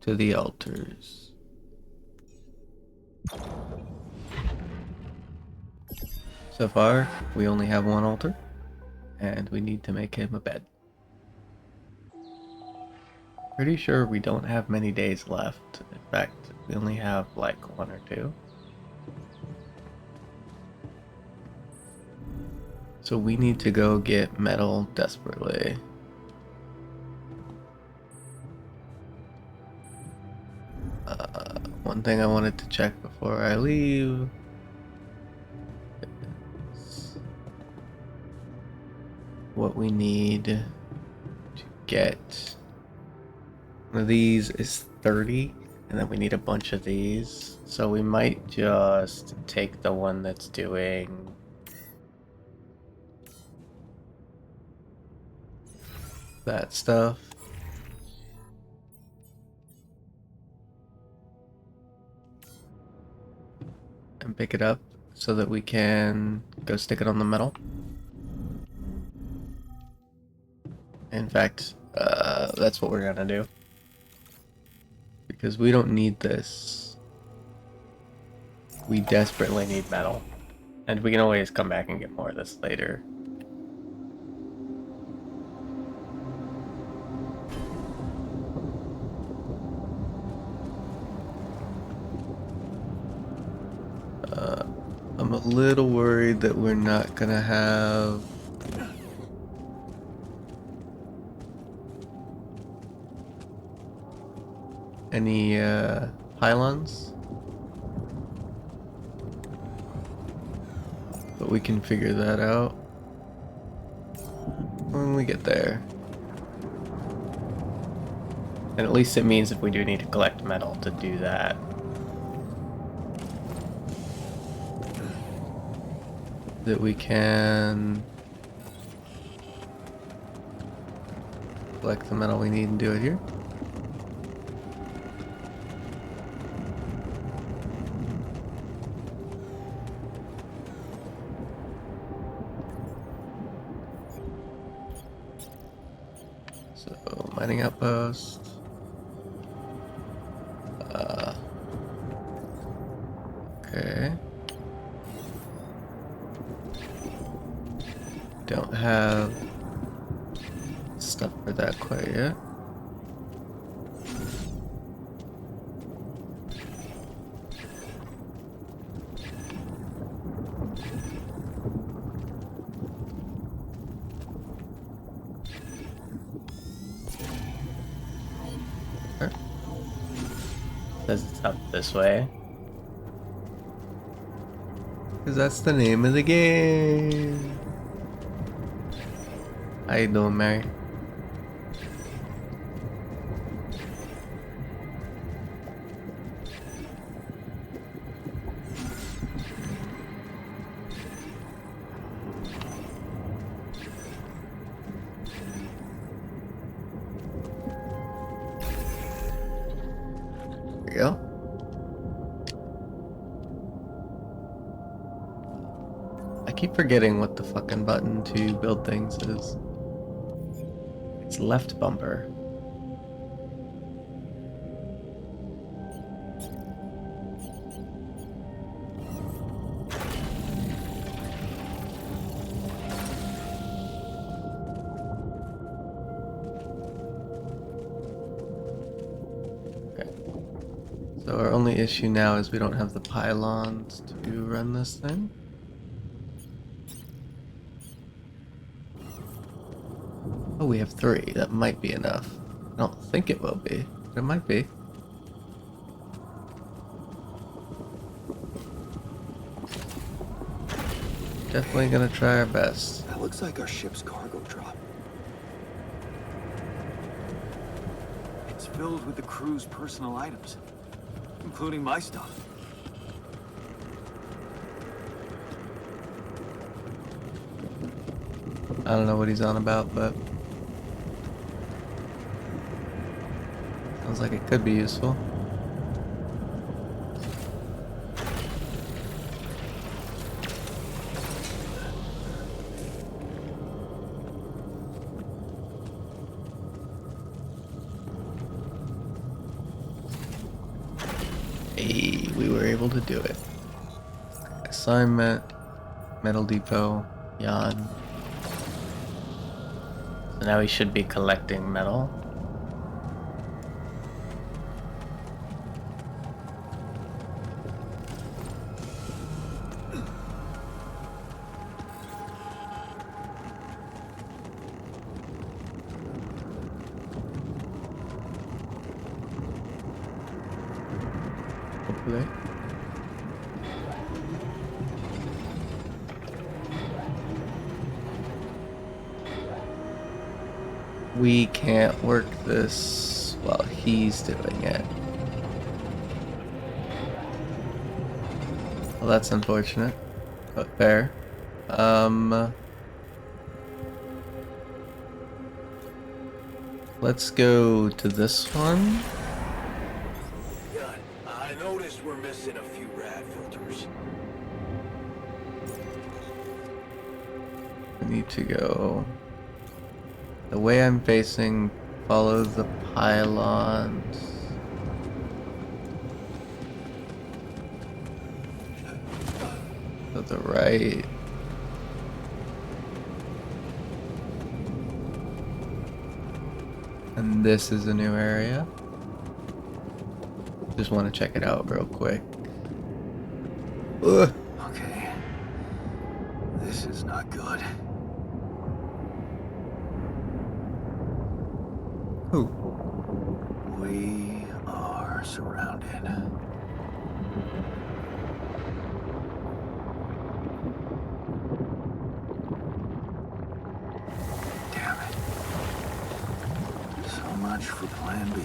to the altars. So far, we only have one altar, and we need to make him a bed. Pretty sure we don't have many days left. In fact, we only have like one or two. So we need to go get metal desperately. One thing I wanted to check before I leave is what we need to get. One of these is 30, and then we need a bunch of these. So we might just take the one that's doing that stuff. And pick it up so that we can go stick it on the metal. In fact, that's what we're gonna do. Because we don't need this. We desperately need metal. And we can always come back and get more of this later. I'm a little worried that we're not gonna have any pylons, but we can figure that out when we get there. And at least it means if we do need to collect metal to do that. That we can collect the metal we need and do it here. So, mining outpost. Okay. Don't have stuff for that quite yet. Okay. Says it's up this way. Because that's the name of the game. How you doing, Mary? There we go. I keep forgetting what the fucking button to build things is. It's left bumper. Okay. So our only issue now is we don't have the pylons to run this thing. Oh, we have 3. That might be enough. I don't think it will be, but it might be. Definitely gonna try our best. That looks like our ship's cargo drop. It's filled with the crew's personal items, including my stuff. I don't know what he's on about, but sounds like it could be useful. Hey, we were able to do it. Assignment, Metal Depot, Yan. So now we should be collecting metal. Hopefully. We can't work this while he's doing it. Well, that's unfortunate, but fair. Let's go to this one. Yeah, I noticed we're missing a few rad filters. I need to go the way I'm facing, follow the pylons. To the right. And this is a new area. Just want to check it out real quick. Ugh. Okay. This is not good. Ooh. We are surrounded. Damn it. So much for Plan B.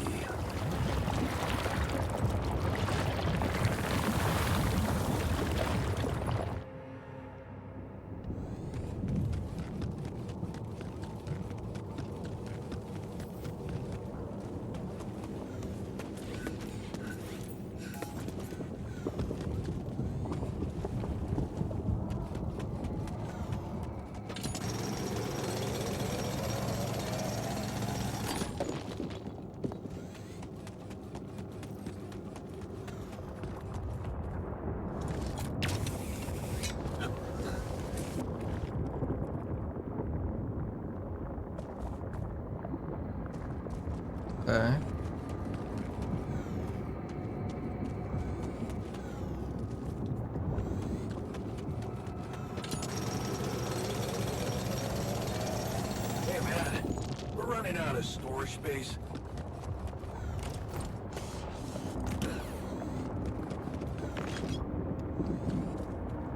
Okay. Hey man, we're running out of storage space.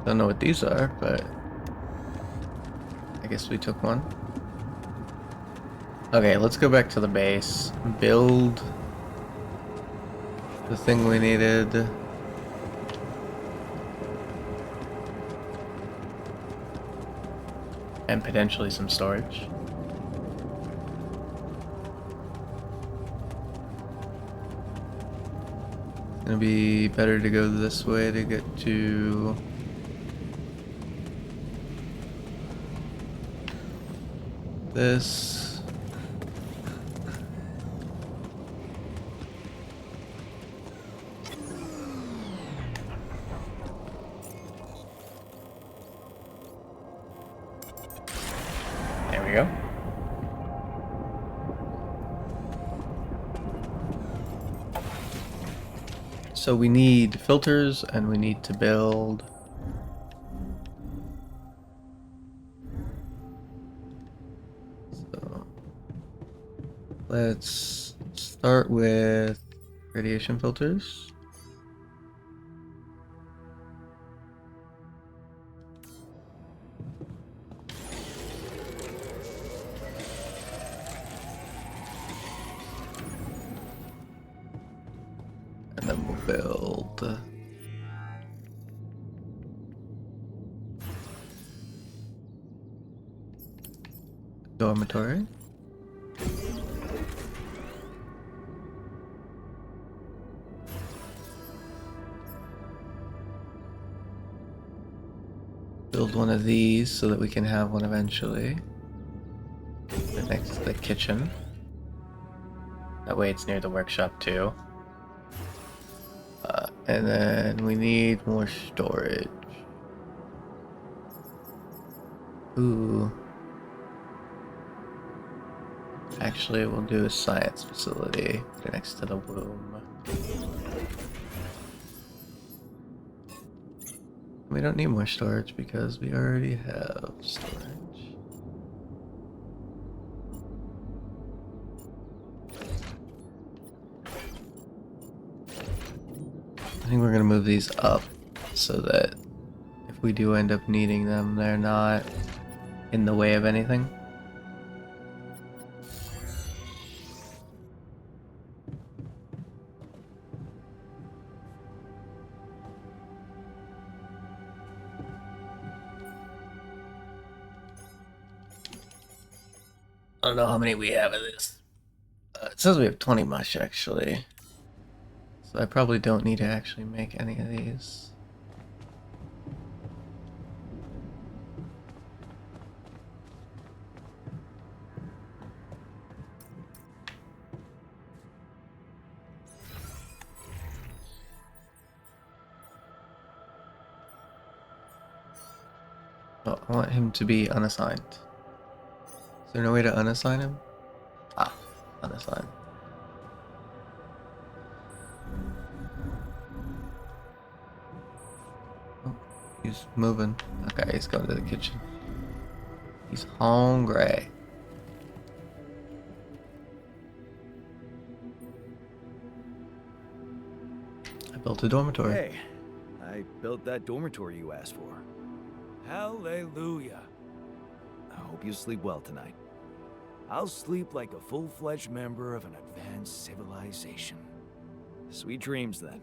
Don't know what these are, but I guess we took one. Okay, let's go back to the base. Build the thing we needed. And potentially some storage. It's gonna be better to go this way to get to this. There we go. So we need filters and we need to build so let's start with radiation filters. And then we'll build dormitory. Build one of these so that we can have one eventually. Next to the kitchen. That way it's near the workshop too. And then we need more storage. Ooh. Actually, we'll do a science facility next to the womb. We don't need more storage because we already have storage. I think we're gonna move these up so that if we do end up needing them, they're not in the way of anything. I don't know how many we have of this. It says we have 20 mush actually. So I probably don't need to actually make any of these. Oh, I want him to be unassigned. Is there no way to unassign him? Ah, unassign. Oh, he's moving. Okay, he's going to the kitchen. He's hungry. I built a dormitory. Hey, I built that dormitory you asked for. Hallelujah. I hope you sleep well tonight. I'll sleep like a full-fledged member of an advanced civilization. Sweet dreams, then.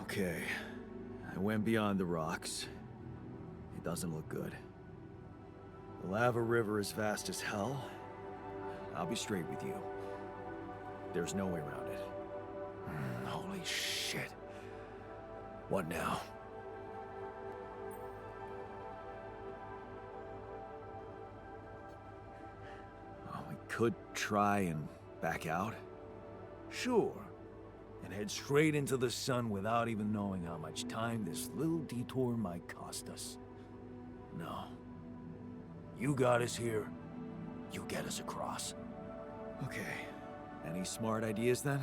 Okay, I went beyond the rocks. It doesn't look good. The lava river is vast as hell. I'll be straight with you. There's no way around it. Holy shit. What now? We could try and back out. Sure. And head straight into the sun without even knowing how much time this little detour might cost us. No. You got us here. You get us across. Okay. Any smart ideas then?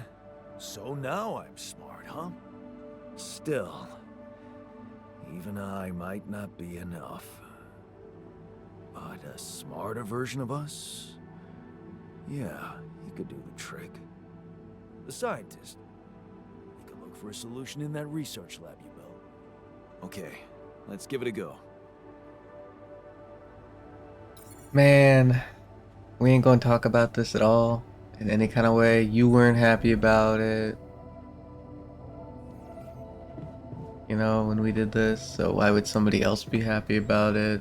So now I'm smart, huh? Still, even I might not be enough. But a smarter version of us? Yeah, he could do the trick. The scientist. He could look for a solution in that research lab you built. Okay, let's give it a go. Man, we ain't gonna talk about this at all in any kind of way. You weren't happy about it, you know, when we did this, so why would somebody else be happy about it?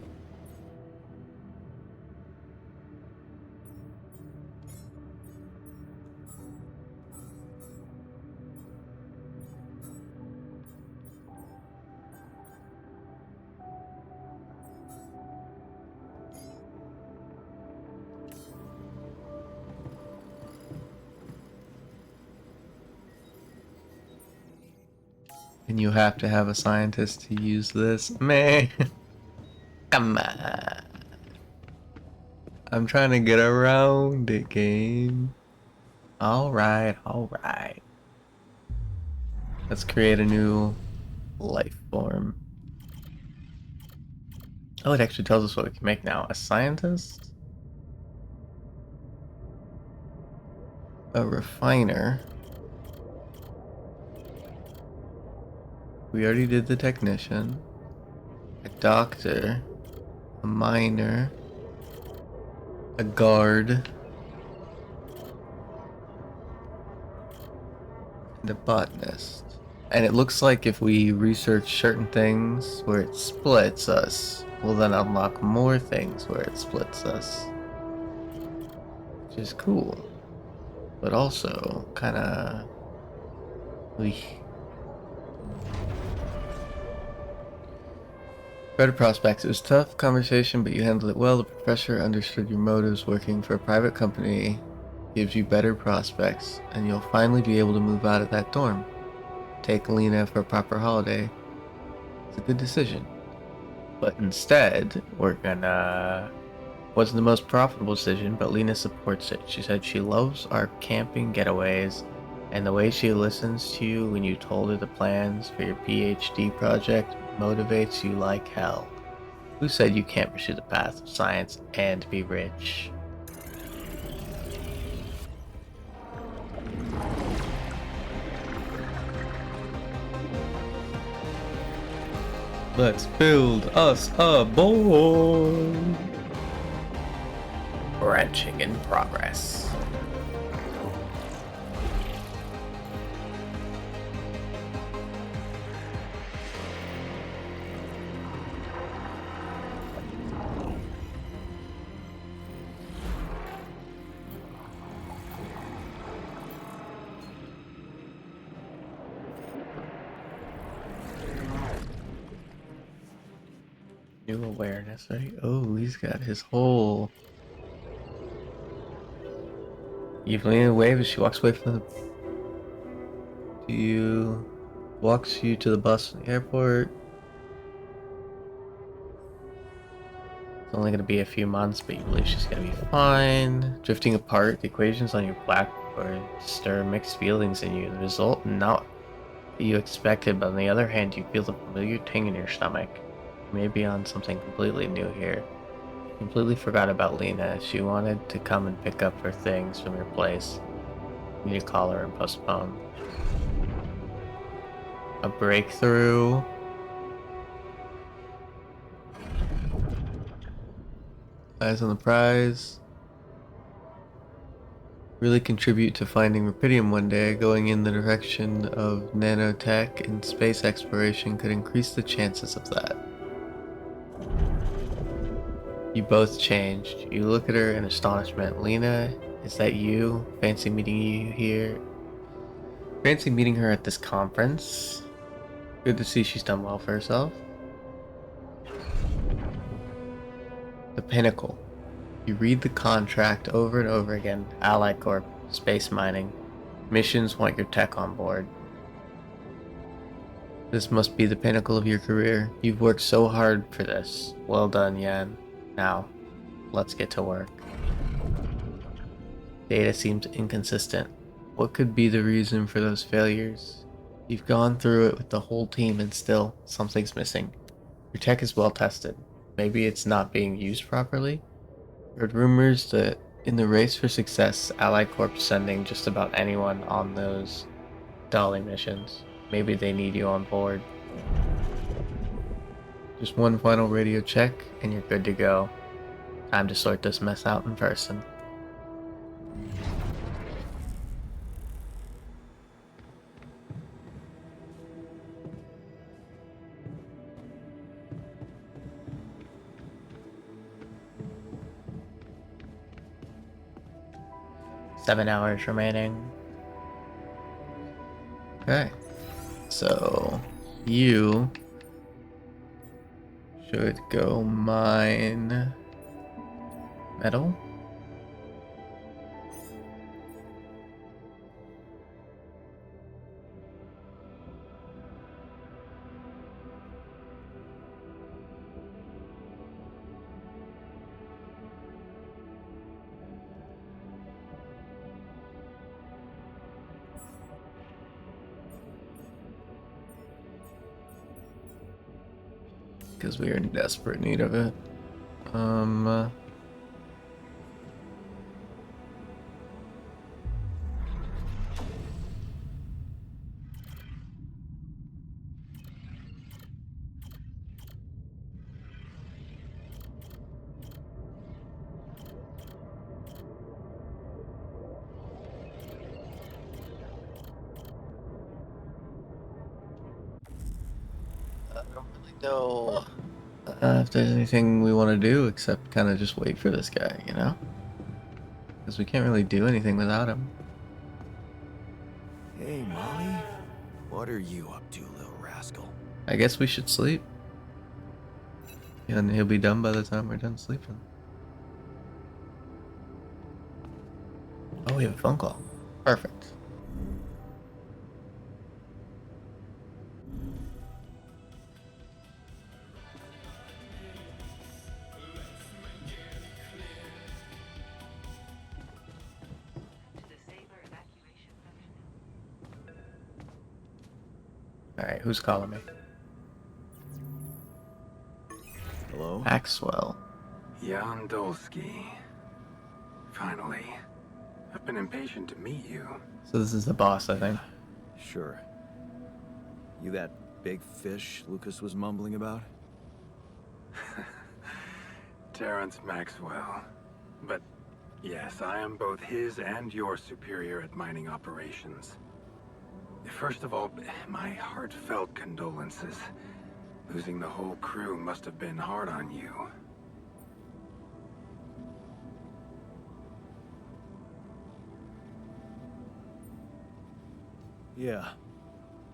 And you have to have a scientist to use this? Man, come on. I'm trying to get around it, game. Alright, alright. Let's create a new life form. Oh, it actually tells us what we can make now. A scientist? A refiner. We already did the technician. A doctor. A miner. A guard. And a botanist. And it looks like if we research certain things where it splits us, we'll then unlock more things where it splits us. Which is cool. But also kinda... Better prospects. It was a tough conversation, but you handled it well. The professor understood your motives working for a private company. gives you better prospects, and you'll finally be able to move out of that dorm. Take Lena for a proper holiday. It's a good decision. But instead, we're gonna... Wasn't the most profitable decision, but Lena supports it. She said she loves our camping getaways, and the way she listens to you when you told her the plans for your PhD project motivates you like hell. Who said you can't pursue the path of science and be rich? Let's build us a board. Branching in progress. New awareness, right? Oh, he's got his whole... Evelina waves as she walks away from the... Walks you to the bus from the airport. It's only going to be a few months, but you believe she's going to be fine. Drifting apart, the equations on your blackboard stir mixed feelings in you. The result, not what you expected, but on the other hand, you feel the familiar ting in your stomach. You may be on something completely new here. Completely forgot about Lena. She wanted to come and pick up her things from your place. You need to call her and postpone. A breakthrough. Eyes on the prize. Really contribute to finding Rapidium one day. Going in the direction of nanotech and space exploration could increase the chances of that. You both changed. You look at her in astonishment. Lena, is that you? Fancy meeting you here. Fancy meeting her at this conference. Good to see she's done well for herself. The Pinnacle. You read the contract over and over again. Ally Corp. Space mining. Missions want your tech on board. This must be the pinnacle of your career. You've worked so hard for this. Well done, Yan. Now, let's get to work. Data seems inconsistent. What could be the reason for those failures? You've gone through it with the whole team and still, something's missing. Your tech is well tested. Maybe it's not being used properly? Heard rumors that in the race for success, Ally Corp's sending just about anyone on those Dolly missions. Maybe they need you on board. Just one final radio check, and you're good to go. Time to sort this mess out in person. Seven hours remaining. Okay. So, you should go mine metal. Because we are in desperate need of it. I don't really know if there's anything we want to do except kind of just wait for this guy, you know? Because we can't really do anything without him. Hey, Molly. What are you up to, little rascal? I guess we should sleep. And he'll be done by the time we're done sleeping. Oh we have a phone call. Perfect. Alright, who's calling me? Hello? Maxwell. Jan Dolsky. Finally. I've been impatient to meet you. So this is the boss, I think. Sure. You that big fish Lucas was mumbling about? Terrence Maxwell. But yes, I am both his and your superior at mining operations. First of all, my heartfelt condolences. Losing the whole crew must have been hard on you. Yeah.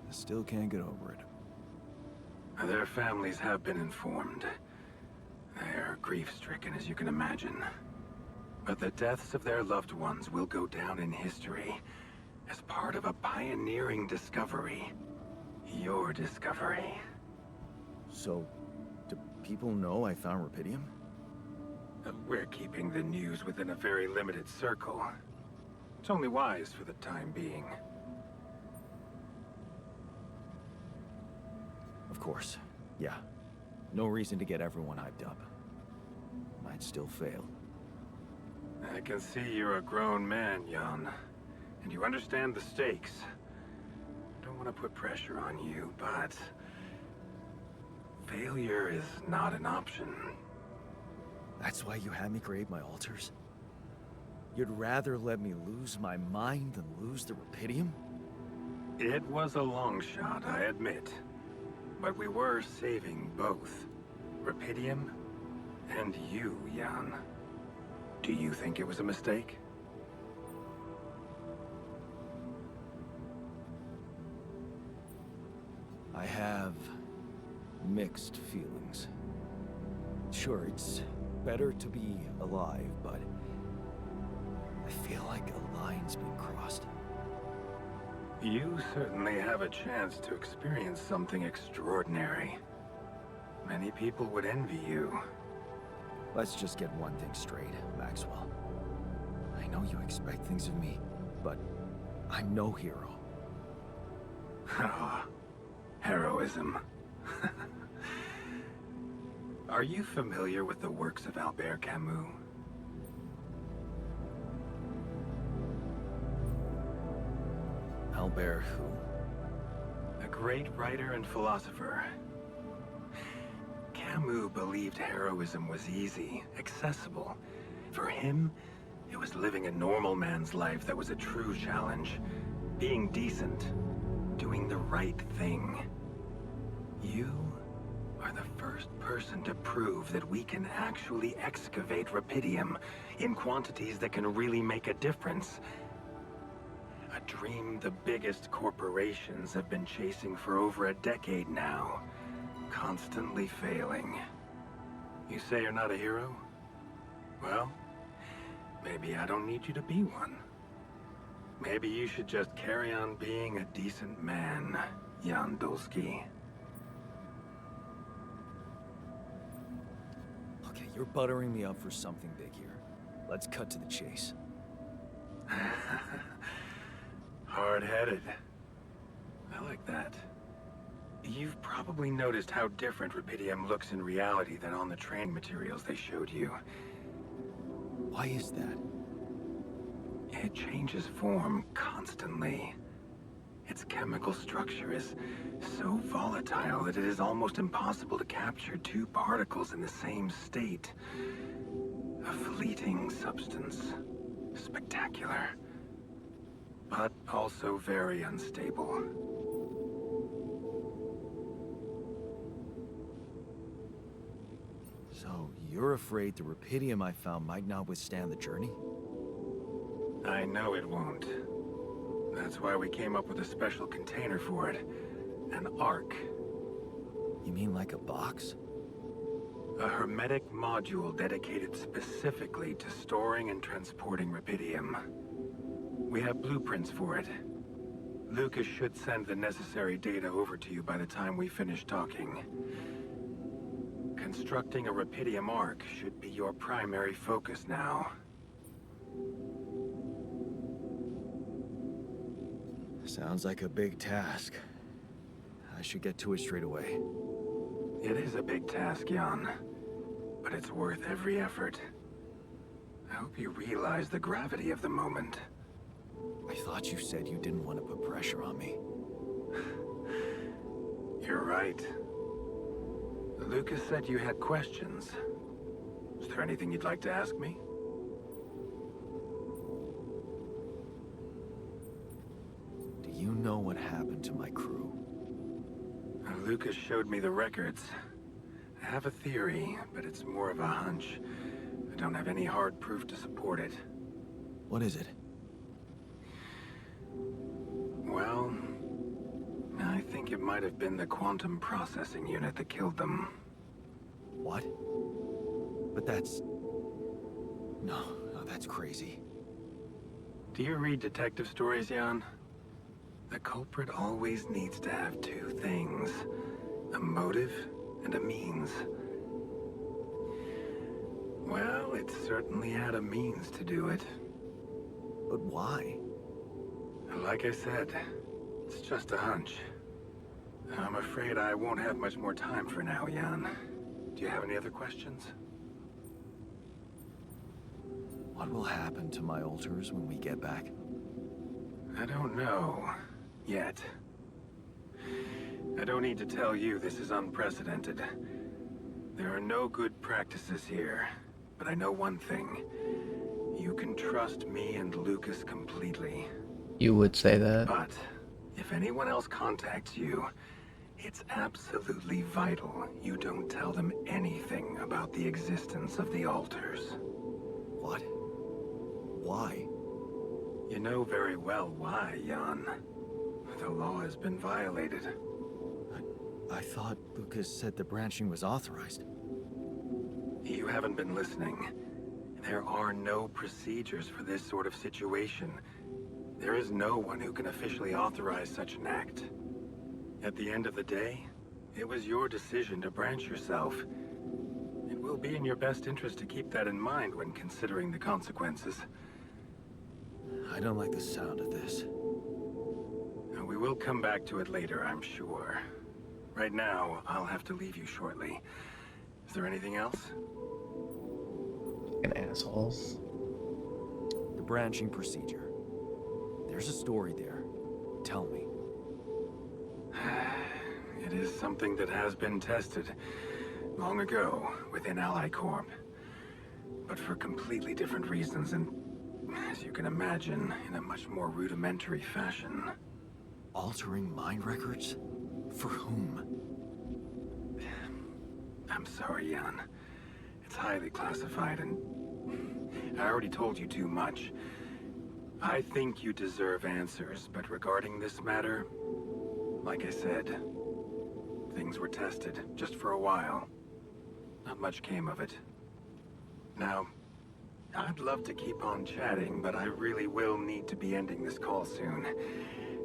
I still can't get over it. Their families have been informed. They're grief-stricken, as you can imagine. But the deaths of their loved ones will go down in history as part of a pioneering discovery. Your discovery. So, do people know I found Rapidium? We're keeping the news within a very limited circle. It's only wise for the time being. Of course. Yeah. No reason to get everyone hyped up. Might still fail. I can see you're a grown man, Jan. And you understand the stakes. Don't want to put pressure on you, but... failure is not an option. That's why you had me create my altars? You'd rather let me lose my mind than lose the Rapidium? It was a long shot, I admit. But we were saving both. Rapidium and you, Jan. Do you think it was a mistake? I have mixed feelings. Sure, it's better to be alive, but I feel like a line's been crossed. You certainly have a chance to experience something extraordinary. Many people would envy you. Let's just get one thing straight, Maxwell. I know you expect things of me, but I'm no hero. Ah, heroism. Are you familiar with the works of Albert Camus? Albert who? A great writer and philosopher. Camus believed heroism was easy, accessible. For him, it was living a normal man's life that was a true challenge. Being decent, doing the right thing. You are the first person to prove that we can actually excavate Rapidium in quantities that can really make a difference. A dream the biggest corporations have been chasing for over a decade now, constantly failing. You say you're not a hero? Well, maybe I don't need you to be one. Maybe you should just carry on being a decent man, Jan Dolsky. Okay, you're buttering me up for something big here. Let's cut to the chase. Hard-headed. I like that. You've probably noticed how different Rapidium looks in reality than on the training materials they showed you. Why is that? It changes form constantly. Its chemical structure is so volatile that it is almost impossible to capture two particles in the same state. A fleeting substance. Spectacular. But also very unstable. So, you're afraid the Rapidium I found might not withstand the journey? I know it won't. That's why we came up with a special container for it. An Ark. You mean like a box? A hermetic module dedicated specifically to storing and transporting Rapidium. We have blueprints for it. Lucas should send the necessary data over to you by the time we finish talking. Constructing a Rapidium Ark should be your primary focus now. Sounds like a big task. I should get to it straight away. It is a big task, Jan, but it's worth every effort. I hope you realize the gravity of the moment. I thought you said you didn't want to put pressure on me. You're right. Lucas said you had questions. Is there anything you'd like to ask me? Do you know what happened to my crew? Lucas showed me the records. I have a theory, but it's more of a hunch. I don't have any hard proof to support it. What is it? Well, I think it might have been the quantum processing unit that killed them. What? But that's... No, that's crazy. Do you read detective stories, Jan? The culprit always needs to have two things. A motive and a means. Well, it certainly had a means to do it. But why? Like I said, it's just a hunch. I'm afraid I won't have much more time for now, Jan. Do you have any other questions? What will happen to my alters when we get back? I don't know. Yet. I don't need to tell you this is unprecedented. There are no good practices here. But I know one thing. You can trust me and Lucas completely. You would say that. But if anyone else contacts you, it's absolutely vital you don't tell them anything about the existence of the alters. What? Why? You know very well why, Jan. The law has been violated. I thought Lucas said the branching was authorized. You haven't been listening. There are no procedures for this sort of situation. There is no one who can officially authorize such an act. At the end of the day, it was your decision to branch yourself. It will be in your best interest to keep that in mind when considering the consequences. I don't like the sound of this. We will come back to it later, I'm sure. Right now, I'll have to leave you shortly. Is there anything else? Fucking assholes. The branching procedure. There's a story there. Tell me. It is something that has been tested long ago within Ally Corp. But for completely different reasons and, as you can imagine, in a much more rudimentary fashion. Altering mind records? For whom? I'm sorry, Jan. It's highly classified and I already told you too much. I think you deserve answers, but regarding this matter, like I said, things were tested just for a while. Not much came of it. Now, I'd love to keep on chatting, but I really will need to be ending this call soon.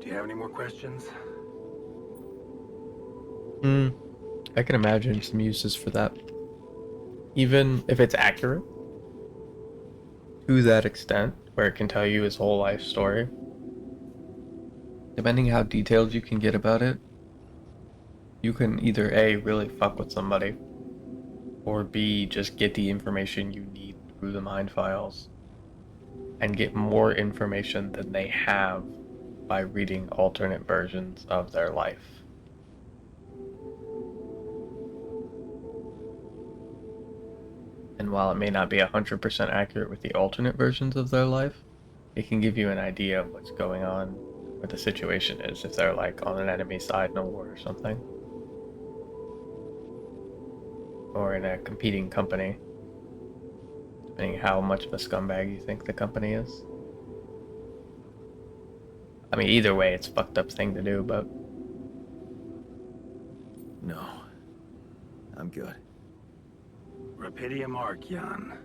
Do you have any more questions? I can imagine some uses for that. Even if it's accurate, to that extent, where it can tell you his whole life story. Depending how detailed you can get about it, you can either A, really fuck with somebody, or B, just get the information you need through the mind files, and get more information than they have by reading alternate versions of their life. And while it may not be 100% accurate with the alternate versions of their life, it can give you an idea of what's going on, what the situation is, if they're like on an enemy side in a war or something. Or in a competing company, depending how much of a scumbag you think the company is. I mean, either way, it's a fucked up thing to do, but... No. I'm good. Rapidium Ark, Jan.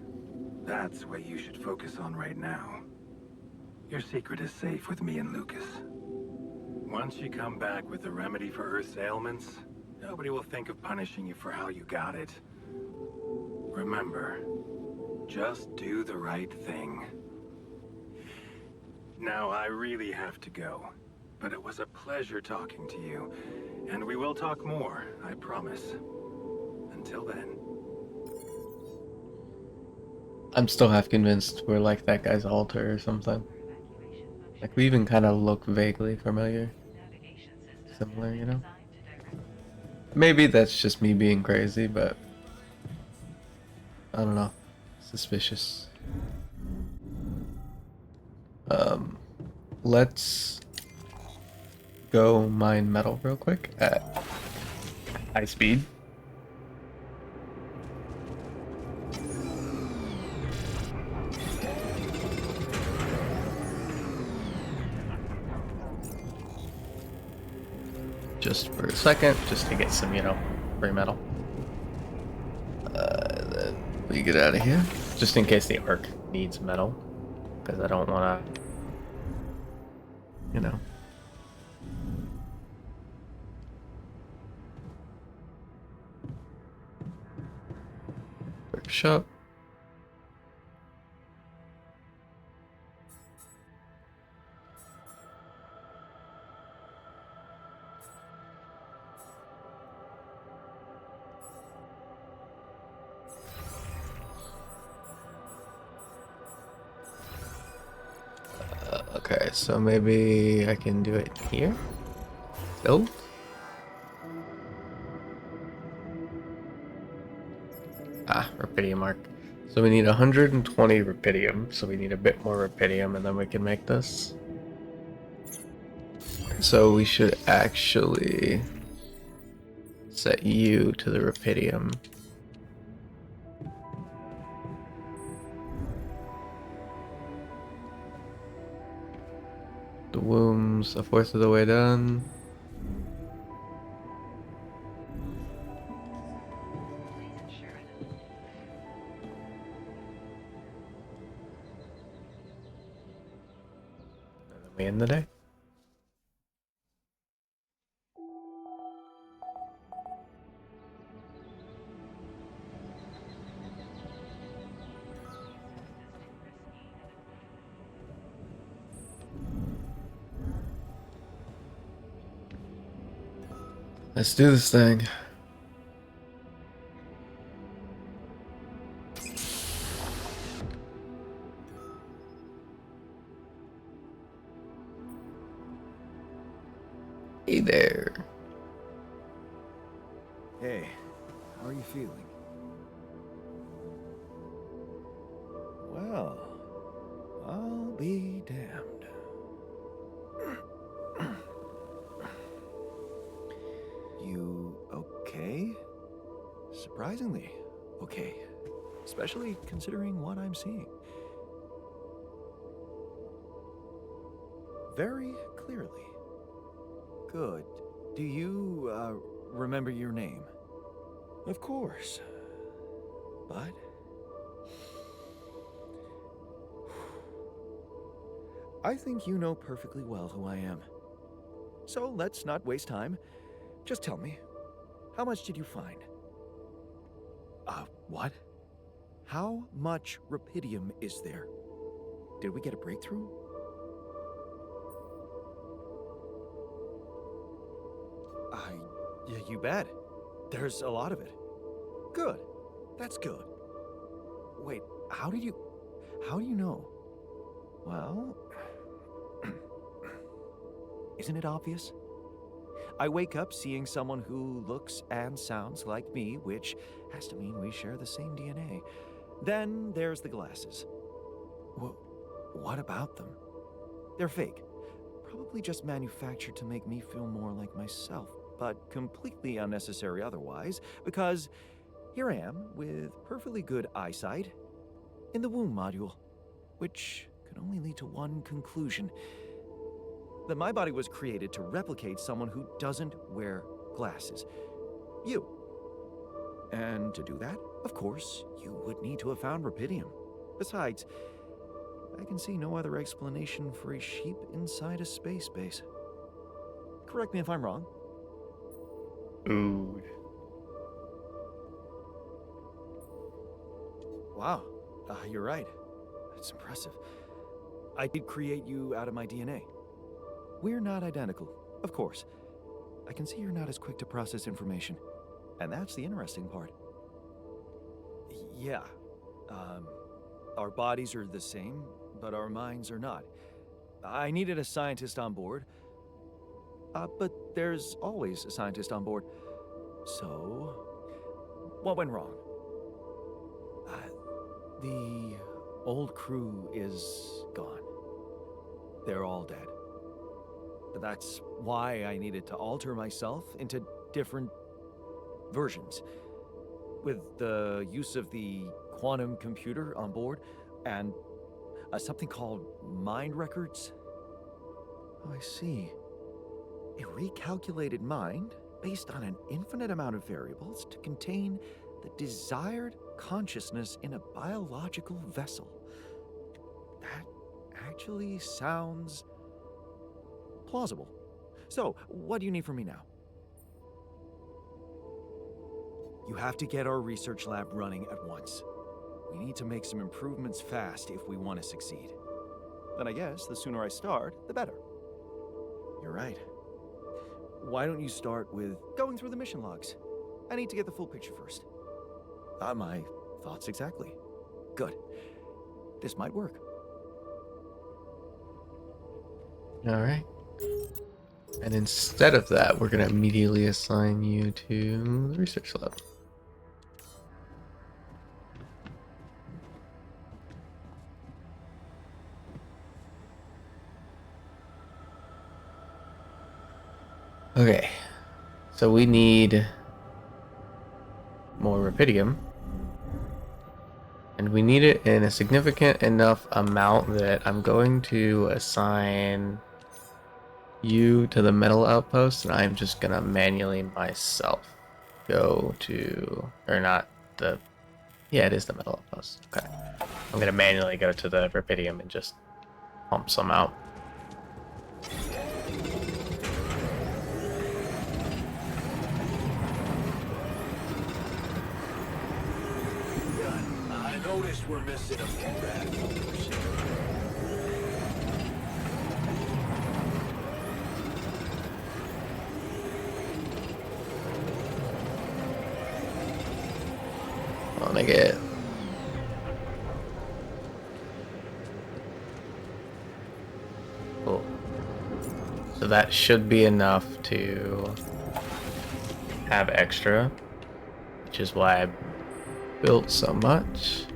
That's what you should focus on right now. Your secret is safe with me and Lucas. Once you come back with the remedy for Earth's ailments, nobody will think of punishing you for how you got it. Remember, just do the right thing. Now, I really have to go, but it was a pleasure talking to you, and we will talk more, I promise. Until then. I'm still half convinced we're like that guy's altar or something. Like, we even kind of look vaguely familiar. Similar, you know? Maybe that's just me being crazy, but I don't know. Suspicious. Let's go mine metal real quick at high speed. Just for a second, just to get some, you know, free metal. Then we get out of here, just in case the Ark needs metal, because I don't want to, you know. Workshop. Okay, so maybe I can do it here. Build. Ah, rubidium arc. So we need 120 rubidium, so we need a bit more rubidium, and then we can make this. So we should actually set you to the rubidium. The womb's a fourth of the way done. And then we end the day. Let's do this thing. Hey there. Hey, how are you feeling? Well, I'll be damned. You okay? Surprisingly okay. Especially considering what I'm seeing. Very clearly. Good. Do you, remember your name? Of course. But... I think you know perfectly well who I am. So let's not waste time. Just tell me, how much did you find? What? How much rubidium is there? Did we get a breakthrough? Yeah, you bet. There's a lot of it. Good. That's good. Wait, how do you know? Well, isn't it obvious? I wake up seeing someone who looks and sounds like me, which has to mean we share the same DNA. Then there's the glasses. What about them? They're fake. Probably just manufactured to make me feel more like myself, but completely unnecessary otherwise, because here I am with perfectly good eyesight in the womb module, which can only lead to one conclusion: that my body was created to replicate someone who doesn't wear glasses. You. And to do that, of course, you would need to have found rubidium. Besides, I can see no other explanation for a sheep inside a space base. Correct me if I'm wrong. Ooh. Wow, you're right. It's impressive. I did create you out of my DNA. We're not identical, of course. I can see you're not as quick to process information. And that's the interesting part. Yeah. Our bodies are the same, but our minds are not. I needed a scientist on board. But there's always a scientist on board. So, what went wrong? The old crew is gone. They're all dead. But that's why I needed to alter myself into different versions. With the use of the quantum computer on board and something called mind records. Oh, I see. A recalculated mind based on an infinite amount of variables to contain the desired consciousness in a biological vessel. That actually sounds plausible. So, what do you need from me now? You have to get our research lab running at once. We need to make some improvements fast if we want to succeed. Then I guess the sooner I start, the better. You're right. Why don't you start with going through the mission logs? I need to get the full picture first. My thoughts exactly. Good. This might work. All right. And instead of that, we're going to immediately assign you to the research lab. Okay. So we need more rubidium. And we need it in a significant enough amount that I'm going to assign you to the metal outpost, and I'm just gonna manually myself go to, or not the, yeah, it is the metal outpost. Okay. I'm gonna manually go to the rubidium and just pump some out. I noticed we're missing a few radicals. Wanna get cool. So that should be enough to have extra, which is why I built so much.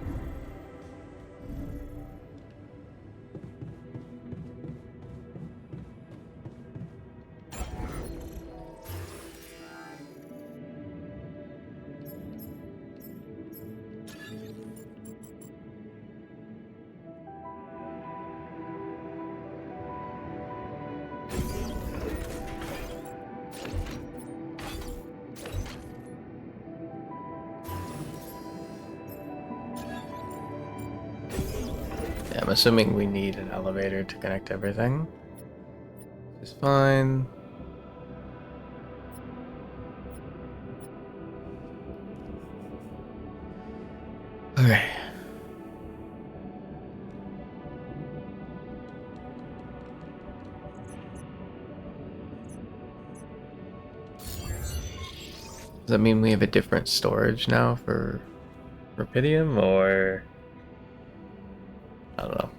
Yeah, I'm assuming we need an elevator to connect everything. It's fine. Okay. Does that mean we have a different storage now for rubidium, or I don't know.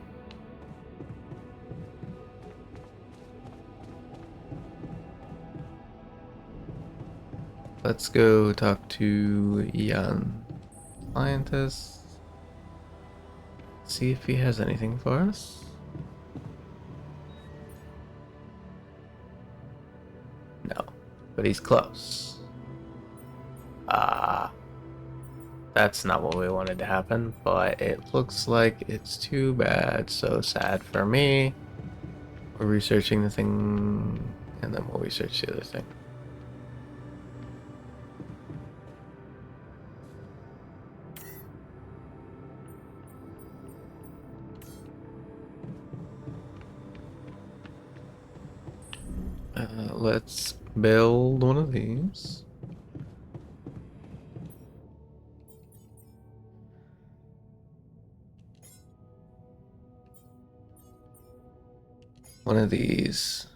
Let's go talk to Ian, scientist. See if he has anything for us. No, but he's close. That's not what we wanted to happen, but it looks like it's too bad. So sad for me. We're researching the thing, and then we'll research the other thing. Let's build one of these. One of these.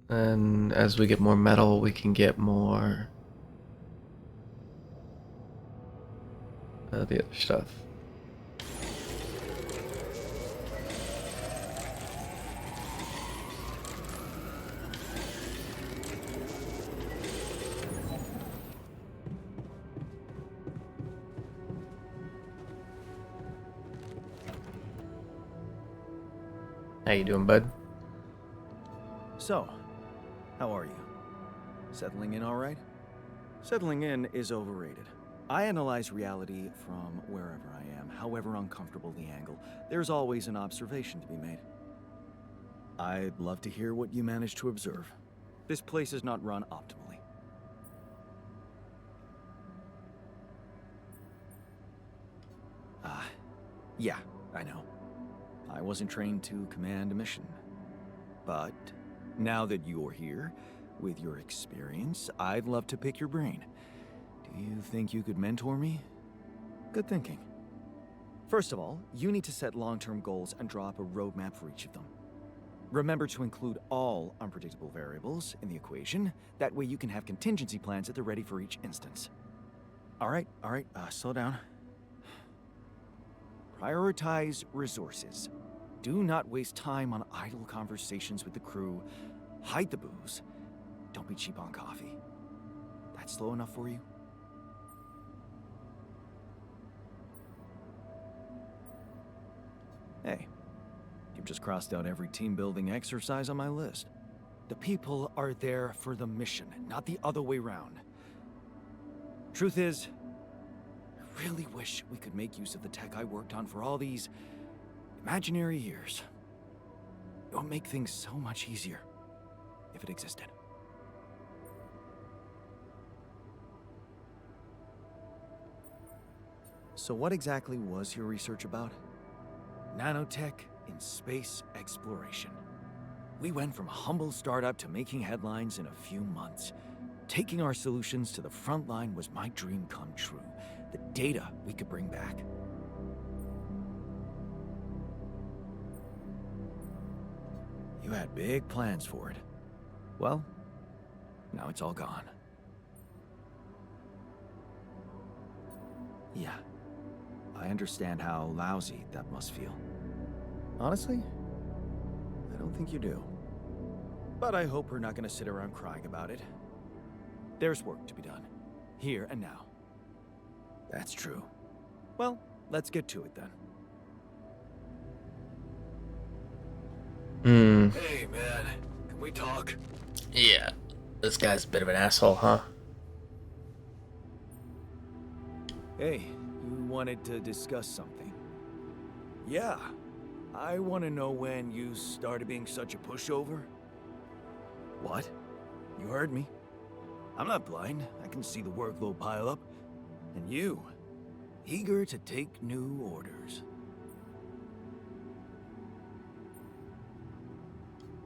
And as we get more metal, we can get more the other stuff. How you doing, bud? So, how are you? Settling in all right? Settling in is overrated. I analyze reality from wherever I am, however uncomfortable the angle. There's always an observation to be made. I'd love to hear what you managed to observe. This place is not run optimally. Yeah, I know. I wasn't trained to command a mission. But now that you're here, with your experience, I'd love to pick your brain. Do you think you could mentor me? Good thinking. First of all, you need to set long-term goals and draw up a roadmap for each of them. Remember to include all unpredictable variables in the equation. That way you can have contingency plans at the ready for each instance. All right, slow down. Prioritize resources. Do not waste time on idle conversations with the crew. Hide the booze. Don't be cheap on coffee. That's slow enough for you? Hey, you've just crossed out every team-building exercise on my list. The people are there for the mission, not the other way around. Truth is, I really wish we could make use of the tech I worked on for all these imaginary years. It would make things so much easier if it existed. So what exactly was your research about? Nanotech in space exploration. We went from a humble startup to making headlines in a few months. Taking our solutions to the front line was my dream come true. The data we could bring back. You had big plans for it. Well, now it's all gone. Yeah, I understand how lousy that must feel. Honestly, I don't think you do. But I hope we're not gonna sit around crying about it. There's work to be done, here and now. That's true. Well, let's get to it then. Hey, man, can we talk? Yeah. This guy's a bit of an asshole, huh? Hey, you wanted to discuss something? Yeah. I want to know when you started being such a pushover. What? You heard me. I'm not blind. I can see the workload pile up. And you, eager to take new orders.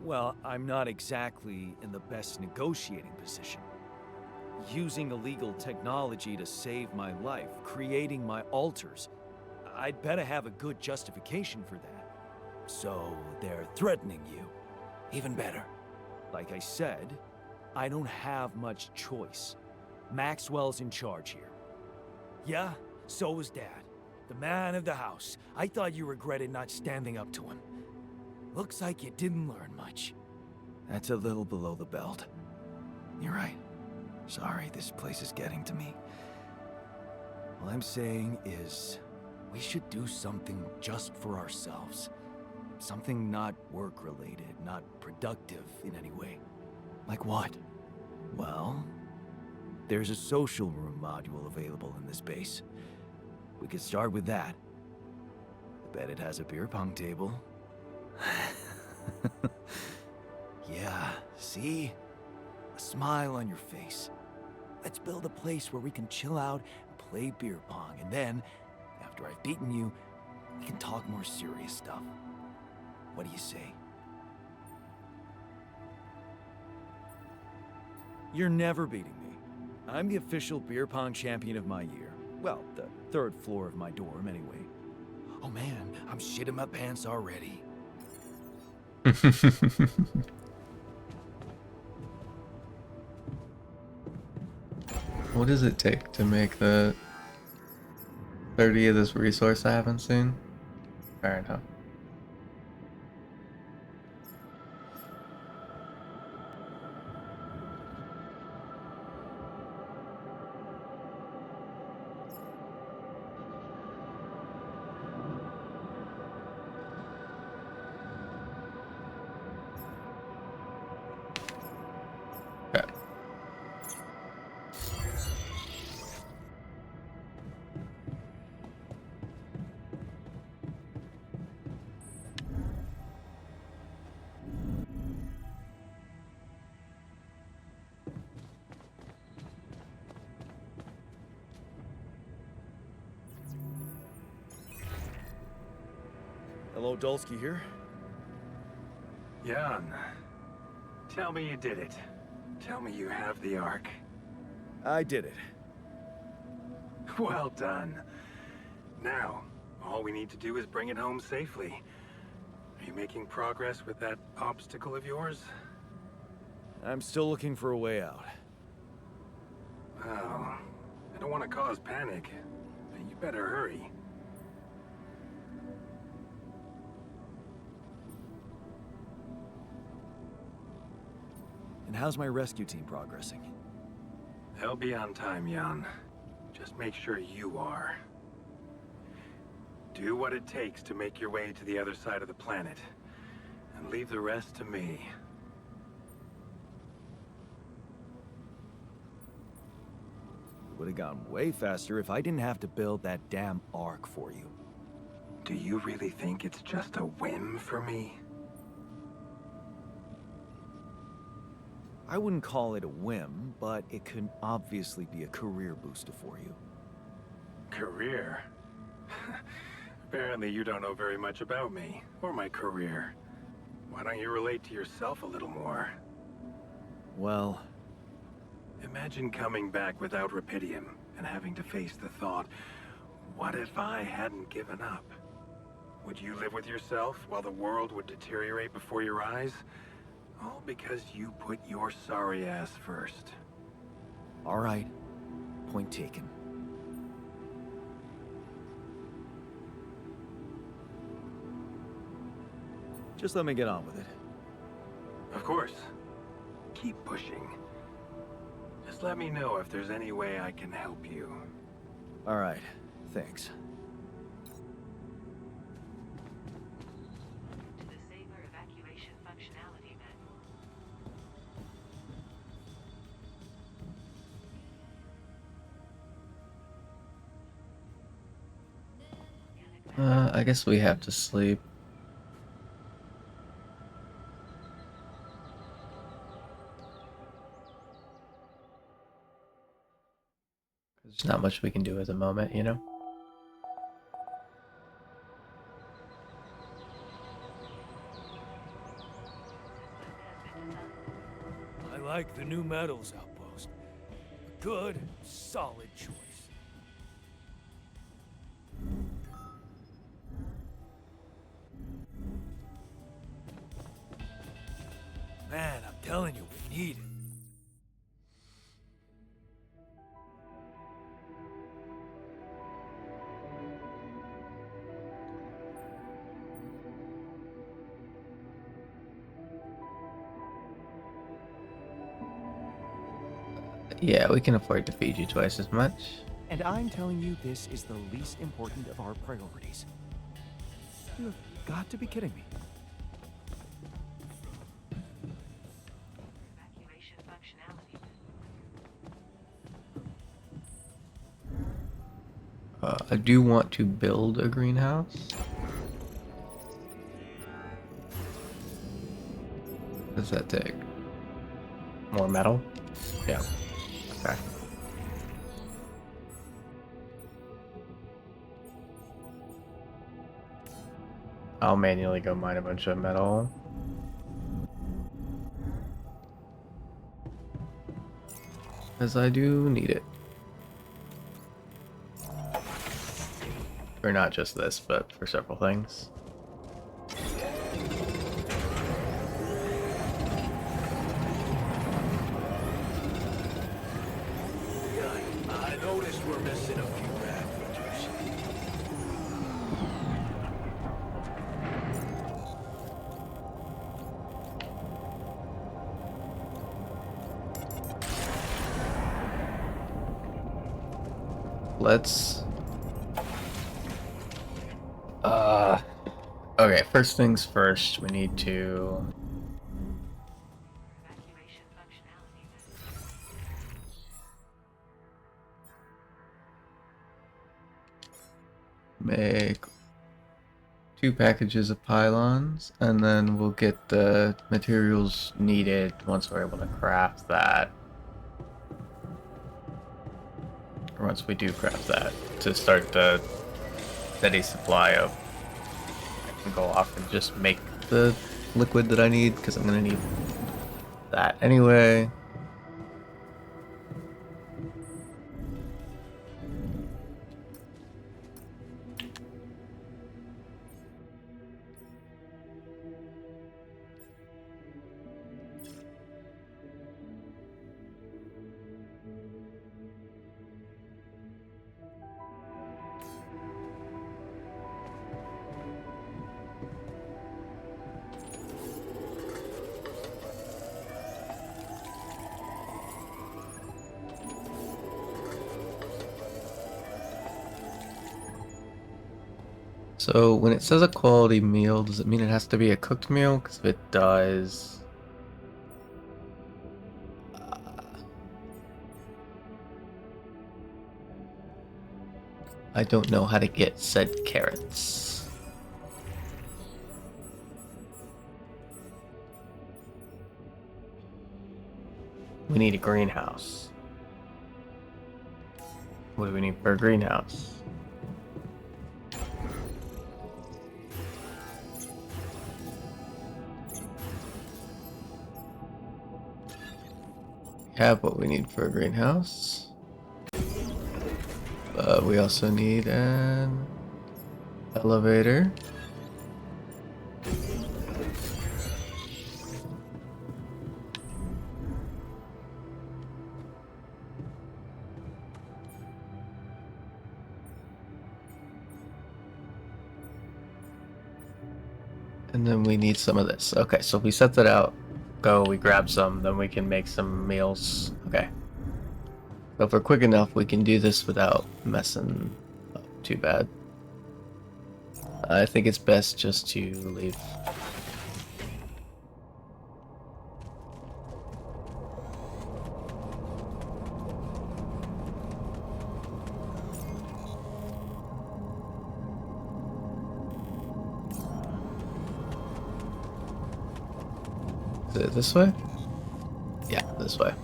Well, I'm not exactly in the best negotiating position. Using illegal technology to save my life, creating my altars. I'd better have a good justification for that. So, they're threatening you. Even better. Like I said, I don't have much choice. Maxwell's in charge here. Yeah, so was Dad. The man of the house. I thought you regretted not standing up to him. Looks like you didn't learn much. That's a little below the belt. You're right. Sorry, this place is getting to me. All I'm saying is, we should do something just for ourselves. Something not work-related, not productive in any way. Like what? Well, there's a social room module available in this base. We could start with that. I bet it has a beer pong table. Yeah, see? A smile on your face. Let's build a place where we can chill out and play beer pong, and then, after I've beaten you, we can talk more serious stuff. What do you say? You're never beating me. I'm the official beer pong champion of my year. Well, the third floor of my dorm, anyway. Oh man, I'm shitting my pants already. What does it take to make the 30 of this resource I haven't seen? Fair enough. Okay. Hello, Dulski here. Jan, tell me you did it. Tell me you have the Ark. I did it. Well done. Now, all we need to do is bring it home safely. Are you making progress with that obstacle of yours? I'm still looking for a way out. Oh, I don't want to cause panic. You better hurry. And how's my rescue team progressing? They'll be on time, Jan. Just make sure you are. Do what it takes to make your way to the other side of the planet. And leave the rest to me. It would have gone way faster if I didn't have to build that damn Ark for you. Do you really think it's just a whim for me? I wouldn't call it a whim, but it could obviously be a career booster for you. Career? Apparently you don't know very much about me, or my career. Why don't you relate to yourself a little more? Well, Imagine coming back without Rapidium, and having to face the thought, what if I hadn't given up? Would you live with yourself while the world would deteriorate before your eyes? All because you put your sorry ass first. all right. Point taken. Just let me get on with it. Of course. Keep pushing. Just let me know if there's any way I can help you. All right. Thanks. Disable evacuation functionality then. I guess we have to sleep. There's not much we can do at the moment, you know? I like the new metals outpost. A good, solid choice. Man, I'm telling you, we need it. Yeah, we can afford to feed you twice as much. And I'm telling you this is the least important of our priorities. You have got to be kidding me. Evacuation functionality then. I do want to build a greenhouse. What does that take? More metal? Yeah. Okay. I'll manually go mine a bunch of metal. As I do need it. Or not just this, but for several things. I noticed we're missing a few bad features. Let's okay, first things first, we need to Evacuation functionality. make 2 packages of pylons, and then we'll get the materials needed once we're able to craft that. Or once we do craft that, to start the steady supply of. I can go off and just make the liquid that I need, because I'm going to need that anyway. So when it says a quality meal, does it mean it has to be a cooked meal? Because if it does, I don't know how to get said carrots. We need a greenhouse. What do we need for a greenhouse? We have what we need for a greenhouse. But we also need an elevator. And then we need some of this. Okay, so if we set that out, we grab some, then we can make some meals. Okay. So if we're quick enough, we can do this without messing up too bad. I think it's best just to leave. Is it this way? Yeah, this way.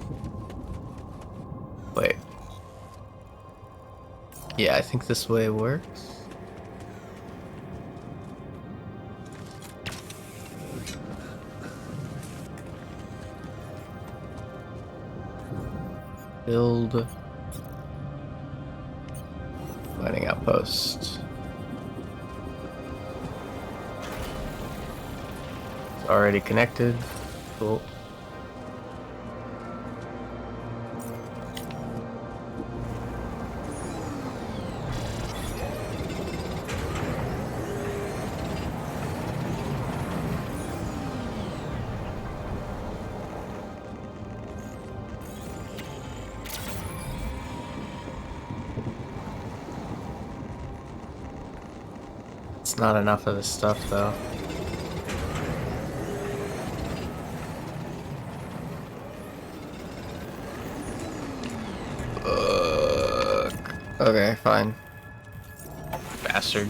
Wait. Yeah, I think this way works. Build mining outpost. It's already connected. Cool. It's not enough of this stuff though. Okay, fine. Bastard.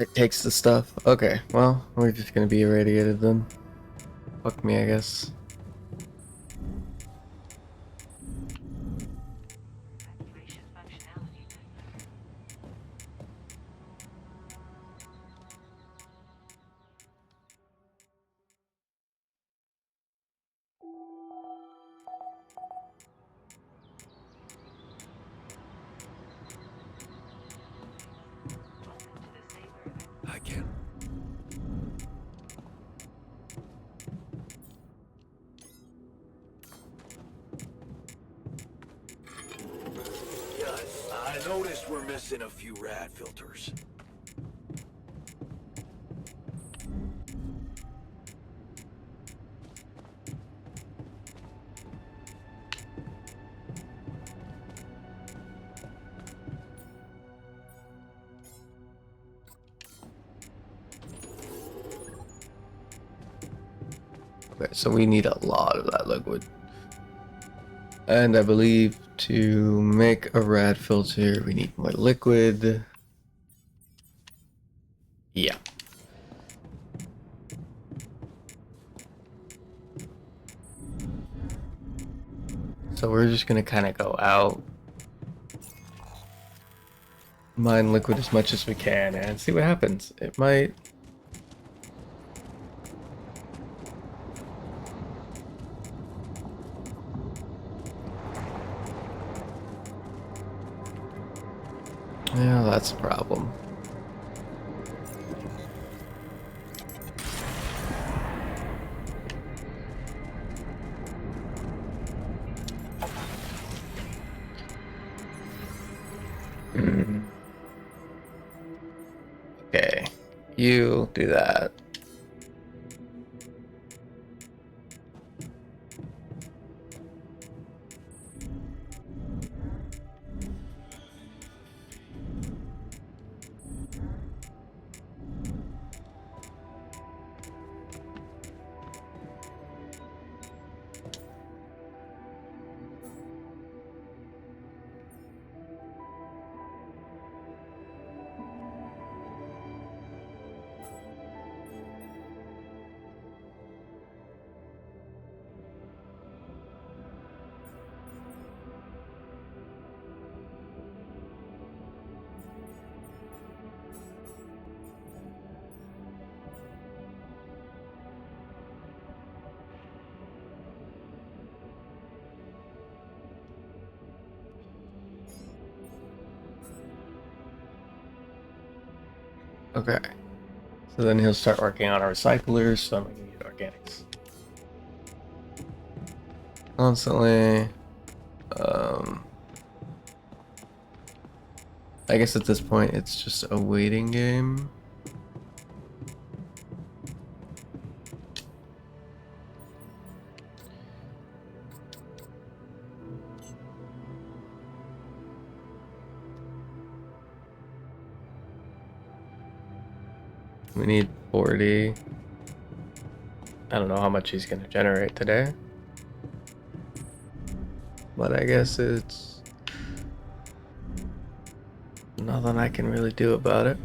It takes the stuff. Okay, well, we're just gonna be irradiated then. Fuck me, I guess. Evacuation functionality. I can. Yeah, I noticed we're missing a few rad filters. Okay, so we need a lot of that liquid. And I believe to make a rad filter, we need more liquid. Yeah. So we're just gonna kind of go out, mine liquid as much as we can, and see what happens. It might. Yeah, that's a problem. Okay, you do that. Okay. So then he'll start working on our recyclers, so I'm gonna need organics. Constantly. I guess at this point it's just a waiting game. We need 40. I don't know how much he's gonna generate today. But I guess it's nothing I can really do about it.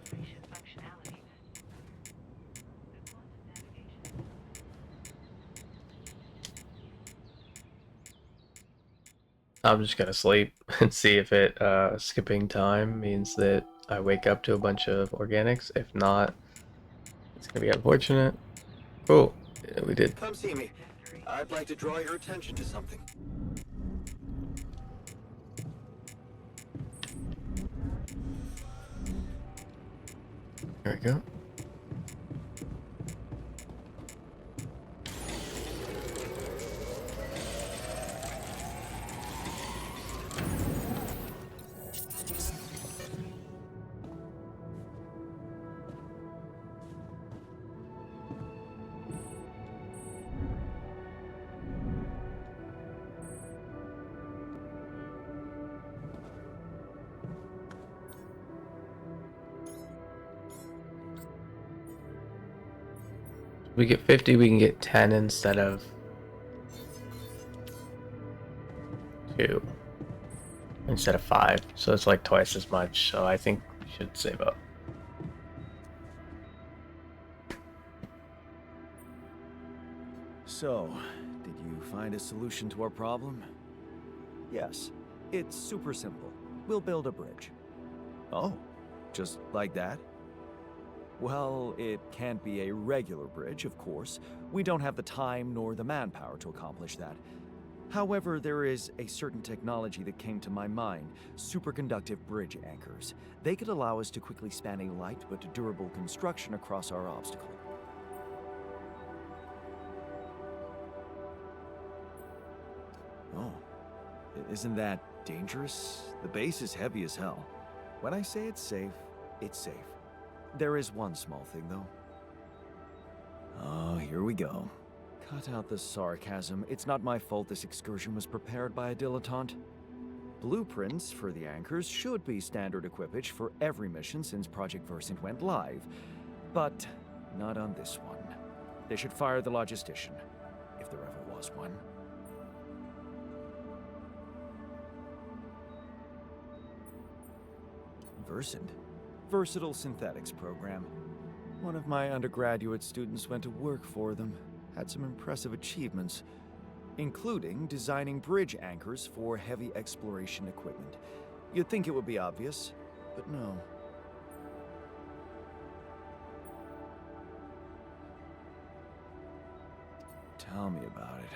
Evacuation functionality. The quantum navigation. I'm just gonna sleep and see if it skipping time means that I wake up to a bunch of organics. If not, it's gonna be unfortunate. Cool. Yeah, we did. Come see me. I'd like to draw your attention to something. There we go. We get 50, we can get 10 instead of instead of 5, so it's like twice as much. So I think we should save up. So, did you find a solution to our problem? Yes, it's super simple. We'll build a bridge. Oh, just like that? Well, it can't be a regular bridge, of course. We don't have the time nor the manpower to accomplish that. However, there is a certain technology that came to my mind, superconductive bridge anchors. They could allow us to quickly span a light but durable construction across our obstacle. Oh, isn't that dangerous? The base is heavy as hell. When I say it's safe, it's safe. There is one small thing, though. Oh, here we go. Cut out the sarcasm. It's not my fault this excursion was prepared by a dilettante. Blueprints for the anchors should be standard equipage for every mission since Project Versant went live, but not on this one. They should fire the logistician, if there ever was one. Versant? Versatile Synthetics program. One of my undergraduate students went to work for them. Had some impressive achievements, including designing bridge anchors for heavy exploration equipment. You'd think it would be obvious, but no. Tell me about it.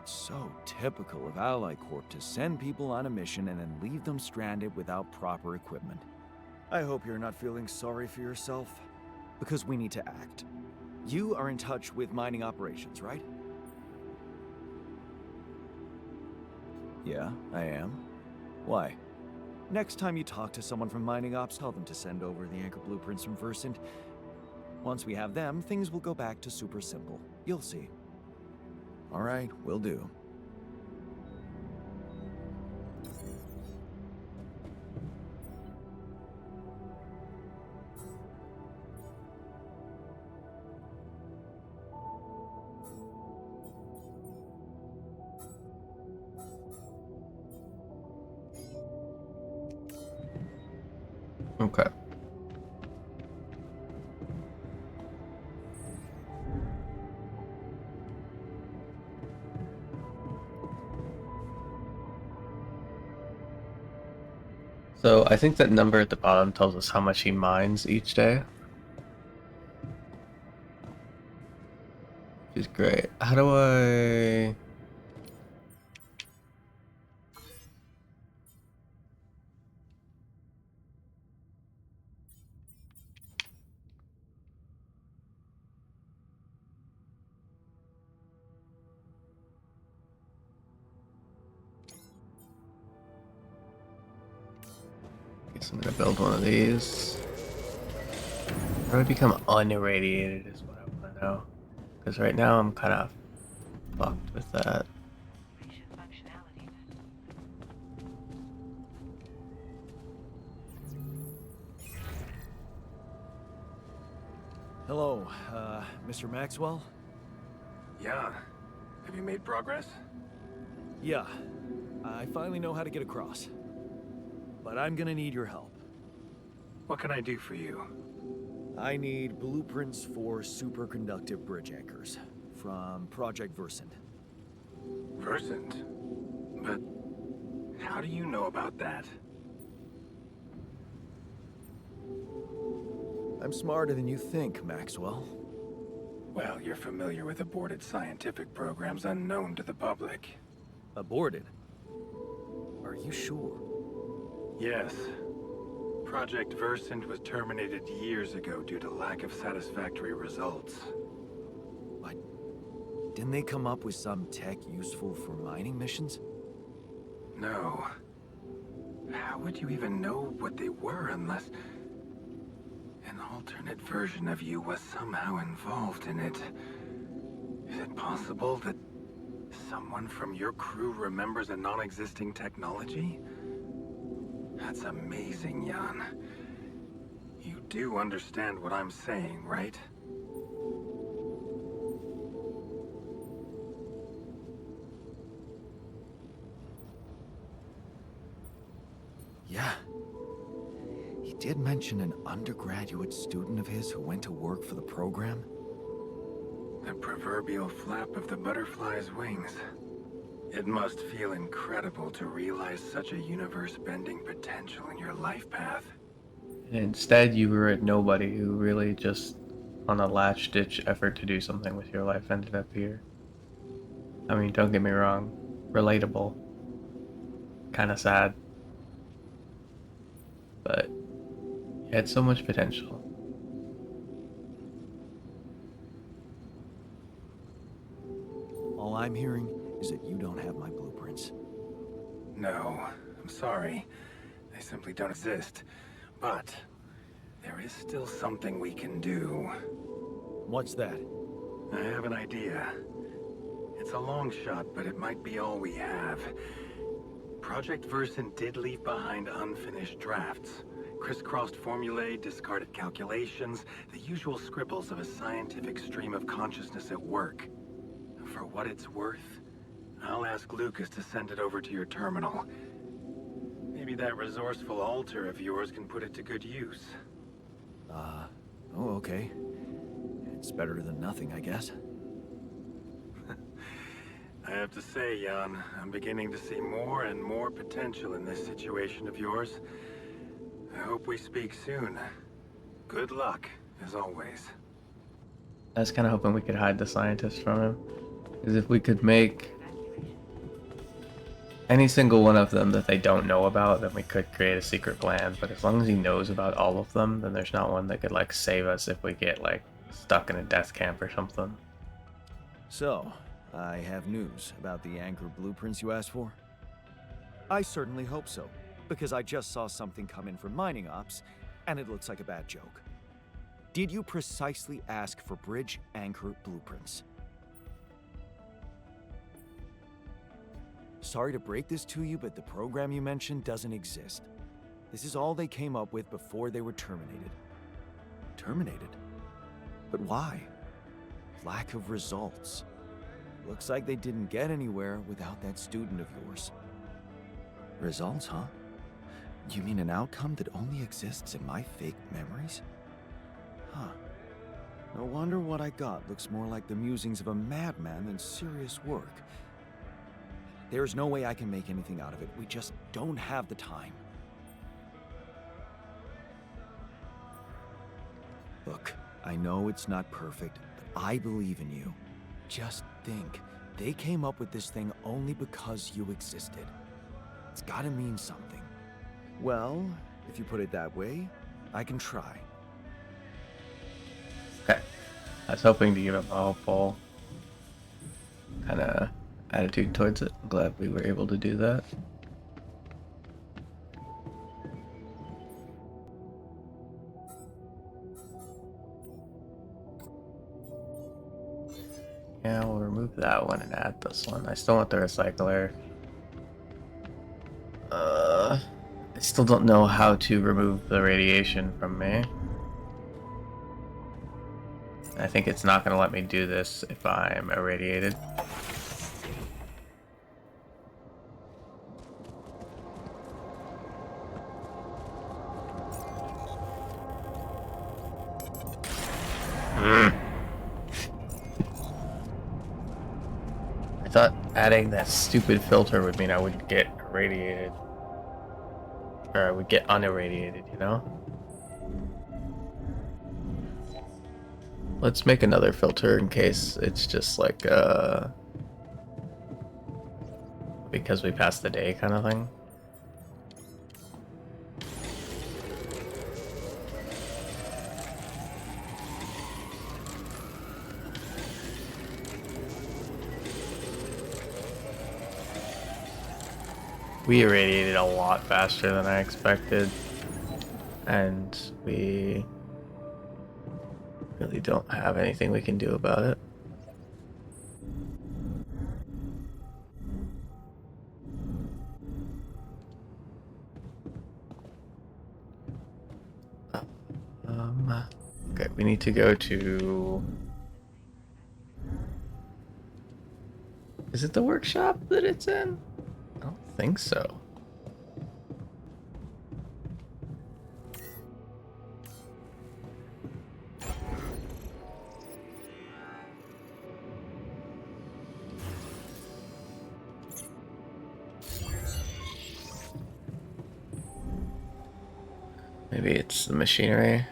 It's so typical of Ally Corp to send people on a mission and then leave them stranded without proper equipment. I hope you're not feeling sorry for yourself, because we need to act. You are in touch with mining operations, right? Yeah, I am. Why? Next time you talk to someone from mining ops, tell them to send over the anchor blueprints from Versant. Once we have them, things will go back to super simple. You'll see. All right, will do. Okay. So I think that number at the bottom tells us how much he mines each day. Which is great. How do I... Guess I'm gonna build one of these. How do I become unirradiated is what I want to know. Because right now I'm kind of fucked with that. Radiation functionality. Hello, Mr. Maxwell? Yeah. Have you made progress? Yeah, I finally know how to get across. But I'm gonna need your help. What can I do for you? I need blueprints for superconductive bridge anchors from Project Versant. Versant? But how do you know about that? I'm smarter than you think, Maxwell. Well, you're familiar with aborted scientific programs unknown to the public. Aborted? Are you sure? Yes. Project Versant was terminated years ago due to lack of satisfactory results. What? Didn't they come up with some tech useful for mining missions? No. How would you even know what they were unless an alternate version of you was somehow involved in it? Is it possible that someone from your crew remembers a non-existing technology? That's amazing, Jan. You do understand what I'm saying, right? did mention an undergraduate student of his who went to work for the program. The proverbial flap of the butterfly's wings. It must feel incredible to realize such a universe-bending potential in your life path. And instead, you were a nobody who really just, on a last-ditch effort to do something with your life, ended up here. I mean, don't get me wrong. Relatable. Kind of sad. But you had so much potential. All I'm hearing is that you don't have my blueprints. No, I'm sorry. They simply don't exist. But there is still something we can do. What's that? I have an idea. It's a long shot, but it might be all we have. Project Versant did leave behind unfinished drafts. Crisscrossed formulae, discarded calculations, the usual scribbles of a scientific stream of consciousness at work. For what it's worth, I'll ask Lucas to send it over to your terminal. Maybe that resourceful alter of yours can put it to good use. Oh, okay. It's better than nothing, I guess. I have to say, Jan, I'm beginning to see more and more potential in this situation of yours. I hope we speak soon. Good luck, as always. I was kind of hoping we could hide the scientist from him. Because if we could make any single one of them that they don't know about, then we could create a secret plan. But as long as he knows about all of them, then there's not one that could, like, save us if we get, like, stuck in a death camp or something. So, I have news about the Anchor blueprints you asked for? I certainly hope so, because I just saw something come in from mining ops, and it looks like a bad joke. Did you precisely ask for bridge anchor blueprints? Sorry to break this to you, but the program you mentioned doesn't exist. This is all they came up with before they were terminated. Terminated? But why? Lack of results. Looks like they didn't get anywhere without that student of yours. Results, huh? You mean an outcome that only exists in my fake memories? Huh. No wonder what I got looks more like the musings of a madman than serious work. There's no way I can make anything out of it. We just don't have the time. Look, I know it's not perfect, but I believe in you. Just think, they came up with this thing only because you existed. It's gotta mean something. Well, if you put it that way, I can try. Okay. I was hoping to give him a hopeful kind of attitude towards it. I'm glad we were able to do that. Yeah, we'll remove that one and add this one. I still want the recycler. I still don't know how to remove the radiation from me. I think it's not going to let me do this if I'm irradiated. I thought adding that stupid filter would mean I would get irradiated. Or I would get unirradiated, you know? Let's make another filter in case it's just like, because we passed the day kind of thing. We irradiated a lot faster than I expected, and we really don't have anything we can do about it. Okay, we need to go to... Is it the workshop that it's in? I don't think so. Maybe it's the machinery.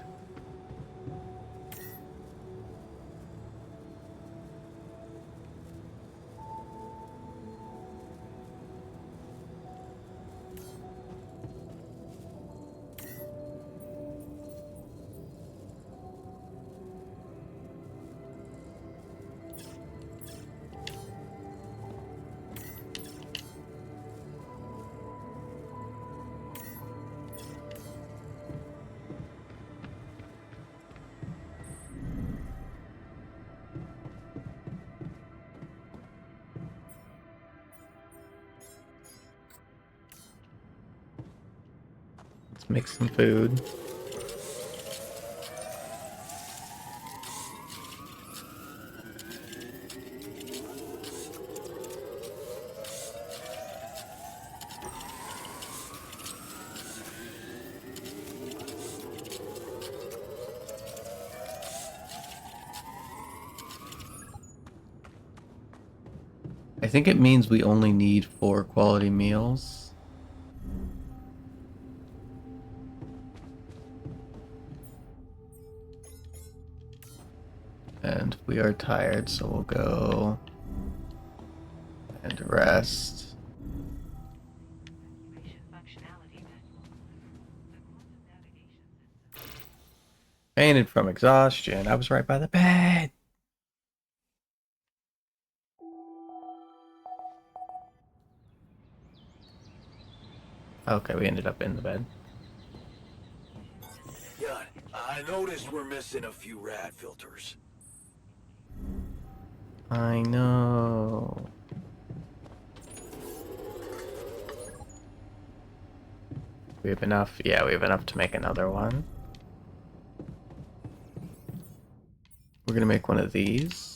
Let's make some food. I think it means we only need 4 quality meals. And we are tired, so we'll go and rest. Evacuation functionality manual. The quantum navigation system. Fainted from exhaustion. I was right by the bed. Okay, we ended up in the bed. Yeah, I noticed we're missing a few rad filters. I know. We have enough. Yeah, we have enough to make another one. We're gonna make one of these.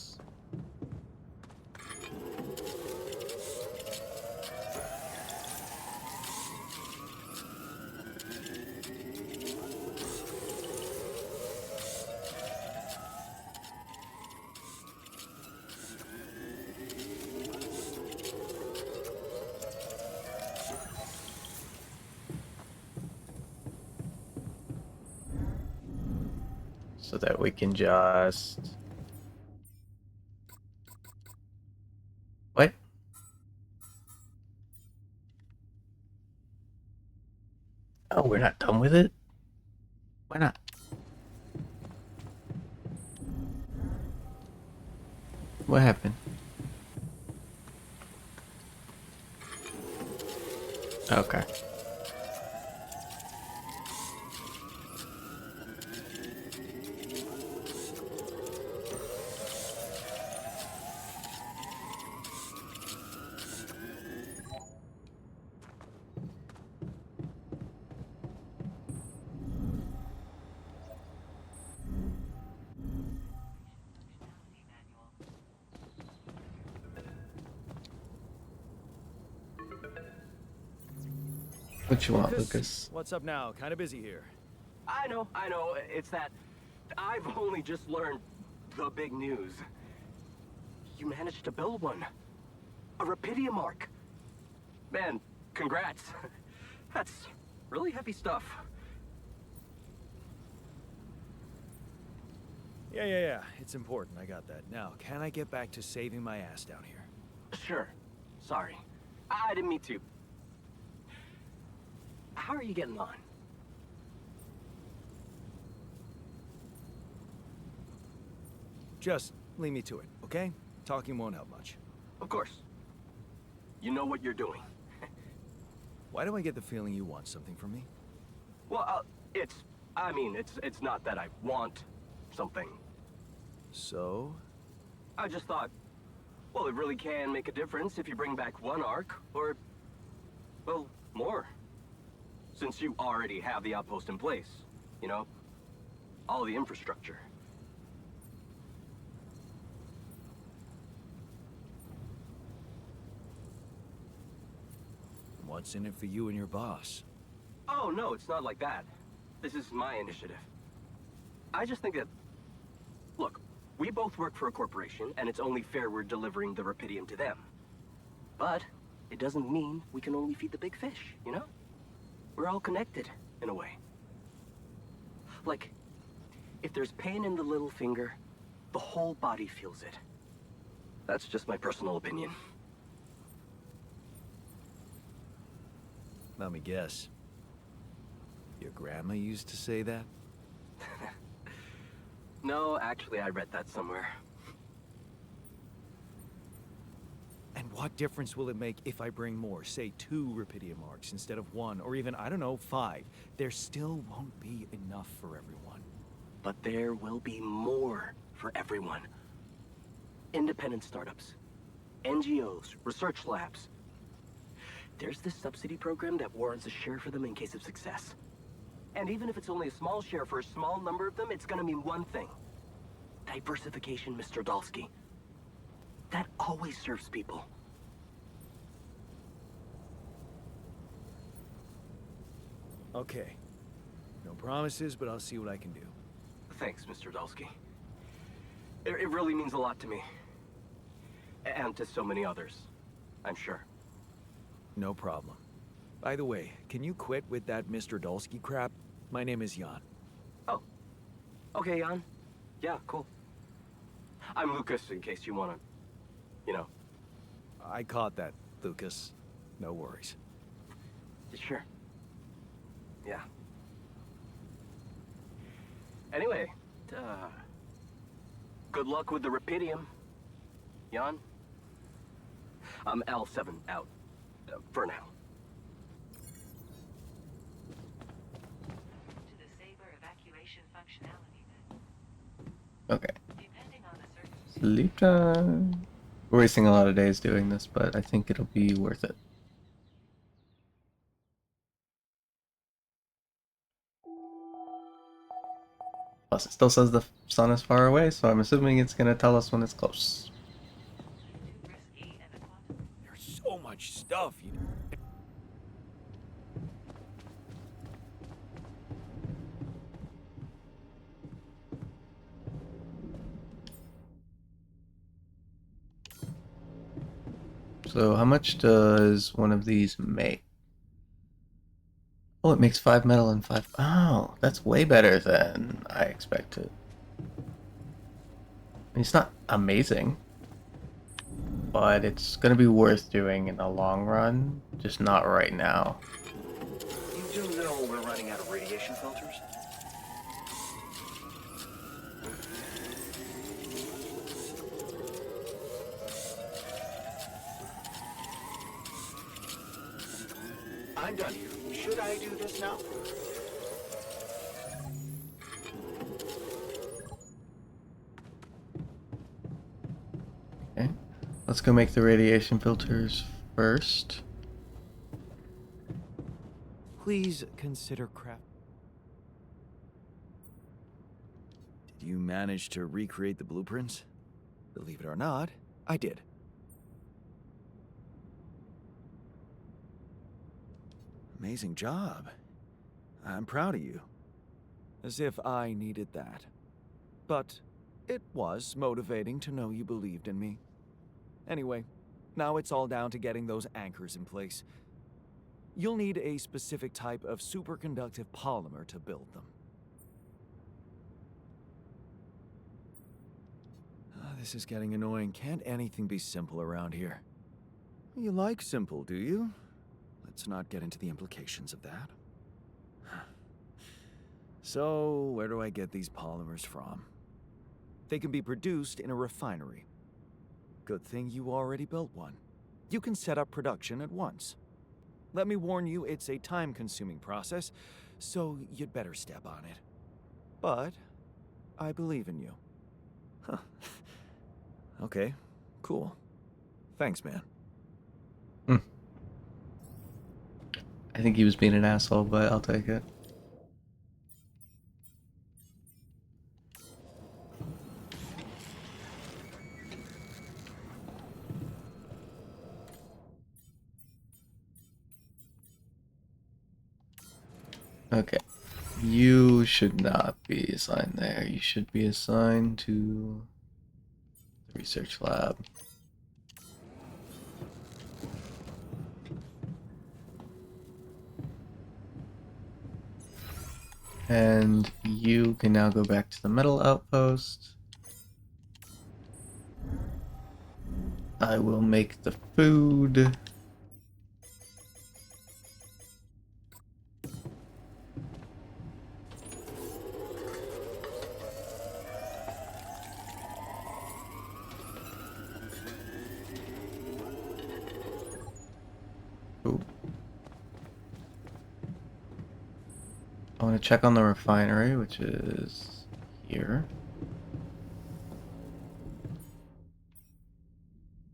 So that we can just... What? Oh, we're not done with it? Why not? What happened? Okay. Functionality manual. What you want, Lucas? What's up now? Kind of busy here. I know. It's that I've only just learned the big news. You managed to build one. A Rapidium Arc. Man, congrats. That's really heavy stuff. Yeah. It's important. I got that. Now, can I get back to saving my ass down here? Sure. Sorry. I didn't mean to. How are you getting on? Just leave me to it, okay? Talking won't help much. Of course. You know what you're doing. Why do I get the feeling you want something from me? Well, it's not that I want something. So? I just thought, well, it really can make a difference if you bring back one arc, or, well, more. Since you already have the outpost in place, you know? All the infrastructure. What's in it for you and your boss? Oh, no, it's not like that. This is my initiative. I just think that... Look, we both work for a corporation, and it's only fair we're delivering the Rapidium to them. But it doesn't mean we can only feed the big fish, you know? We're all connected, in a way. Like, if there's pain in the little finger, the whole body feels it. That's just my personal opinion. Let me guess. Your grandma used to say that? No, actually, I read that somewhere. And what difference will it make if I bring more, say 2 Rapidia marks instead of 1, or even, I don't know, 5? There still won't be enough for everyone. But there will be more for everyone. Independent startups, NGOs, research labs. There's this subsidy program that warrants a share for them in case of success. And even if it's only a small share for a small number of them, it's gonna mean one thing. Diversification, Mr. Dalsky. That always serves people. Okay. No promises, but I'll see what I can do. Thanks, Mr. Dalsky. It really means a lot to me. And to so many others, I'm sure. No problem. By the way, can you quit with that Mr. Dulski crap? My name is Jan. Oh. Okay, Jan. Yeah, cool. I'm Lucas, in case you wanna, you know. I caught that, Lucas. No worries. Sure. Yeah. Anyway, good luck with the Rapidium, Jan. I'm L7 out, for now. To the Saber evacuation functionality then. Okay. Depending on the circumstances. Sleep time. We're wasting a lot of days doing this, but I think it'll be worth it. Plus, it still says the sun is far away, so I'm assuming it's gonna tell us when it's close. Too risky and a quantum. There's so much stuff, you know. So how much does one of these make? Oh, it makes 5 metal and 5... Oh, that's way better than I expected. I mean, it's not amazing, but it's gonna be worth doing in the long run, just not right now. You do know we're running out of radiation filters? I'm done here. Should I do this now? Okay, let's go make the radiation filters first. Please consider craft. Did you manage to recreate the blueprints? Believe it or not, I did. Amazing job. I'm proud of you. As if I needed that. But it was motivating to know you believed in me. Anyway, now it's all down to getting those anchors in place. You'll need a specific type of superconductive polymer to build them. This is getting annoying. Can't anything be simple around here? You like simple, do you? Let's not get into the implications of that. So, where do I get these polymers from? They can be produced in a refinery. Good thing you already built one. You can set up production at once. Let me warn you, it's a time-consuming process, so you'd better step on it. But I believe in you. Huh. Okay, cool. Thanks, man. I think he was being an asshole, but I'll take it. Okay. You should not be assigned there. You should be assigned to the research lab. And you can now go back to the metal outpost. I will make the food. Ooh. I want to check on the refinery, which is here.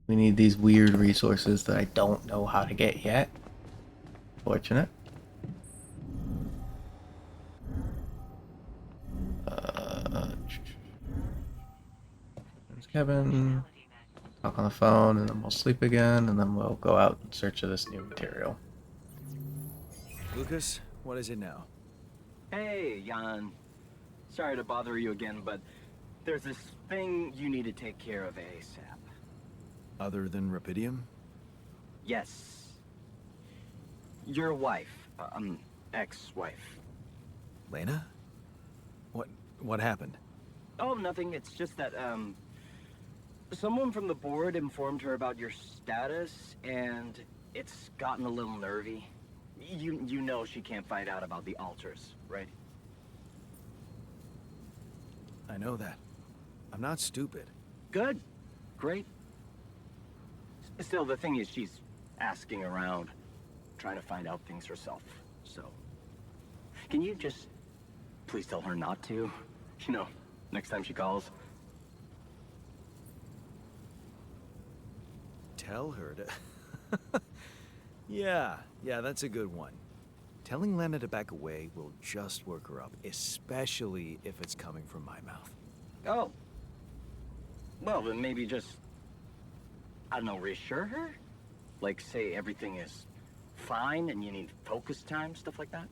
We need these weird resources that I don't know how to get yet. Fortunate. There's Kevin. Talk on the phone, and then we'll sleep again, and then we'll go out in search of this new material. Lucas, what is it now? Hey, Jan. Sorry to bother you again, but there's this thing you need to take care of ASAP. Other than Rapidium? Yes. Your wife, ex-wife. Lena? What happened? Oh, nothing. It's just that, someone from the board informed her about your status, and it's gotten a little nervy. You know she can't find out about the altars, right? I know that. I'm not stupid. Good. Great. Still, the thing is, she's asking around, trying to find out things herself, so... Can you just please tell her not to? You know, next time she calls. Tell her to... Yeah, that's a good one. Telling Lena to back away will just work her up, especially if it's coming from my mouth. Oh. Well, then maybe just... I don't know, reassure her? Like, say everything is fine and you need focus time, stuff like that?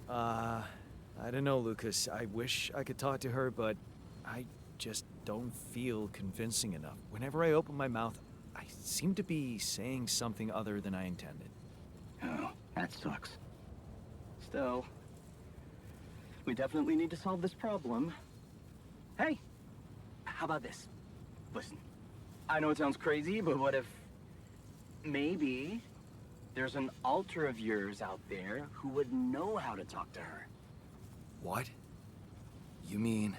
I don't know, Lucas. I wish I could talk to her, but I just don't feel convincing enough. Whenever I open my mouth, I seem to be saying something other than I intended. Oh, that sucks. Still, we definitely need to solve this problem. Hey, how about this? Listen, I know it sounds crazy, but what if maybe there's an alter of yours out there who would know how to talk to her? What? You mean...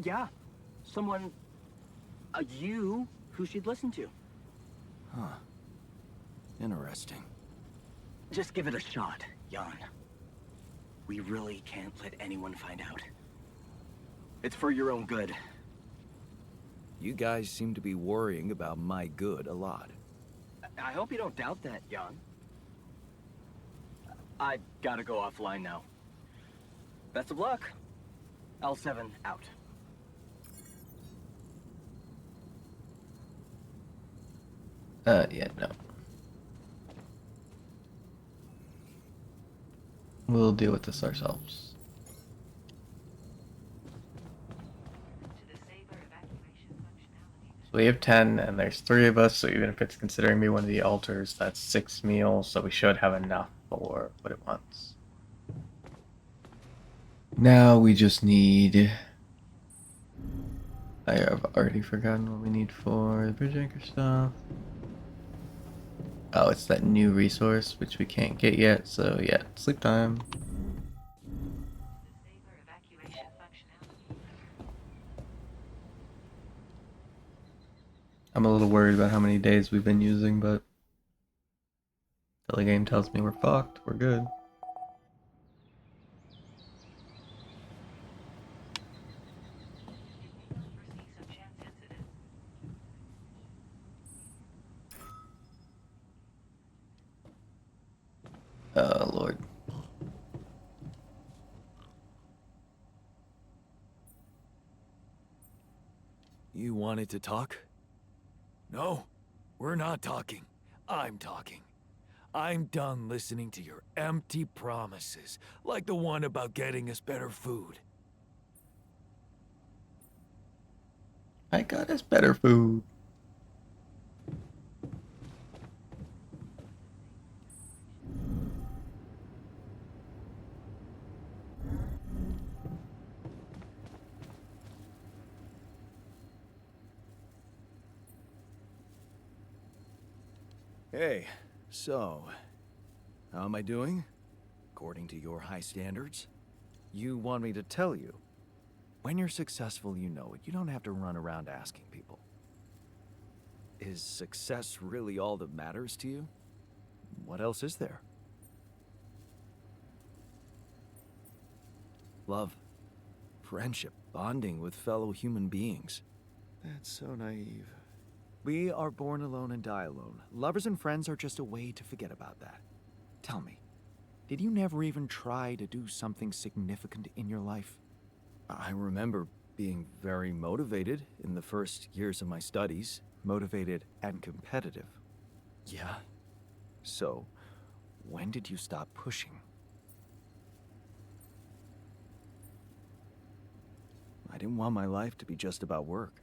Yeah, someone, you, who she'd listen to. Huh. Interesting. Just give it a shot, Jan. We really can't let anyone find out. It's for your own good. You guys seem to be worrying about my good a lot. I hope you don't doubt that, Jan. I gotta go offline now. Best of luck. L7 out. Yeah, no. We'll deal with this ourselves. To disable evacuation functionality. So we have 10, and there's 3 of us, so even if it's considering me one of the alters, that's 6 meals, so we should have enough for what it wants. Now we just need... I have already forgotten what we need for the bridge anchor stuff. Oh, it's that new resource, which we can't get yet, so yeah, sleep time. Disable evacuation functionality. I'm a little worried about how many days we've been using, but... till the game tells me we're fucked, we're good. Foresee some chance incident. Oh, Lord. You wanted to talk? No, we're not talking. I'm talking. I'm done listening to your empty promises, like the one about getting us better food. I got us better food. Hey, so, how am I doing? According to your high standards? You want me to tell you? When you're successful, you know it. You don't have to run around asking people. Is success really all that matters to you? What else is there? Love, friendship, bonding with fellow human beings. That's so naive. We are born alone and die alone. Lovers and friends are just a way to forget about that. Tell me, did you never even try to do something significant in your life? I remember being very motivated in the first years of my studies. Motivated and competitive. Yeah, So, when did you stop pushing? I didn't want my life to be just about work.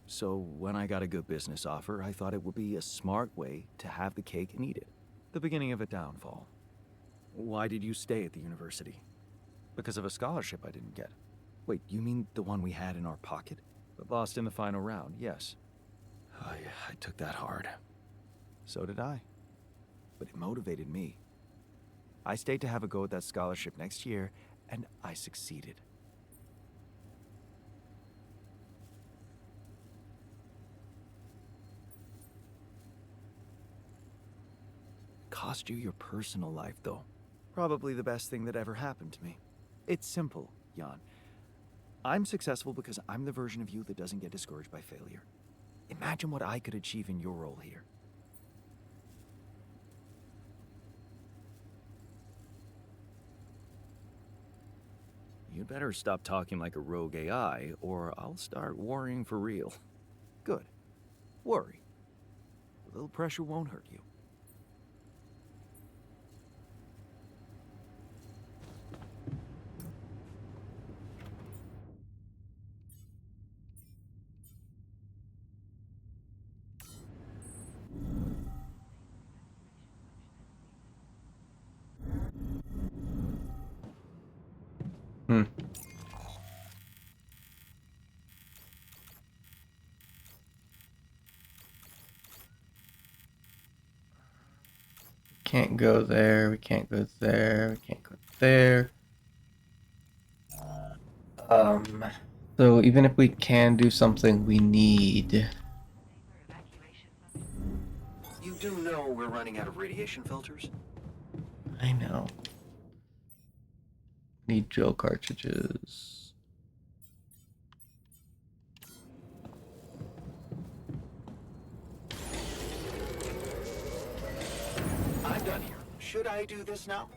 So when I got a good business offer, I thought it would be a smart way to have the cake and eat it. The beginning of a downfall. Why did you stay at the university? Because of a scholarship I didn't get. Wait, you mean the one we had in our pocket? But lost in the final round, yes. I took that hard, So did I. but it motivated me. I stayed to have a go at that scholarship next year, and I succeeded. Cost you your personal life, though. Probably the best thing that ever happened to me. It's simple, Jan. I'm successful because I'm the version of you that doesn't get discouraged by failure. Imagine what I could achieve in your role here. You'd better stop talking like a rogue AI, or I'll start worrying for real. Good. Worry. A little pressure won't hurt you. Hmm. Can't go there. We can't go there. We can't go there. So even if we can do something, we need. Evacuation must You do know we're running out of radiation filters? I know. Need drill cartridges. I'm done here. Should I do this now?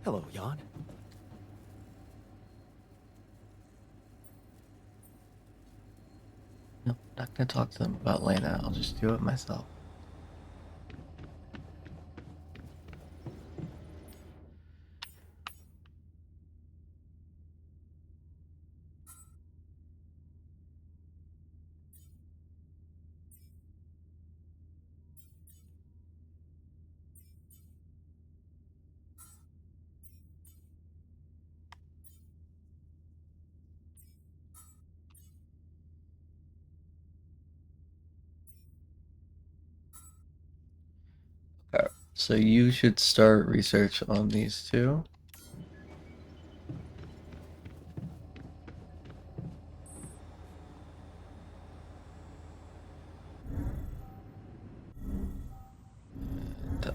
Hello, Jan. Nope, not gonna talk to them about Lena. I'll just do it myself. Alright, so you should start research on these two.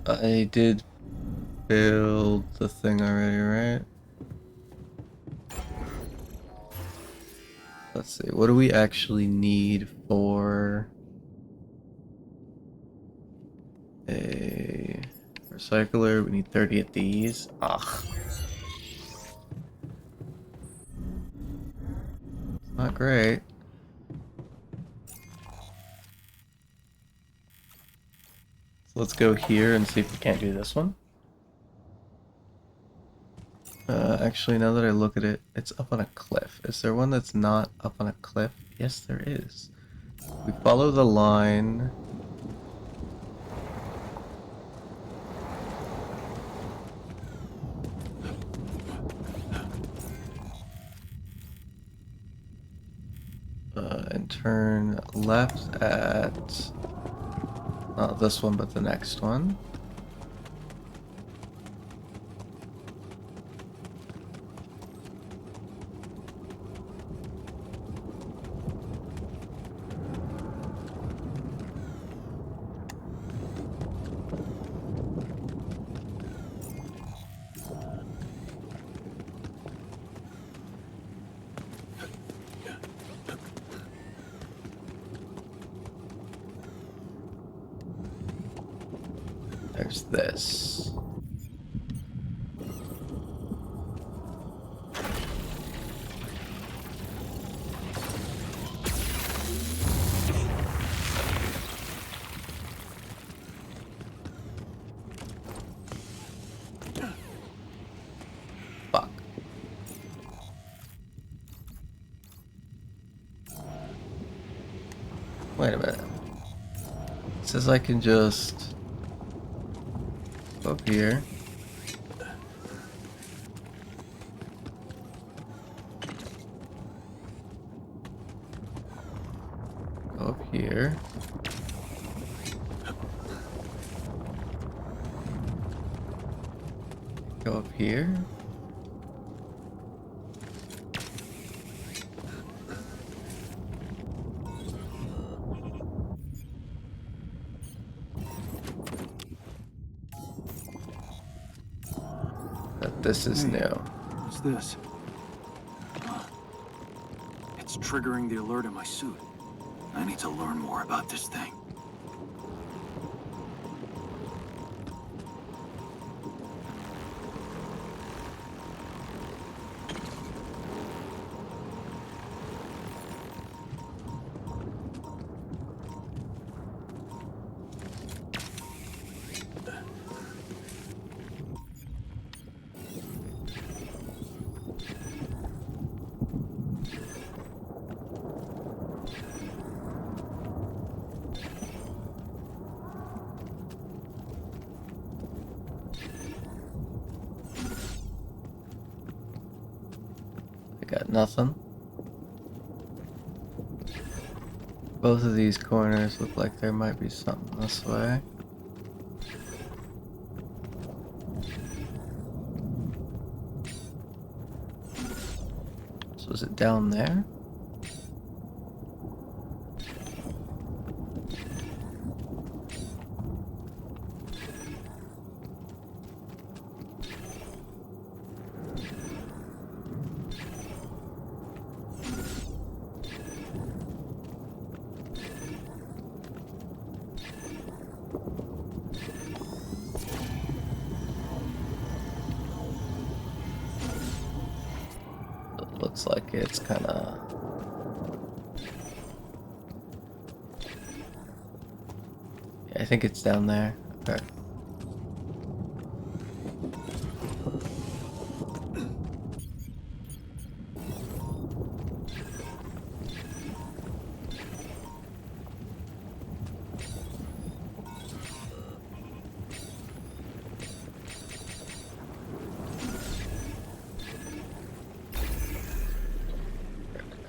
I did build the thing already, right? Let's see, what do we actually need for a recycler? We need 30 of these. Ugh. Not great. So let's go here and see if we can't do this one. Actually, now that I look at it, it's up on a cliff. Is there one that's not up on a cliff? Yes, there is. We follow the line. And turn left at not this one, but the next one. There's this. Fuck. Wait a minute. It says I can just go up here. Go up here. Go up here. But this is new. What's this? It's triggering the alert in my suit. I need to learn more about this thing. I got nothing. Both of these corners look like there might be something this way. So is it down there? Looks like it's kind of... Yeah, I think it's down there. Okay.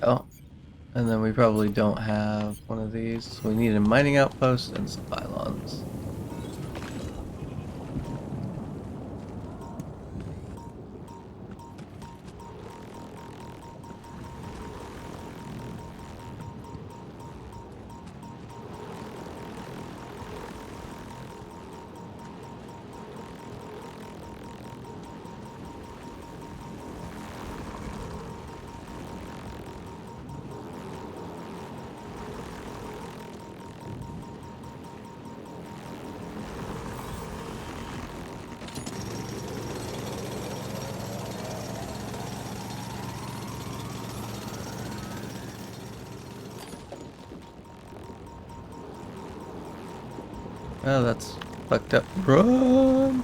Oh, and then we probably don't have one of these. So we need a mining outpost and some pylons. Oh, that's fucked up. Run!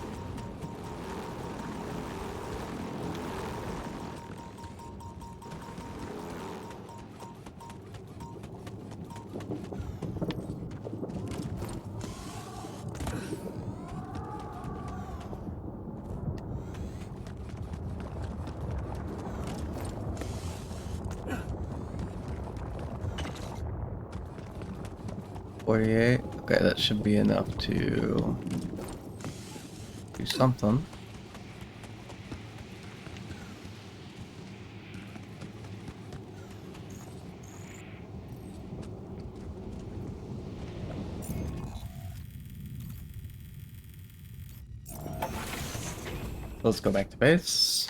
48. Okay, that should be enough to do something. Let's go back to base.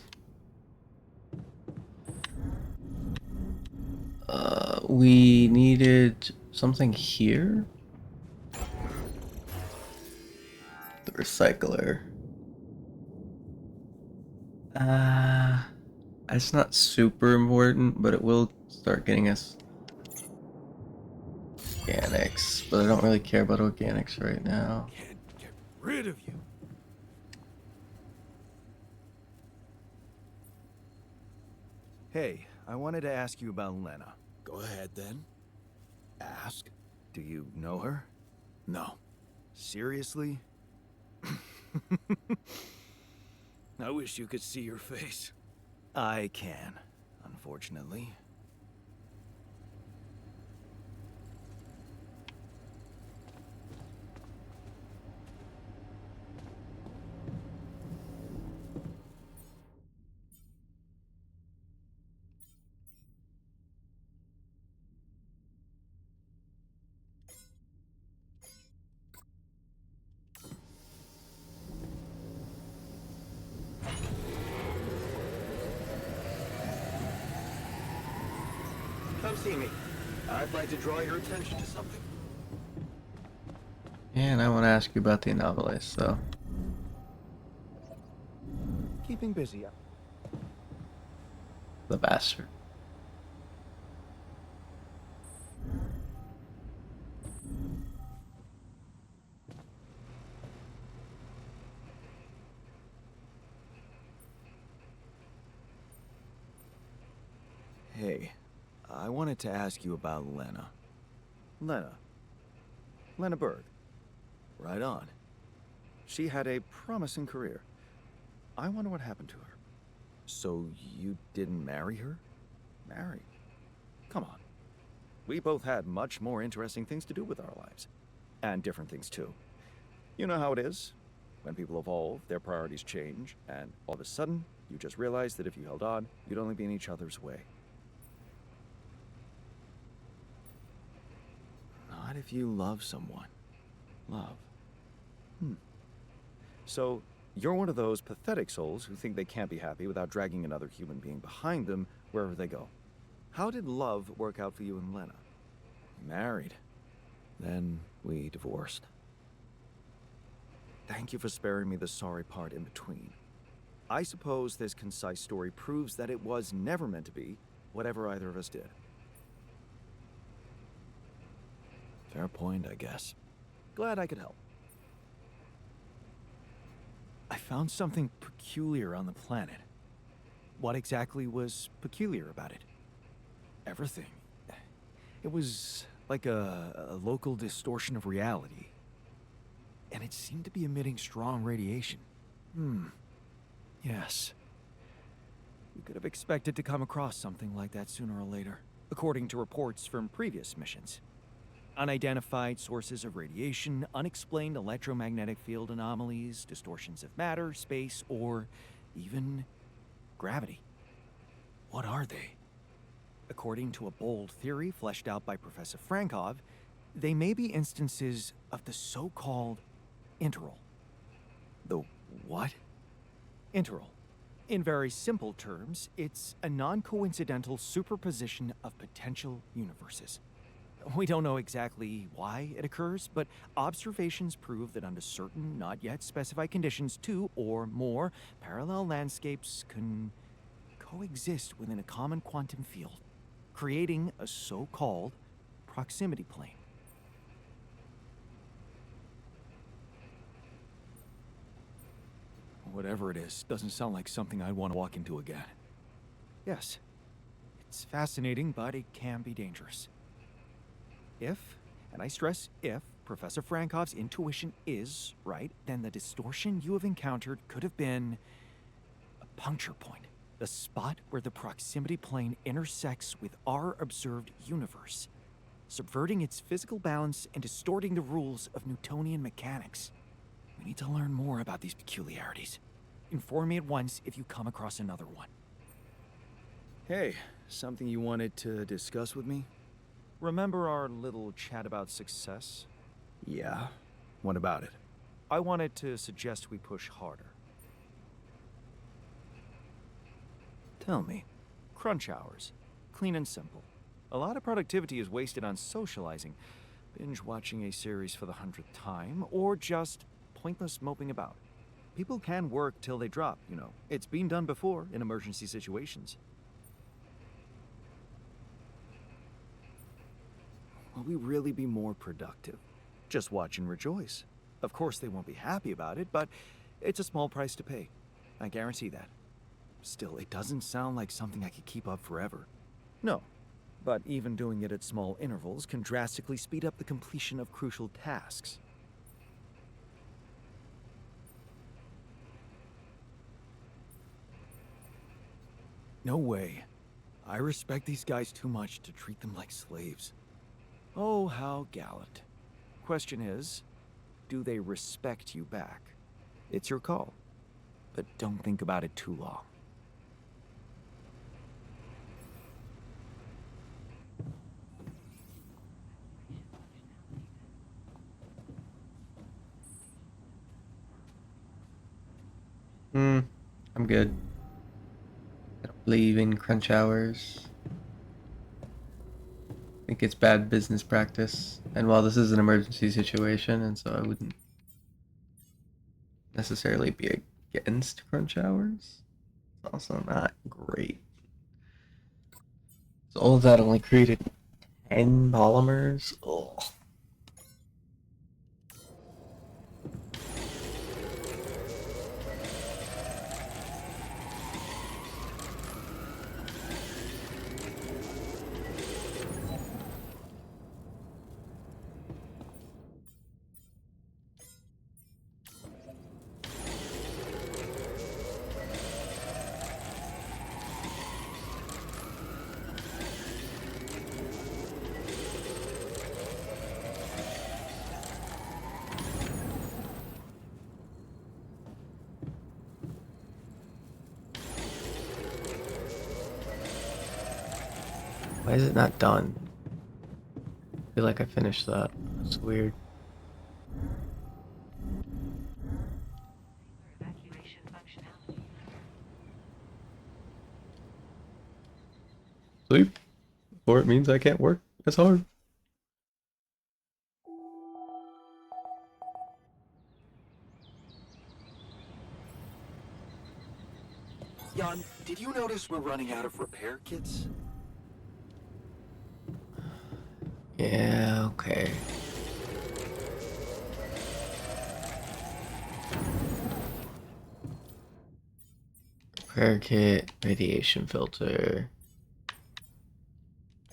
We needed something here. The recycler. It's not super important, but it will start getting us organics. But I don't really care about organics right now. Can't get rid of you. Hey, I wanted to ask you about Lena. Go ahead then. Ask. Do you know her? No. Seriously? I wish you could see your face. I can, unfortunately. Come see me. I'd like to draw your attention to something. And I want to ask you about the Anomalous, so. Keeping busy. The bastard. Hey, I wanted to ask you about Lena. Lena Berg. Right on. She had a promising career. I wonder what happened to her. So you didn't marry her? Marry? Come on. We both had much more interesting things to do with our lives. And different things too. You know how it is. When people evolve, their priorities change, and all of a sudden, you just realize that if you held on, you'd only be in each other's way. Not if you love someone. Love. So, you're one of those pathetic souls who think they can't be happy without dragging another human being behind them wherever they go. How did love work out for you and Lena? Married. Then we divorced. Thank you for sparing me the sorry part in between. I suppose this concise story proves that it was never meant to be, whatever either of us did. Fair point, I guess. Glad I could help. I found something peculiar on the planet. What exactly was peculiar about it? Everything. It was like a local distortion of reality. And it seemed to be emitting strong radiation. Yes. We could have expected to come across something like that sooner or later, according to reports from previous missions. Unidentified sources of radiation, unexplained electromagnetic field anomalies, distortions of matter, space, or even gravity. What are they? According to a bold theory fleshed out by Professor Frankov, they may be instances of the so-called interral. The what? Interral. In very simple terms, it's a non-coincidental superposition of potential universes. We don't know exactly why it occurs, but observations prove that under certain, not yet specified conditions, two or more parallel landscapes can coexist within a common quantum field, creating a so-called proximity plane. Whatever it is, doesn't sound like something I'd want to walk into again. Yes, it's fascinating, but it can be dangerous. If, and I stress if, Professor Frankov's intuition is right, then the distortion you have encountered could have been a puncture point, the spot where the proximity plane intersects with our observed universe. subverting its physical balance and distorting the rules of Newtonian mechanics. We need to learn more about these peculiarities. Inform me at once if you come across another one. Hey, something you wanted to discuss with me? Remember our little chat about success? Yeah. What about it? I wanted to suggest we push harder. Tell me. Crunch hours. Clean and simple. A lot of productivity is wasted on socializing, binge watching a series for the 100th time, or just pointless moping about. People can work till they drop, you know. It's been done before in emergency situations. Will we really be more productive? Just watch and rejoice. Of course, they won't be happy about it, but it's a small price to pay. I guarantee that. Still, it doesn't sound like something I could keep up forever. No, but even doing it at small intervals can drastically speed up the completion of crucial tasks. No way. I respect these guys too much to treat them like slaves. Oh, how gallant. Question is, do they respect you back? It's your call, but don't think about it too long. I'm good. I don't believe in crunch hours. I think it's bad business practice. And while this is an emergency situation, and so I wouldn't necessarily be against crunch hours, it's also not great. So all of that only created 10 polymers. Ugh. Why is it not done? I feel like I finished that. It's weird. Evacuation functionality. Sleep? Or it means I can't work as hard. Jan, did you notice we're running out of repair kits? Yeah, okay. Repair kit, radiation filter,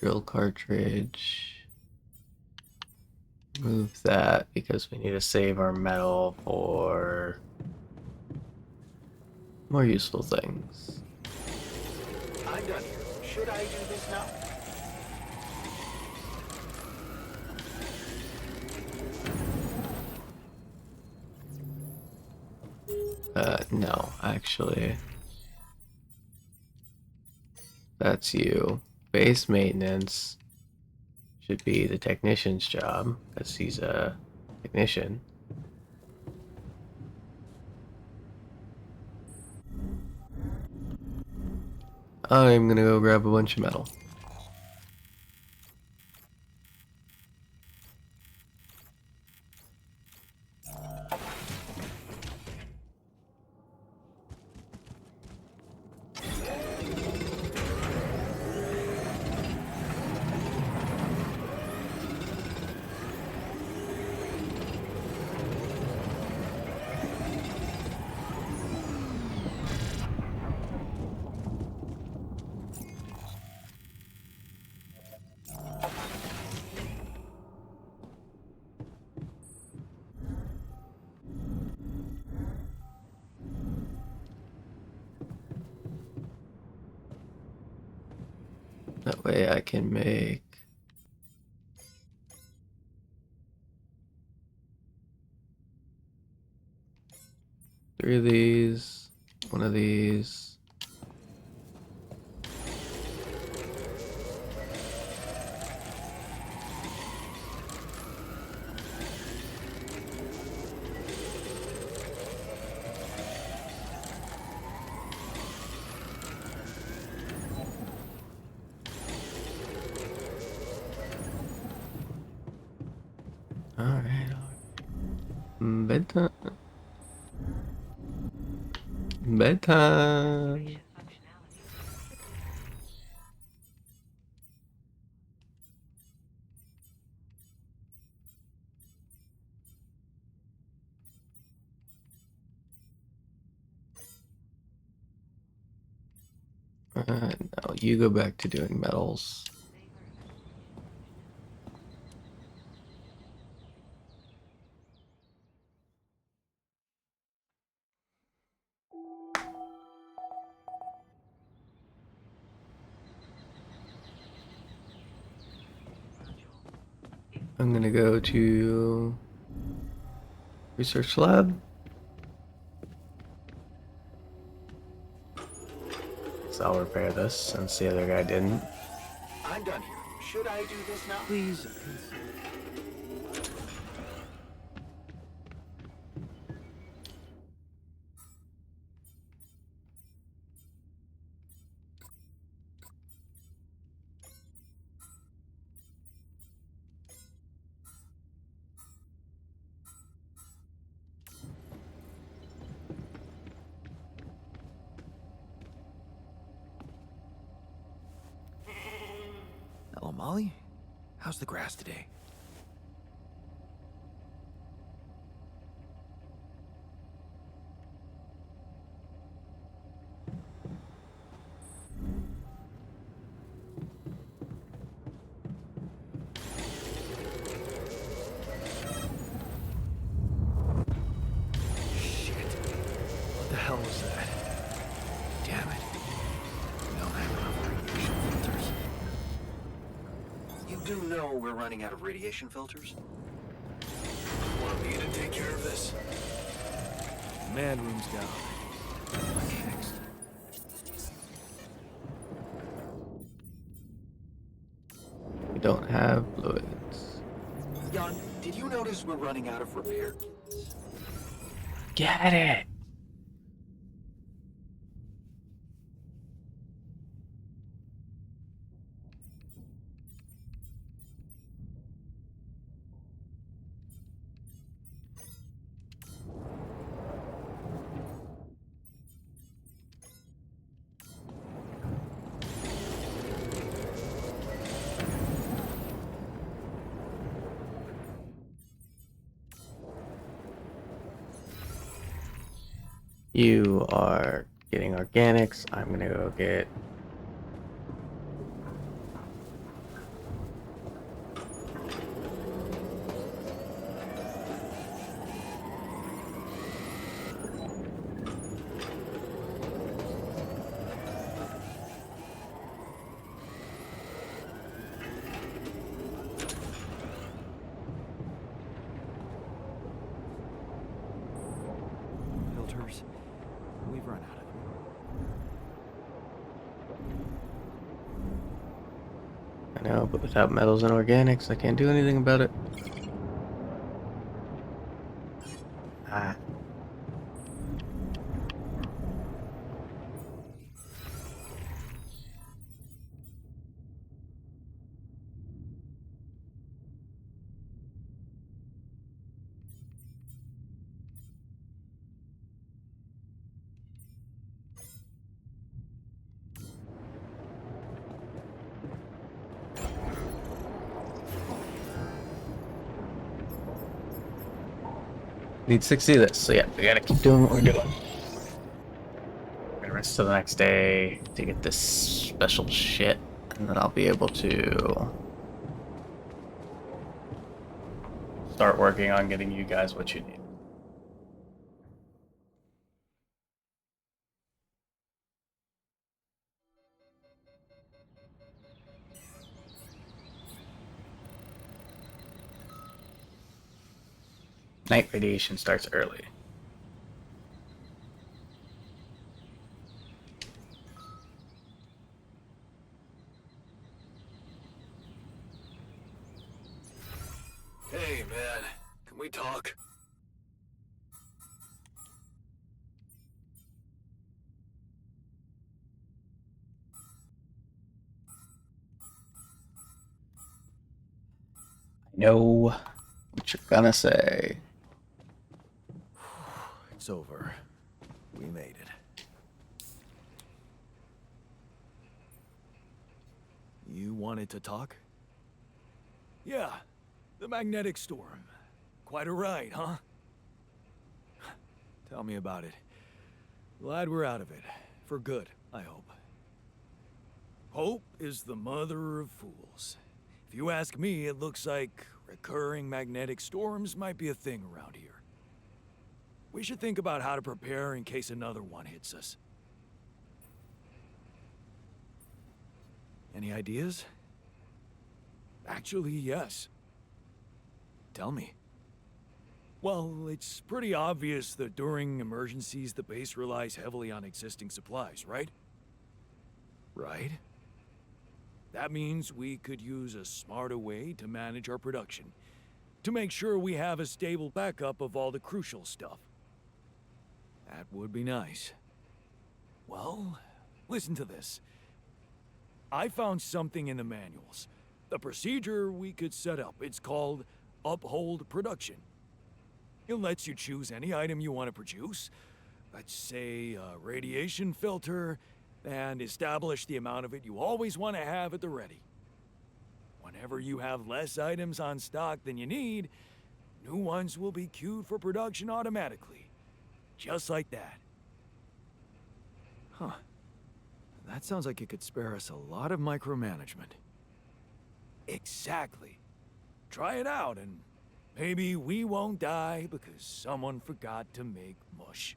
drill cartridge. Move that because we need to save our metal for more useful things. I'm done here. Should I do this now? No, actually. That's you. Base maintenance should be the technician's job, because he's a technician. I'm gonna go grab a bunch of metal. That way I can make 3 of these, 1 of these. Alright. Bedtime. Bedtime. Functionality. No, you go back to doing metals. I'm gonna go to research lab. So I'll repair this since the other guy didn't. I'm done here. Should I do this now? Please. Hello, Molly. How's the grass today? Shit. What the hell was that? Damn it. We don't have enough radiation filters. You do know we're running out of radiation filters? Want me to take care of this? Man room's down. What's next? We don't have fluids. Jan, did you notice we're running out of repair kits? Get it! You are getting organics. I'm gonna go get Filters. We've run out of them. I know, but without metals and organics, I can't do anything about it. Ah. Need 60 of this, so yeah, we gotta keep doing what we're doing. The rest of the next day to get this special shit, and then I'll be able to start working on getting you guys what you need. Night radiation starts early. we talk? I know what you're gonna say. It's over. We made it. You wanted to talk? Yeah, the magnetic storm. Quite a ride, huh? Tell me about it. Glad we're out of it. For good, I hope. Hope is the mother of fools. If you ask me, it looks like recurring magnetic storms might be a thing around here. We should think about how to prepare in case another one hits us. Any ideas? Actually, yes. Tell me. Well, it's pretty obvious that during emergencies, the base relies heavily on existing supplies, right? Right? That means we could use a smarter way to manage our production, to make sure we have a stable backup of all the crucial stuff. That would be nice. Well, listen to this. I found something in the manuals. The procedure we could set up. It's called Uphold Production. It lets you choose any item you want to produce. Let's say a radiation filter, and establish the amount of it you always want to have at the ready. Whenever you have less items on stock than you need, new ones will be queued for production automatically. Just like that. Huh. That sounds like it could spare us a lot of micromanagement. Exactly. Try it out, and maybe we won't die because someone forgot to make mush.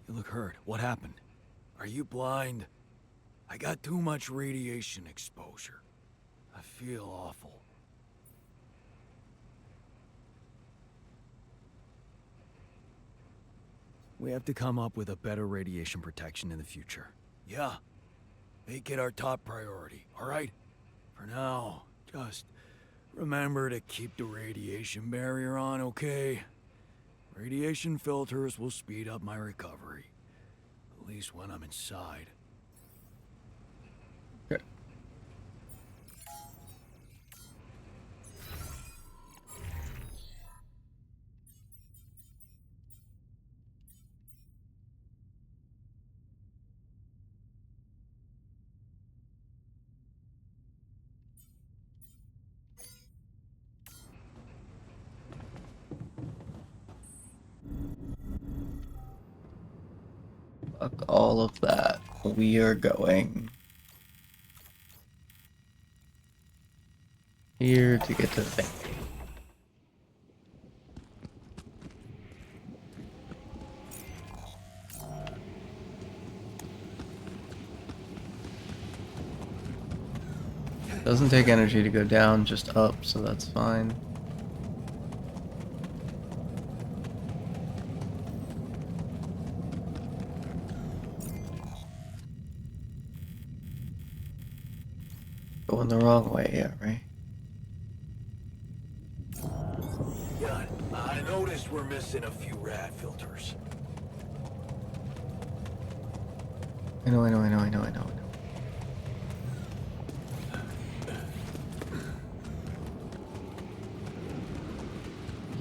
You look hurt. What happened? Are you blind? I got too much radiation exposure. I feel awful. We have to come up with a better radiation protection in the future. Yeah. Make it our top priority, alright? For now, just remember to keep the radiation barrier on, okay? Radiation filters will speed up my recovery. At least when I'm inside. Okay. Fuck all of that. We are going here to get to the thing. Doesn't take energy to go down, just up, so that's fine. Going the wrong way, yeah, right? Yeah, I noticed we're missing a few rad filters. I know.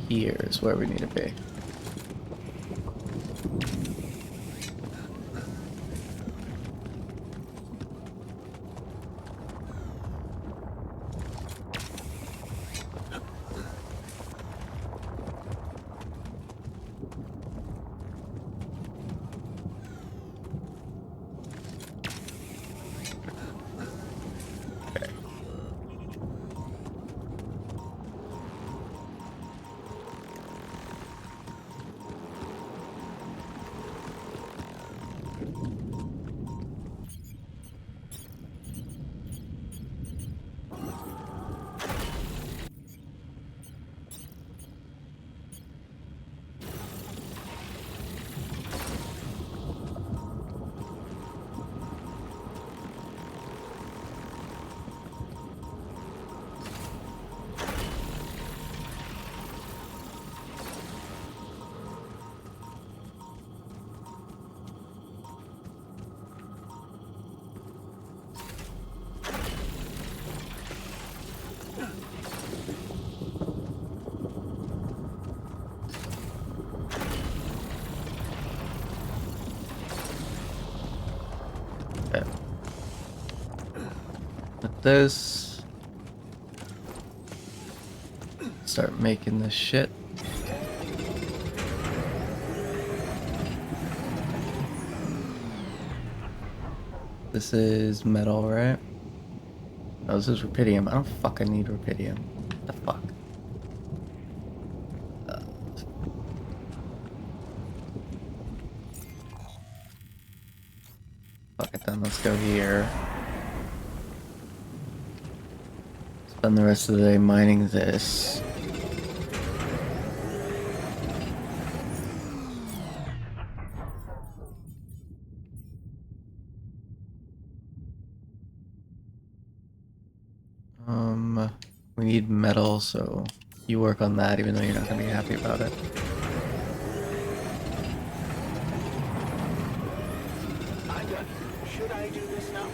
Here is where we need to be. Okay. With this, start making this shit. This is metal, right? Oh, this is rupidium. I don't fucking need rupidium. What the fuck? Fuck it then, let's go here. Spend the rest of the day mining this. We need metal, so you work on that even though you're not gonna be happy about it. I'm done. Should I do this now?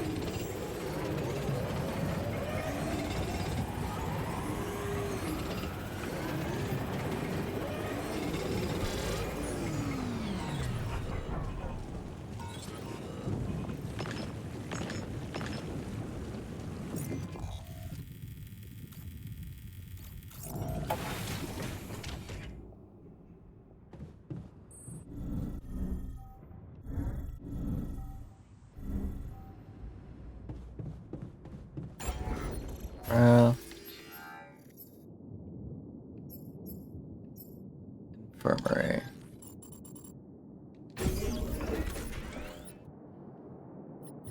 Infirmary.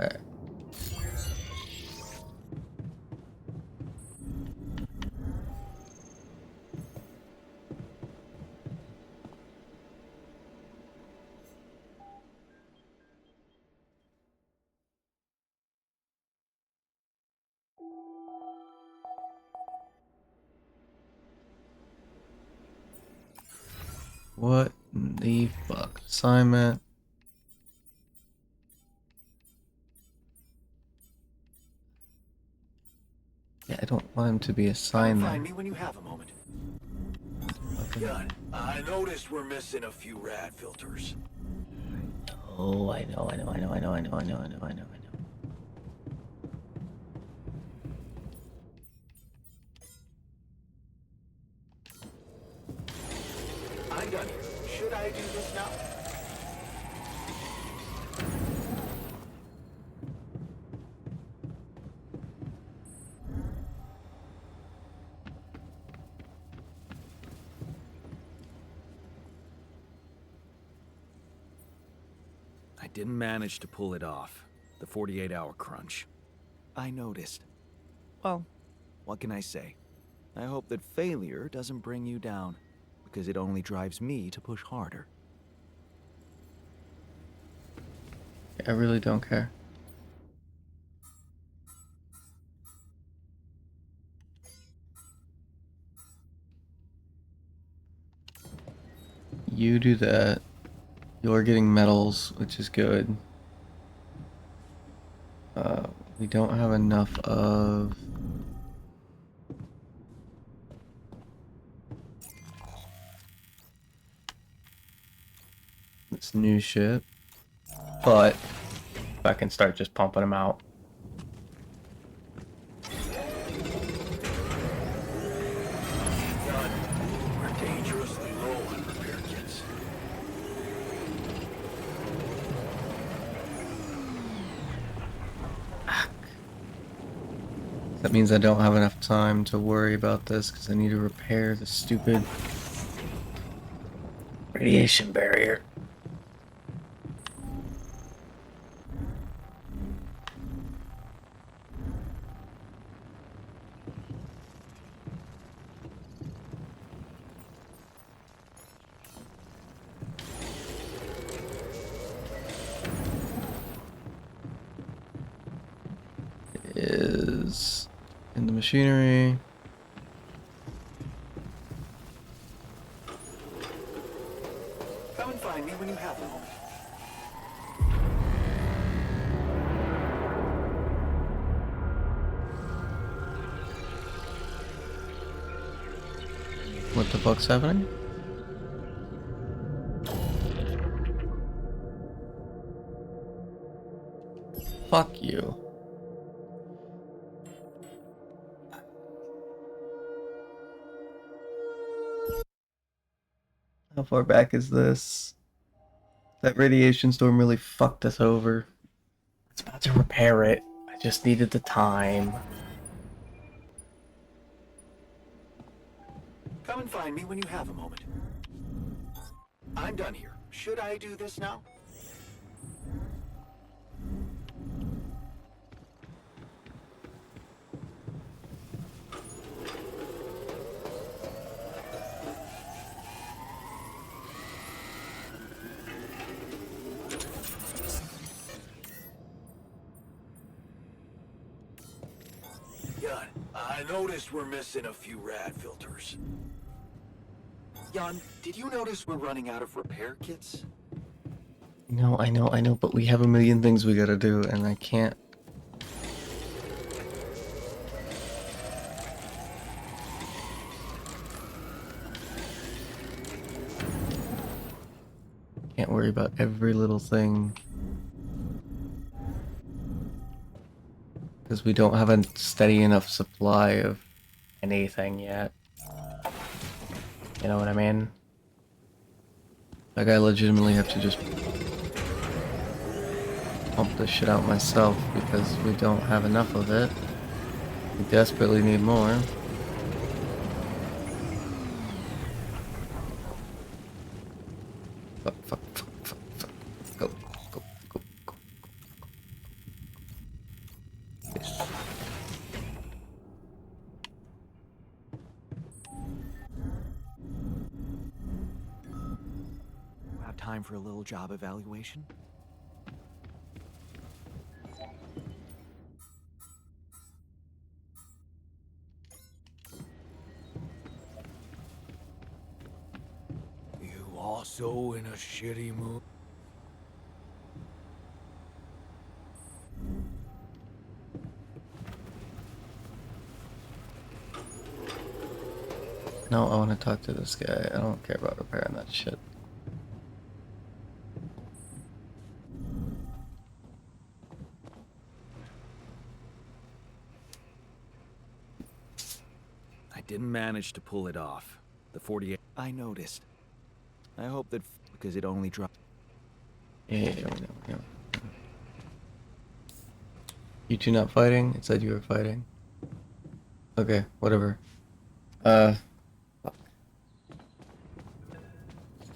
Okay. What the fuck? Assignment. Yeah, I don't want him to be assigned Find there. me when you have a moment. Okay. Good. I noticed we're missing a few rad filters. Oh, I know. I'm done. Should I do this now? I didn't manage to pull it off. The 48-hour crunch. I noticed. Well, what can I say? I hope that failure doesn't bring you down, because it only drives me to push harder. I really don't care. You do that. You're getting metals, which is good. We don't have enough of... this new shit. But if I can start just pumping them out. Done. We're dangerously low on repair kits. That means I don't have enough time to worry about this because I need to repair the stupid radiation barrier. Is in the machinery. Come and find me when you have a moment. What the fuck's happening? Fuck you. How far back is this? That radiation storm really fucked us over. I was about to repair it. I just needed the time. Come and find me when you have a moment. I'm done here. Should I do this now? Jan, I noticed we're missing a few rad filters. Jan, did you notice we're running out of repair kits? I know, but we have a million things we gotta do, and I can't. Can't worry about every little thing. Because we don't have a steady enough supply of anything yet. You know what I mean? Like, I legitimately have to just pump this shit out myself because we don't have enough of it. We desperately need more. Fuck. Go. Yes. Have time for a little job evaluation? You also in a shitty mood? No, I want to talk to this guy. I don't care about repairing that shit. I didn't manage to pull it off. The 48. I noticed. I hope that because it only dropped. Yeah, we know. You two not fighting? It said you were fighting. Okay, whatever. Fuck.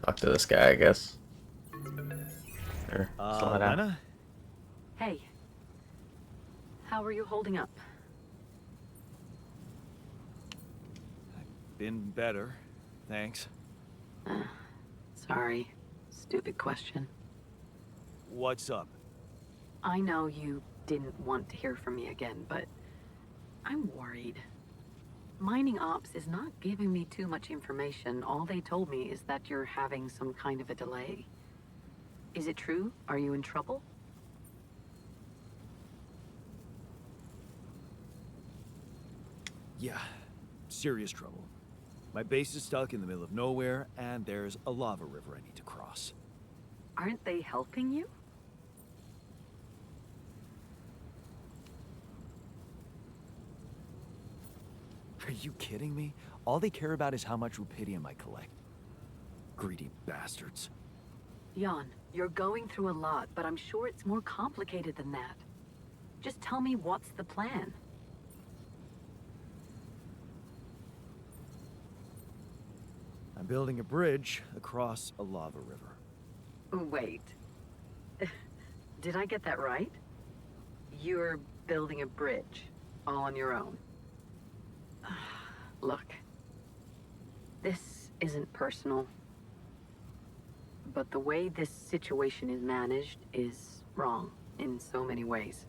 Talk to this guy, I guess. Sure. slow it down. Lena? Hey. How are you holding up? Been better, thanks. Sorry. Stupid question. What's up? I know you didn't want to hear from me again, but I'm worried. Mining Ops is not giving me too much information. All they told me is that you're having some kind of a delay. Is it true? Are you in trouble? Yeah, serious trouble. My base is stuck in the middle of nowhere, and there's a lava river I need to cross. Aren't they helping you? Are you kidding me? All they care about is how much rupidium I collect. Greedy bastards. Jan, you're going through a lot, but I'm sure it's more complicated than that. Just tell me what's the plan. I'm building a bridge across a lava river. Wait. Did I get that right? You're building a bridge, all on your own. Look. This isn't personal. But the way this situation is managed is wrong in so many ways.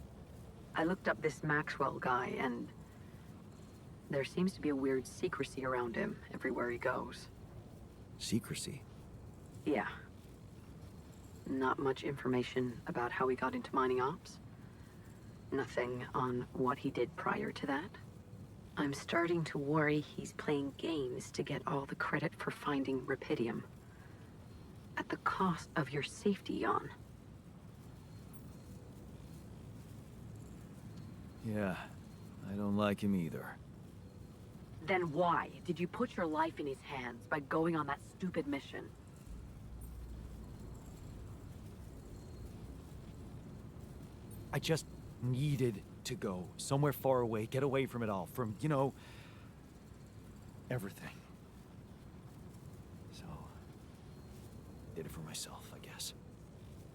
I looked up this Maxwell guy, and there seems to be a weird secrecy around him everywhere he goes. Secrecy? Yeah. Not much information about how he got into mining ops. Nothing on what he did prior to that. I'm starting to worry he's playing games to get all the credit for finding rupidium. At the cost of your safety, Jan. Yeah, I don't like him either. Then why did you put your life in his hands by going on that stupid mission? I just needed to go somewhere far away, get away from it all, from, you know, everything. So, did it for myself, I guess.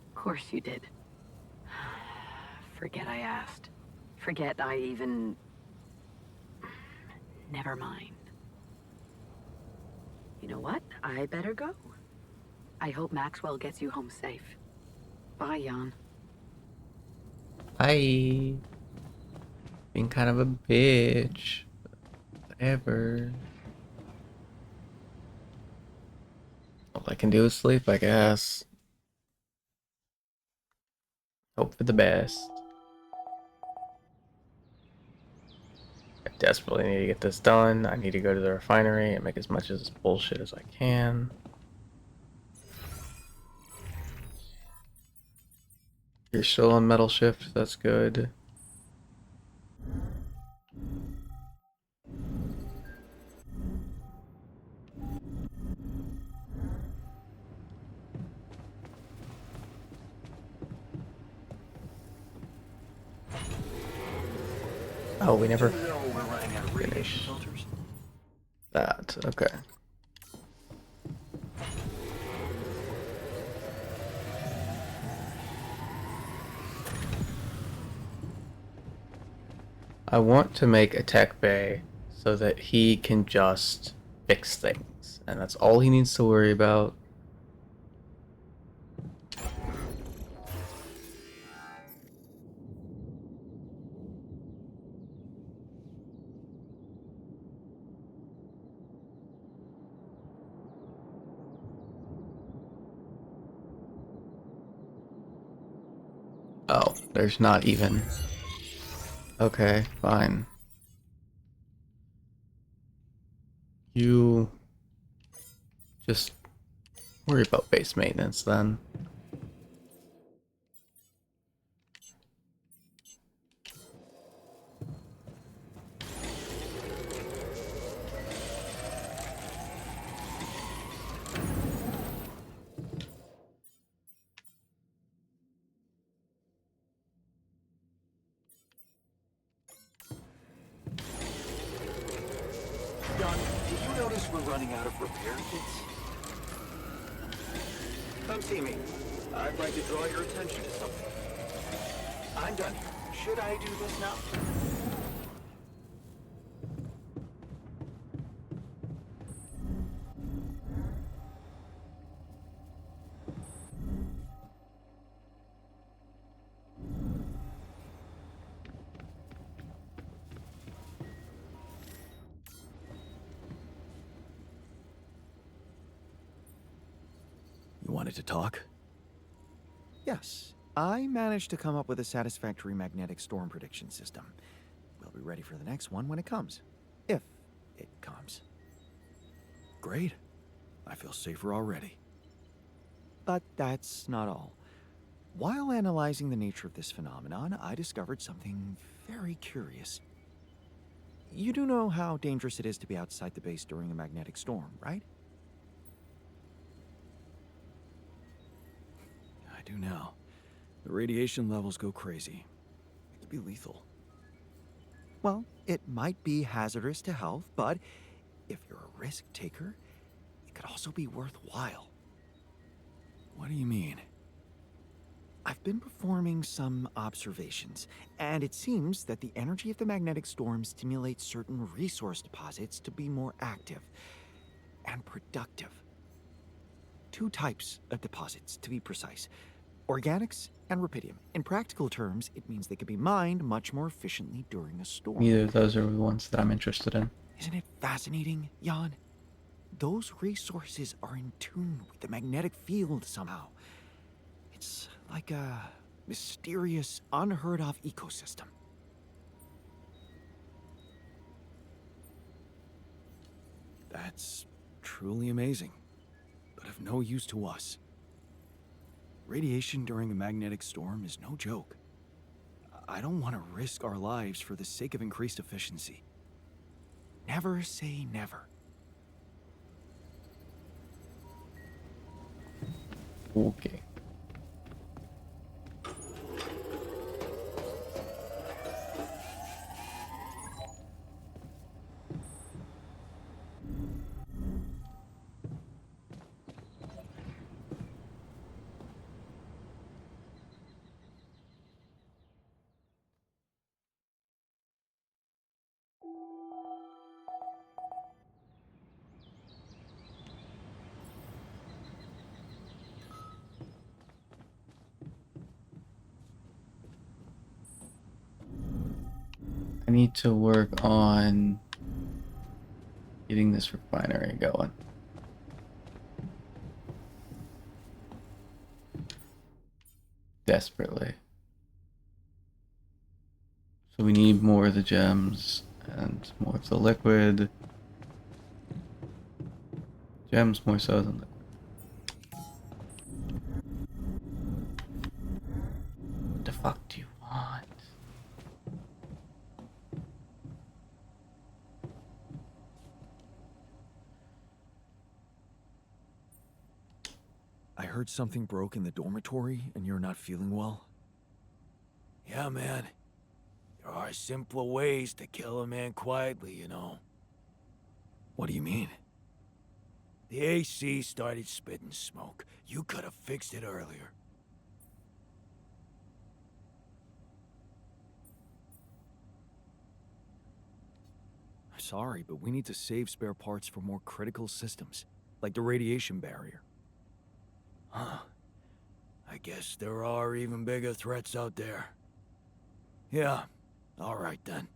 Of course you did. Forget I asked. Forget I even... Never mind. You know what? I better go. I hope Maxwell gets you home safe. Bye, Jan. Bye. Being kind of a bitch. Whatever. All I can do is sleep, I guess. Hope for the best. I desperately need to get this done. I need to go to the refinery and make as much of this bullshit as I can. You're still on metal shift, that's good. Oh, we never You know we're running out of radiation filters. that. Okay. I want to make a tech bay so that he can just fix things, and that's all he needs to worry about. Oh, there's not even. Okay, fine. You just worry about base maintenance then. Jan, did you notice we're running out of repair kits? Come see me. I'd like to draw your attention to something. I'm done here. Should I do this now? You wanted to talk? Yes, I managed to come up with a satisfactory magnetic storm prediction system. We'll be ready for the next one when it comes. If it comes. Great. I feel safer already. But that's not all. While analyzing the nature of this phenomenon, I discovered something very curious. You do know how dangerous it is to be outside the base during a magnetic storm, right? I do now. The radiation levels go crazy. It could be lethal. Well, it might be hazardous to health, but if you're a risk taker, it could also be worthwhile. What do you mean? I've been performing some observations, and it seems that the energy of the magnetic storm stimulates certain resource deposits to be more active and productive. Two types of deposits, to be precise. Organics and rupidium. In practical terms, it means they can be mined much more efficiently during a storm. Neither of those are the ones that I'm interested in. Isn't it fascinating, Jan? Those resources are in tune with the magnetic field somehow. It's like a mysterious, unheard of ecosystem. That's truly amazing, but of no use to us. Radiation during a magnetic storm is no joke. I don't want to risk our lives for the sake of increased efficiency. Never say never. Okay. I need to work on getting this refinery going. Desperately. So we need more of the gems and more of the liquid. Gems more so than liquid. What the fuck do you want? I heard something broke in the dormitory and you're not feeling well. Yeah, man. There are simpler ways to kill a man quietly, you know. What do you mean? The AC started spitting smoke. You could have fixed it earlier. Sorry, but we need to save spare parts for more critical systems, like the radiation barrier. Huh. I guess there are even bigger threats out there. Yeah, all right then.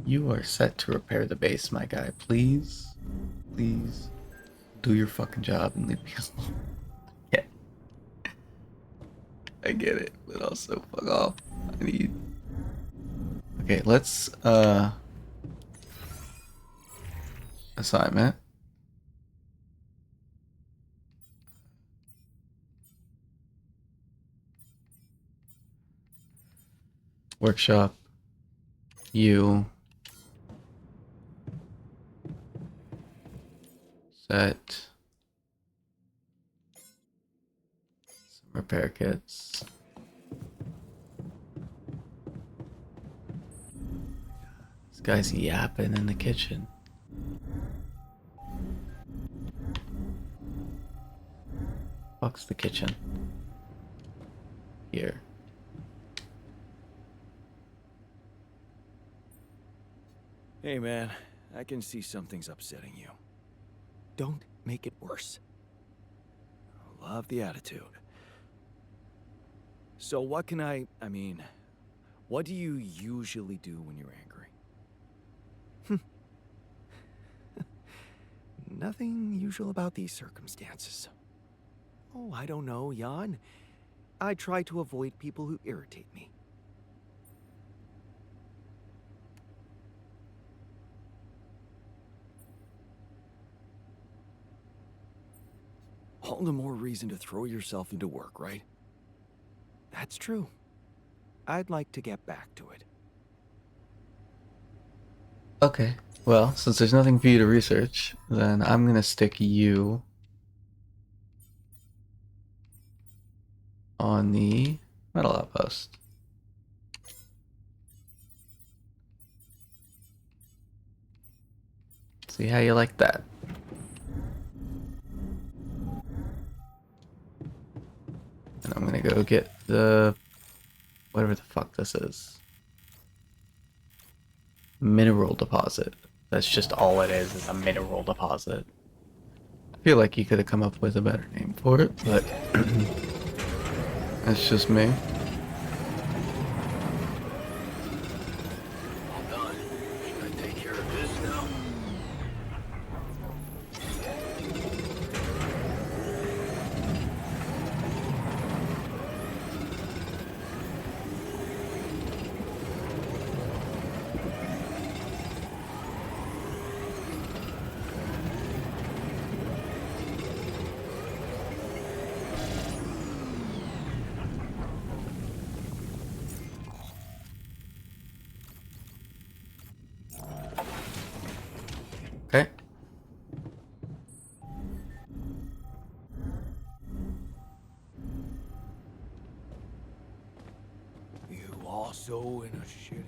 You are set to repair the base, my guy. Please, please, do your fucking job and leave me alone. Yeah. I get it, but also fuck off. I need... Okay, let's, assignment. Workshop. You. Set. Some repair kits. This guy's yapping in the kitchen. Fuck's the kitchen? Here. Hey man, I can see something's upsetting you. Don't make it worse. Love the attitude. So what can I mean, what do you usually do when you're angry? Nothing usual about these circumstances. Oh, I don't know, Jan. I try to avoid people who irritate me. All the more reason to throw yourself into work, right? That's true. I'd like to get back to it. Okay, well, since there's nothing for you to research, then I'm gonna stick you on the metal outpost. See how you like that. And I'm gonna go get the... whatever the fuck this is. Mineral deposit. That's just all it is a mineral deposit. I feel like you could have come up with a better name for it, but that's just me. All done. Should I take care of this now? Also in a shitty...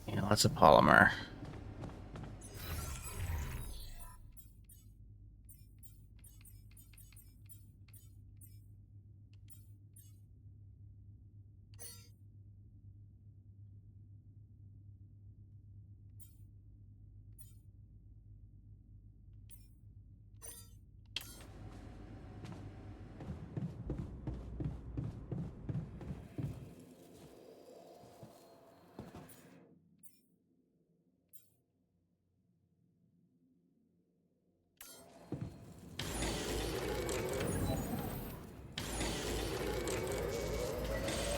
Yeah, lots of polymer.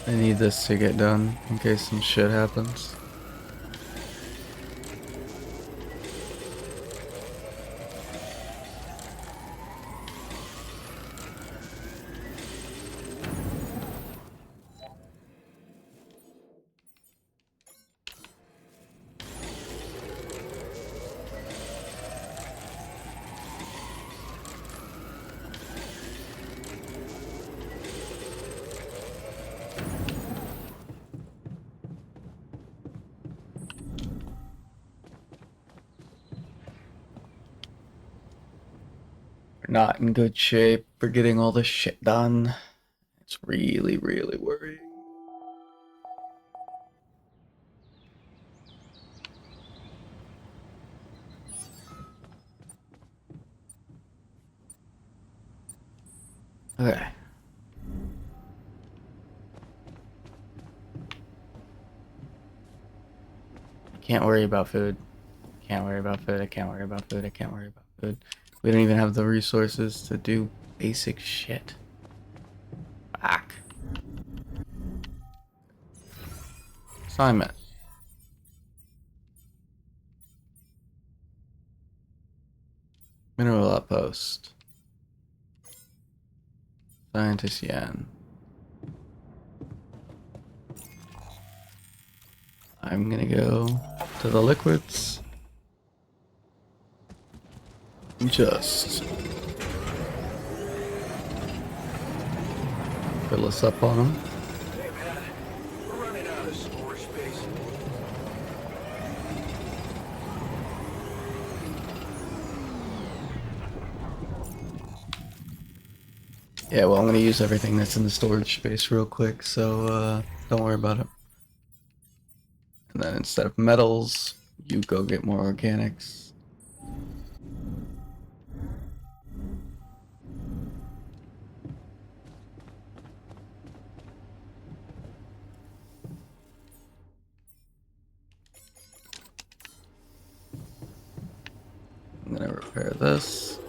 I need this to get done in case some shit happens. We're not in good shape for getting all this shit done. It's really, really worrying. Okay. Can't worry about food. Can't worry about food. I can't worry about food. I can't worry about food. We don't even have the resources to do basic shit. Fuck. Assignment. Mineral outpost. Scientist Yan. I'm gonna go to the liquids. Just fill us up on them. Hey, man. We're running out of storage space. Yeah, well, I'm gonna use everything that's in the storage space real quick, so don't worry about it. And then instead of metals, you go get more organics. I'm gonna repair this.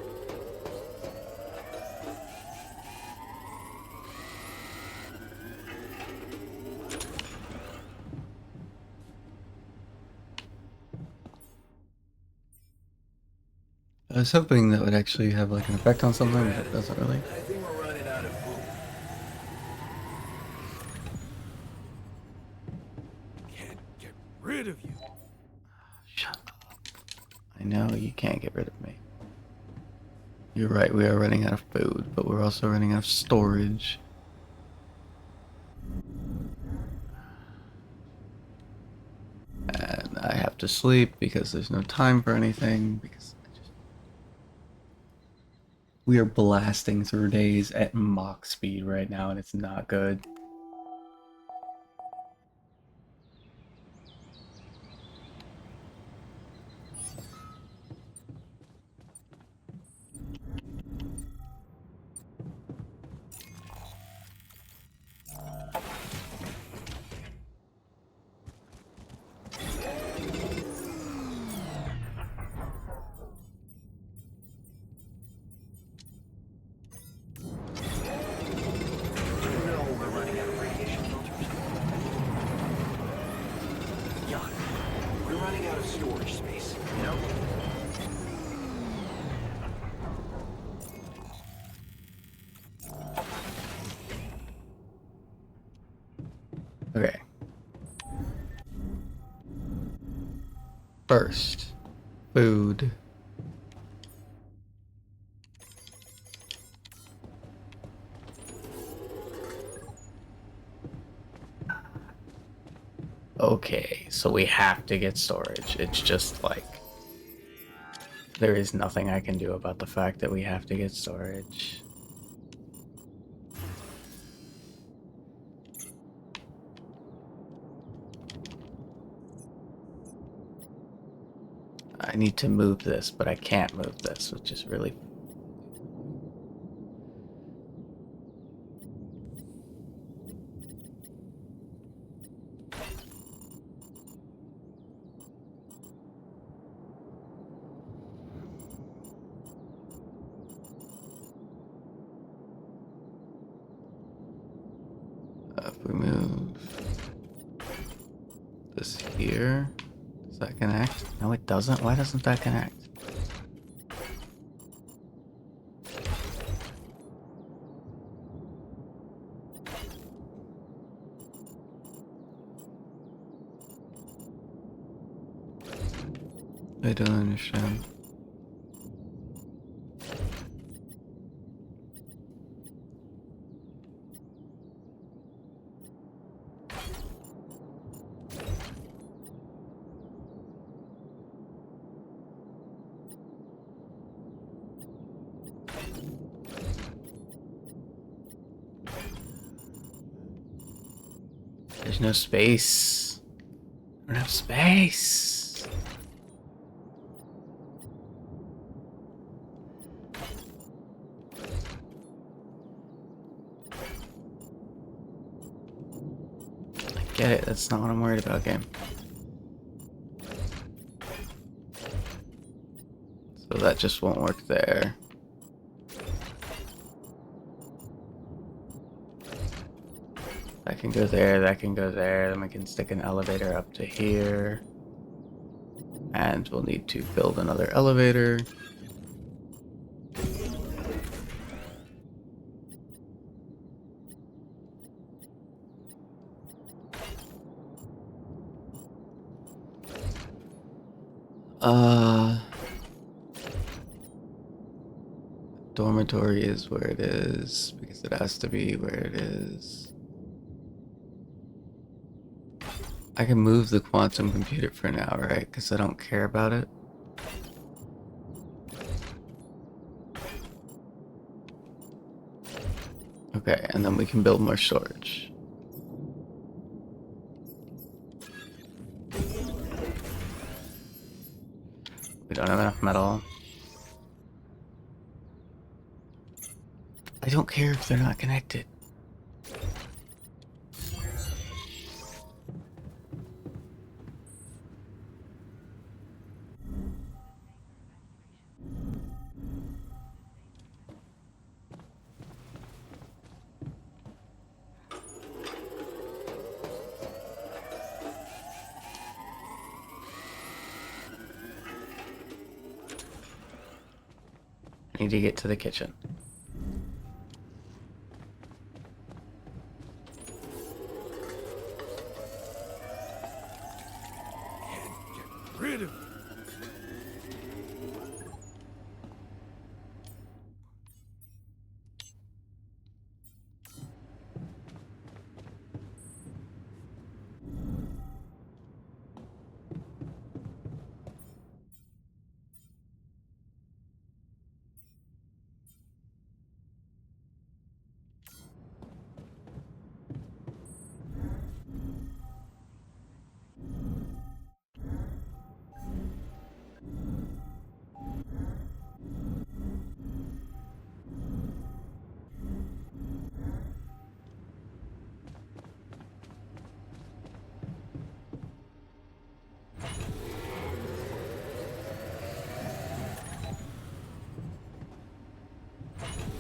I was hoping that would actually have like an effect on something, but it doesn't really. I think we're running out of food. Can't get rid of you. Shut up. I know you can't get rid of me. You're right, we are running out of food, but we're also running out of storage. And I have to sleep because there's no time for anything, because we are blasting through days at Mach speed right now, and it's not good. You know we're running out of radiation filters. Yeah, we're running out of storage space, you know? Okay. First, food. Okay, so we have to get storage. It's just like there is nothing I can do about the fact that we have to get storage. I need to move this, but I can't move this, which is really... If we move this here, does that connect? No, it doesn't. Why doesn't that connect? I don't understand. There's no space. I don't have space. I get it. That's not what I'm worried about, game. So that just won't work there. That can go there, that can go there, then we can stick an elevator up to here. And we'll need to build another elevator. Dormitory is where it is, because it has to be where it is. I can move the quantum computer for now, right? Because I don't care about it. Okay, and then we can build more storage. We don't have enough metal. I don't care if they're not connected. I need to get to the kitchen. Rid of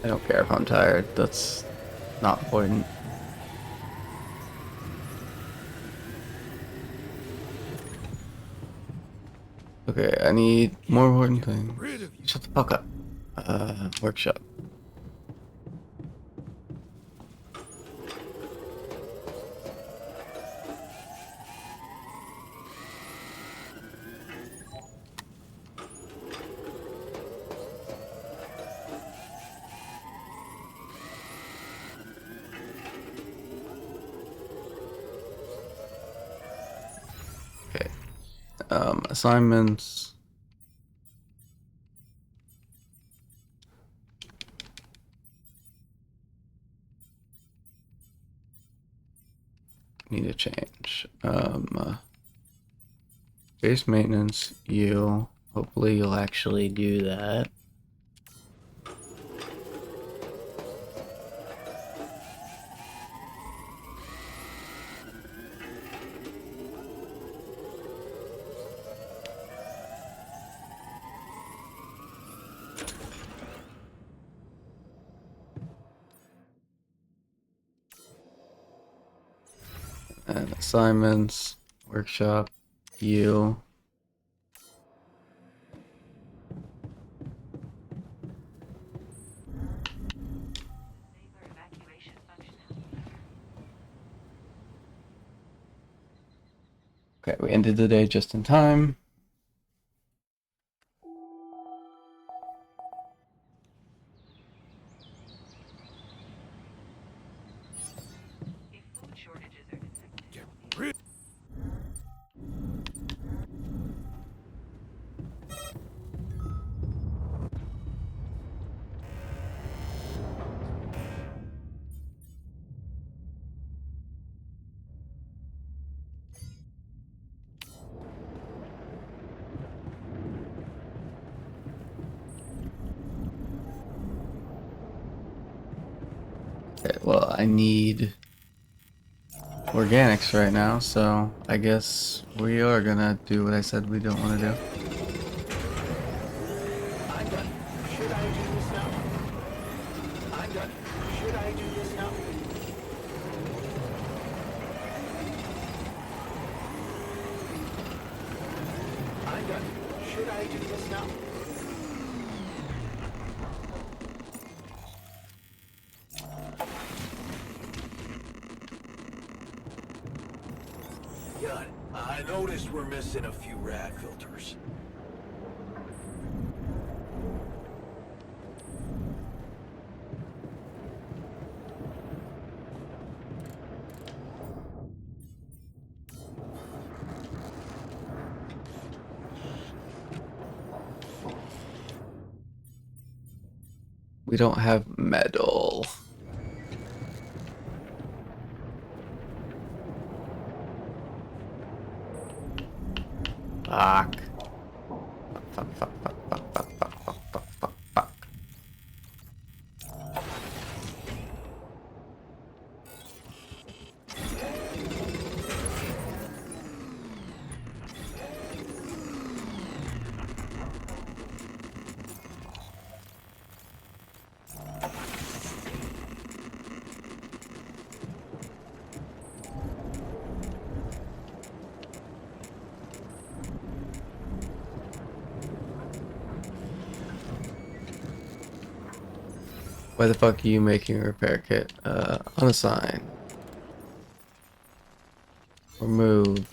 I don't care if I'm tired. That's not important. Okay, I need more important things. Shut the fuck up. Workshop. Assignments. Need a change. Base maintenance, you. Hopefully you'll actually do that. And assignments, workshop, you. Okay, we ended the day just in time. Okay, well, I need organics right now, so I guess we are gonna do what I said we don't want to do. I'm done. Should I do this now? I'm done. Should I do this now? I'm done. Should I do this now? God, I noticed we're missing a few rad filters. We don't have metal. Fuck. Fuck, fuck, fuck, fuck, fuck, fuck, fuck, fuck, fuck, fuck. Why the fuck are you making a repair kit? Unassign. Remove.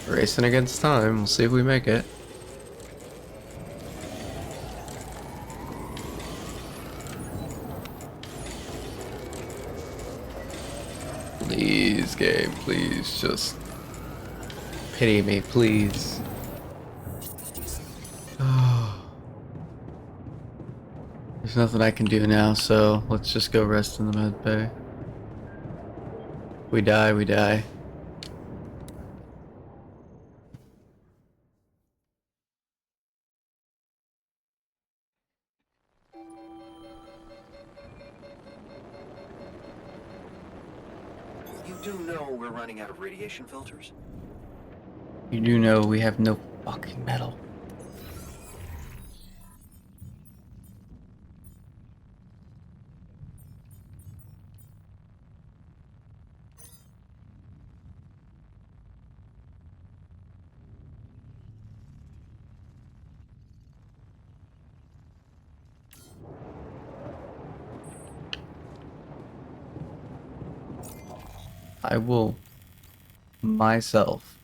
Racing against time. We'll see if we make it. Please, game, please, just pity me, please. There's nothing I can do now, so let's just go rest in the med bay. We die, we die. You do know we're running out of radiation filters? You do know we have no fucking metal. I will myself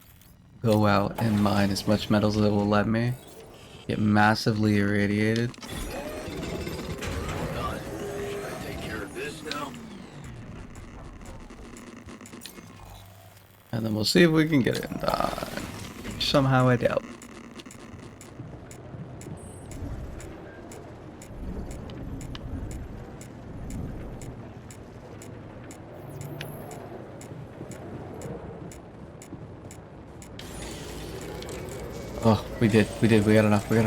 go out and mine as much metal as it will let me. Get massively irradiated. God, should I take care of this now? And then we'll see if we can get it in time. Somehow I doubt. Oh, we did, we got enough, Did you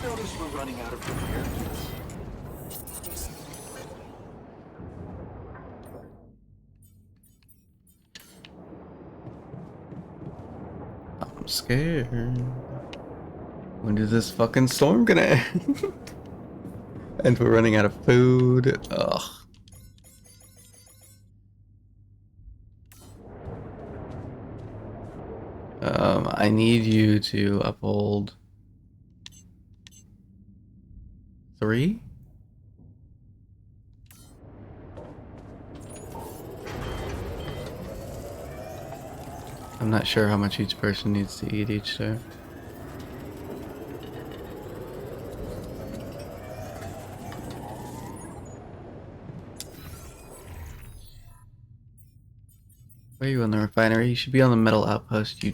notice we're running out of repair kits? I'm scared. When is this fucking storm gonna end? And we're running out of food. Ugh. I need you to uphold 3? I'm not sure how much each person needs to eat each day. Where are you in the refinery? You should be on the metal outpost. You.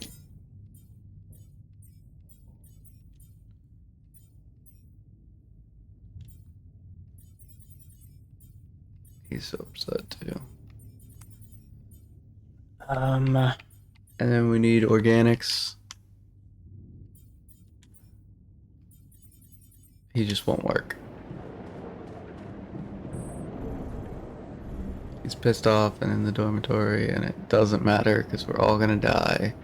He's so upset too. And then we need organics. He just won't work. He's pissed off and in the dormitory, and it doesn't matter because we're all gonna die.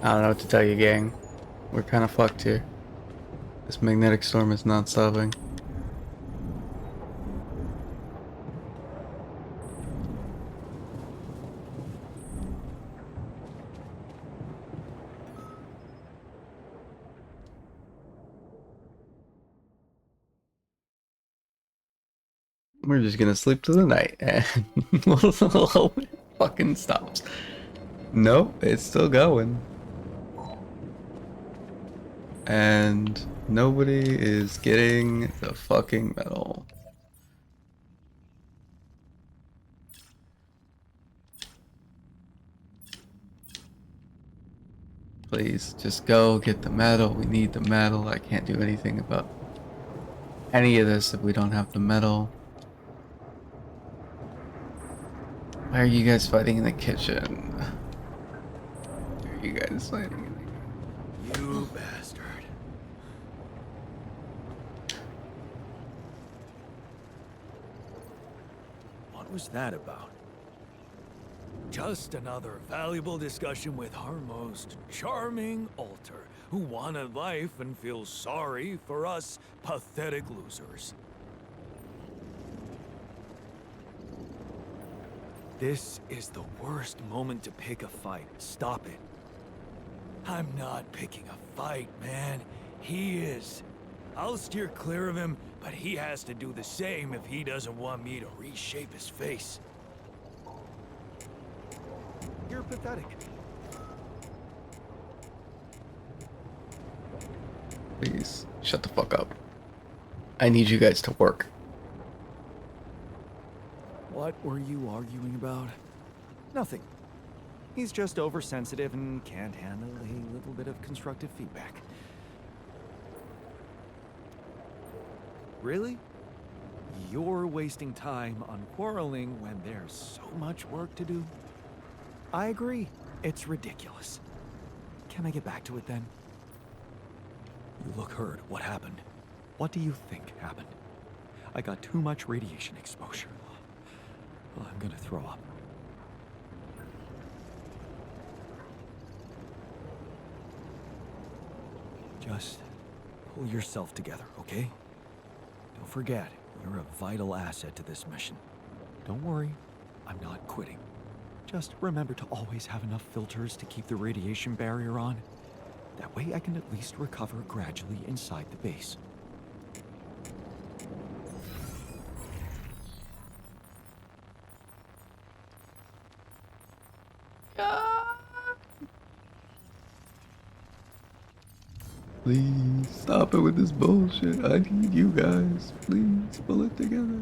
I don't know what to tell you, gang. We're kind of fucked here. This magnetic storm is not stopping. We're just gonna sleep through the night and we'll hope it fucking stops. Nope, it's still going. And nobody is getting the fucking medal. Please, just go get the medal. We need the medal. I can't do anything about any of this if we don't have the medal. Why are you guys fighting in the kitchen? Why are you guys fighting in the kitchen? You bastard. What was that about? Just another valuable discussion with our most charming alter, who wanted life and feels sorry for us pathetic losers. This is the worst moment to pick a fight. Stop it. I'm not picking a fight, man. He is. I'll steer clear of him, but he has to do the same if he doesn't want me to reshape his face. You're pathetic. Please, shut the fuck up. I need you guys to work. What were you arguing about? Nothing. He's just oversensitive and can't handle a little bit of constructive feedback. Really? You're wasting time on quarreling when there's so much work to do? I agree. It's ridiculous. Can I get back to it then? You look hurt. What happened? What do you think happened? I got too much radiation exposure. Well, I'm gonna throw up. Just pull yourself together, okay? Don't forget, you're a vital asset to this mission. Don't worry, I'm not quitting. Just remember to always have enough filters to keep the radiation barrier on. That way I can at least recover gradually inside the base. Please stop it with this bullshit. I need you guys. Please pull it together.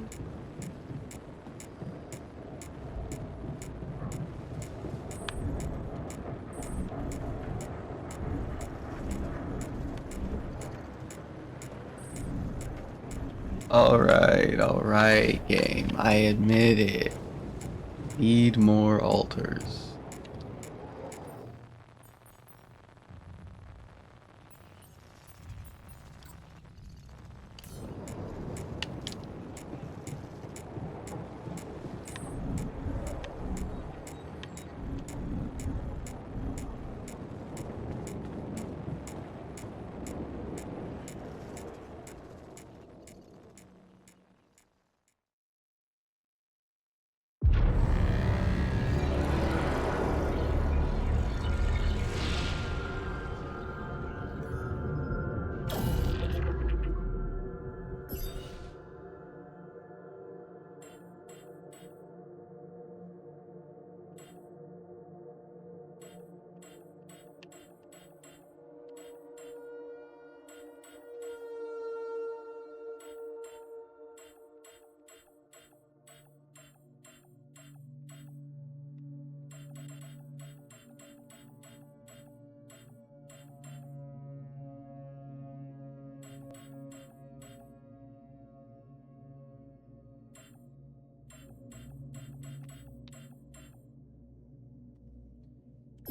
Alright, game. I admit it. Need more altars.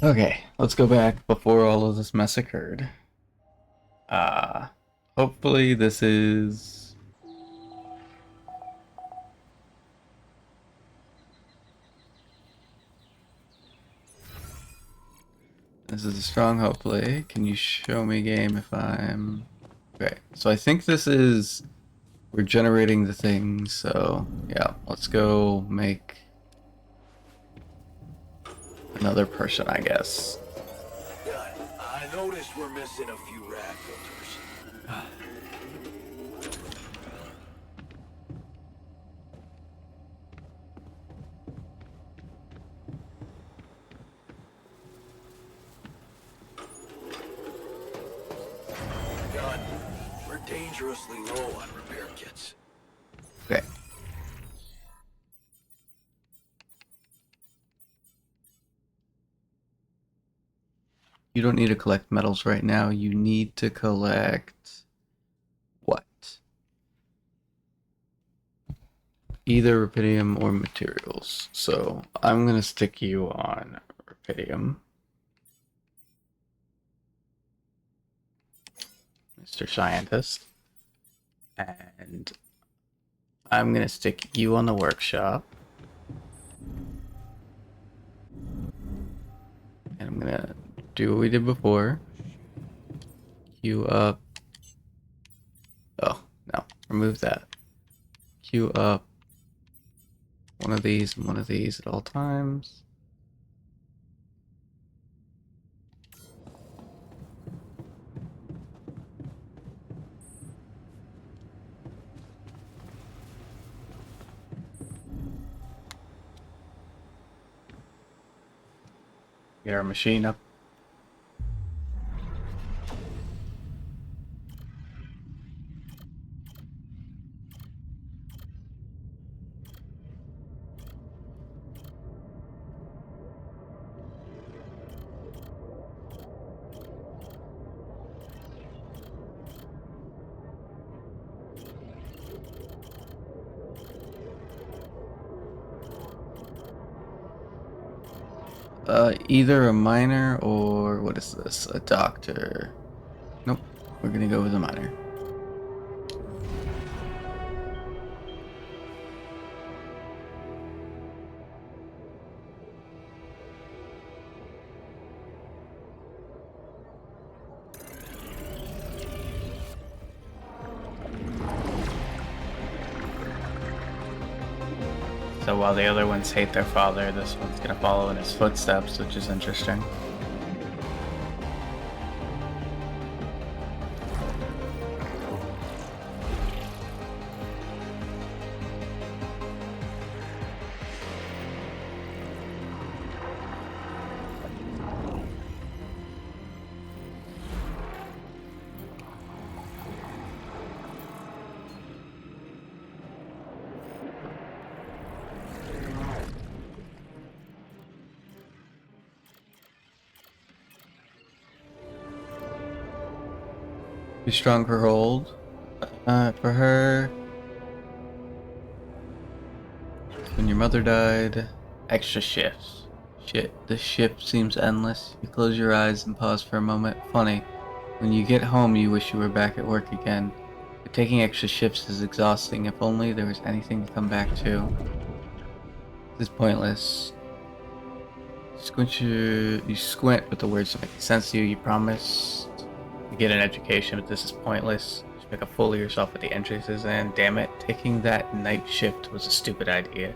Okay, let's go back before all of this mess occurred. Hopefully this is... This is a strong hopefully. Can you show me, game, if I'm... Okay, so I think this is... We're generating the thing, so yeah, let's go make another person, I guess. I noticed we're missing a few rad filters. Done. We're dangerously low on repair kits. Okay. You don't need to collect metals right now. You need to collect what? Either rubidium or materials. So I'm gonna stick you on rubidium, Mr. Scientist, and I'm gonna stick you on the workshop, and I'm gonna do what we did before. Queue up. Oh, no. Remove that. Queue up one of these and one of these at all times. Get our machine up. Either a miner or what is this? A doctor. Nope, we're gonna go with a miner. So while the other ones hate their father, this one's gonna follow in his footsteps, which is interesting. Too strong for hold. For her. When your mother died. Extra shifts. Shit, this shift seems endless. You close your eyes and pause for a moment. Funny. When you get home, you wish you were back at work again. But taking extra shifts is exhausting. If only there was anything to come back to. This is pointless. You squint, but the words don't make sense to you. You promise to get an education, but this is pointless. Just make a fool of yourself with the entrances, and damn it, taking that night shift was a stupid idea.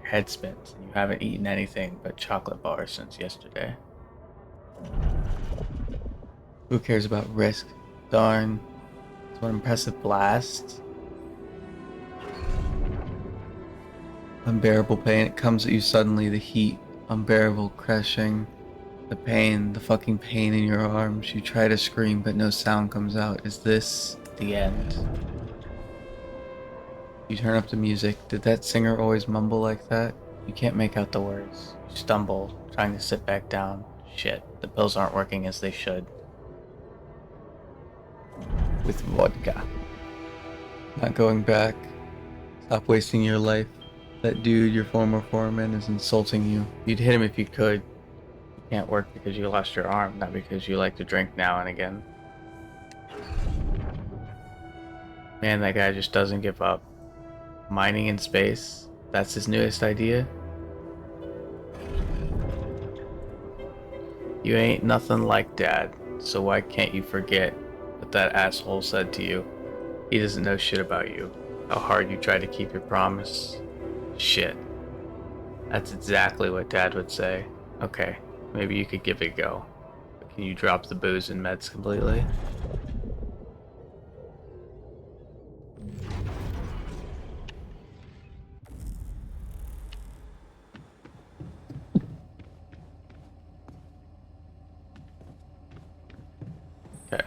Your head spins, and you haven't eaten anything but chocolate bars since yesterday. Who cares about risk? Darn. It's one impressive blast. Unbearable pain. It comes at you suddenly. The heat. Unbearable, crushing. The pain. The fucking pain in your arms. You try to scream, but no sound comes out. Is this the end? You turn up the music. Did that singer always mumble like that? You can't make out the words. You stumble, trying to sit back down. Shit. The pills aren't working as they should. With vodka. Not going back. Stop wasting your life. That dude, your former foreman, is insulting you. You'd hit him if you could. You can't work because you lost your arm, not because you like to drink now and again. Man, that guy just doesn't give up. Mining in space? That's his newest idea? You ain't nothing like Dad, so why can't you forget what that asshole said to you? He doesn't know shit about you. How hard you try to keep your promise. Shit. That's exactly what Dad would say. Okay, maybe you could give it a go. But can you drop the booze and meds completely? Okay.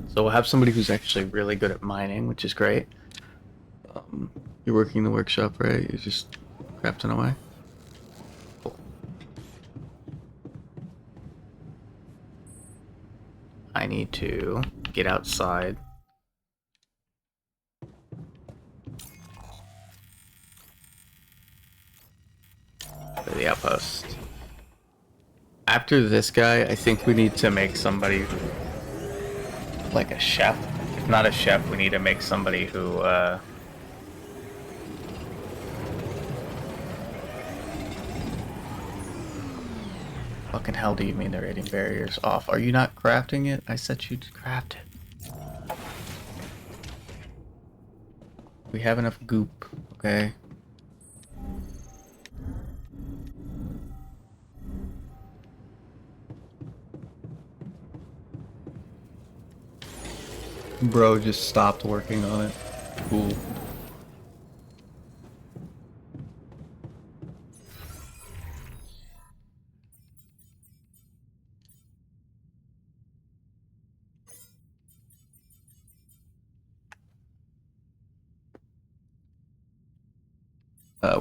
So we'll have somebody who's actually really good at mining, which is great. You're working the workshop, right? You're just crafting away? Cool. I need to get outside. To the outpost. After this guy, I think we need to make somebody like a chef. If not a chef, we need to make somebody who, fucking hell do you mean the rating barrier's off? Are you not crafting it? I said you to craft it. We have enough goop, okay? Bro just stopped working on it. Cool.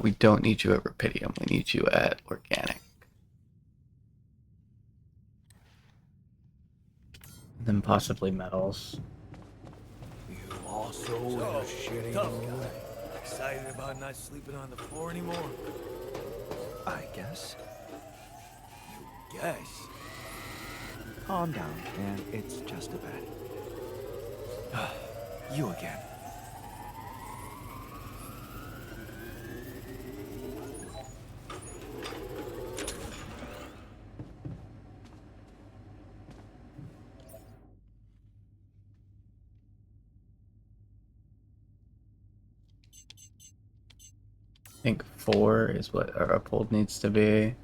We don't need you at Rapidium. We need you at Organic. And then possibly Metals. You also in a shitty mood? Excited about not sleeping on the floor anymore? I guess. You guess? Calm down, man. It's just a bet. You again. I think 4 is what our uphold needs to be.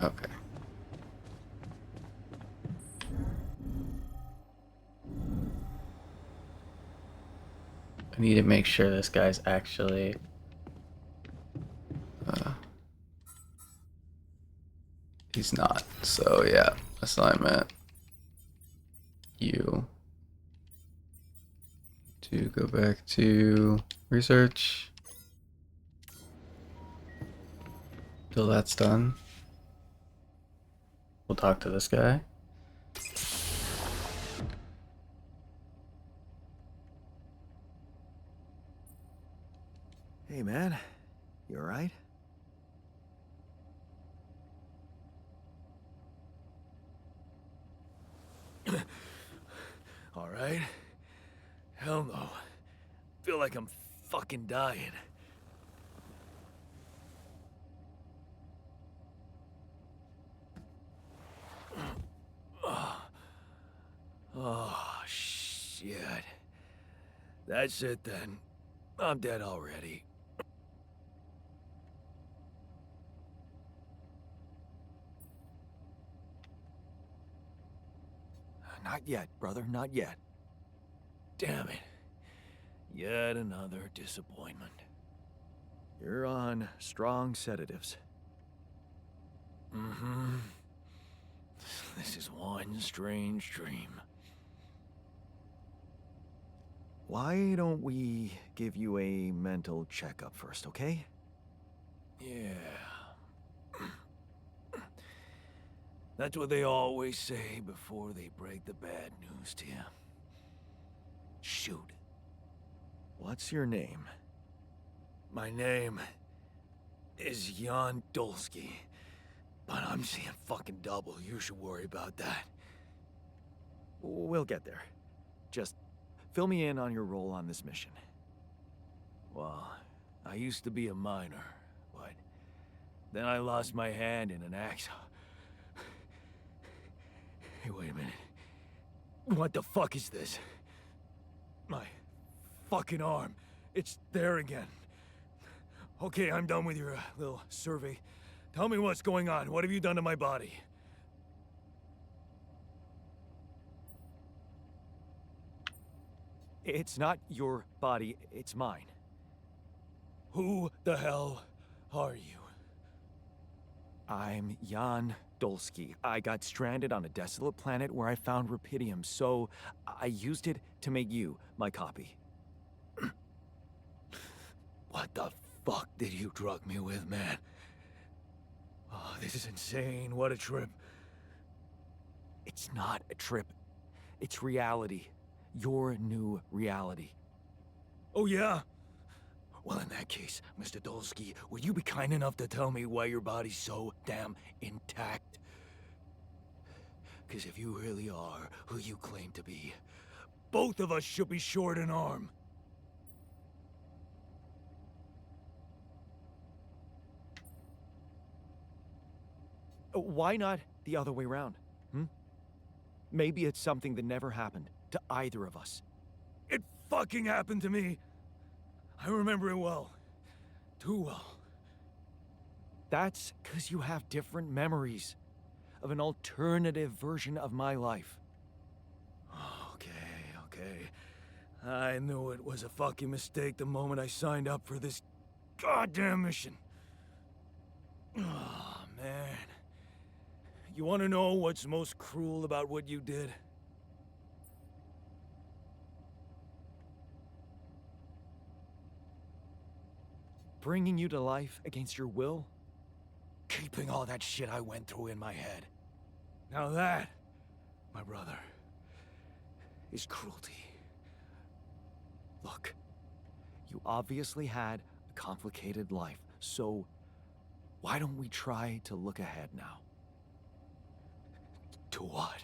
Okay. I need to make sure this guy's actually he's not. So yeah, assignment. You to go back to research. till that's done, we'll talk to this guy. Hey, man. You alright? All right? Hell no. Feel like I'm fucking dying. Oh, shit. That's it then. I'm dead already. Not yet, brother, not yet. Damn it. Yet another disappointment. You're on strong sedatives. Mm-hmm. This is one strange dream. Why don't we give you a mental checkup first, okay? Yeah. That's what they always say before they break the bad news to you. Shoot. What's your name? My name is Jan Dolsky, but I'm seeing fucking double. You should worry about that. We'll get there. Just fill me in on your role on this mission. Well, I used to be a miner, but then I lost my hand in an accident. Hey, wait a minute. What the fuck is this? My fucking arm. It's there again. Okay, I'm done with your little survey. Tell me what's going on. What have you done to my body? It's not your body, it's mine. Who the hell are you? I'm Jan Dolsky. I got stranded on a desolate planet where I found Rapidium, so I used it to make you my copy. What the fuck did you drug me with, man? Oh, this is insane. What a trip. It's not a trip. It's reality. Your new reality. Oh, yeah? Well, in that case, Mr. Dolsky, would you be kind enough to tell me why your body's so damn intact? Because if you really are who you claim to be, both of us should be short an arm. Why not the other way around? Maybe it's something that never happened to either of us. It fucking happened to me. I remember it well. Too well. That's because you have different memories of an alternative version of my life. Okay. I knew it was a fucking mistake the moment I signed up for this goddamn mission. Oh, man. You want to know what's most cruel about what you did? Bringing you to life against your will? Keeping all that shit I went through in my head. Now that, my brother, is cruelty. Look, you obviously had a complicated life, so why don't we try to look ahead now? To what?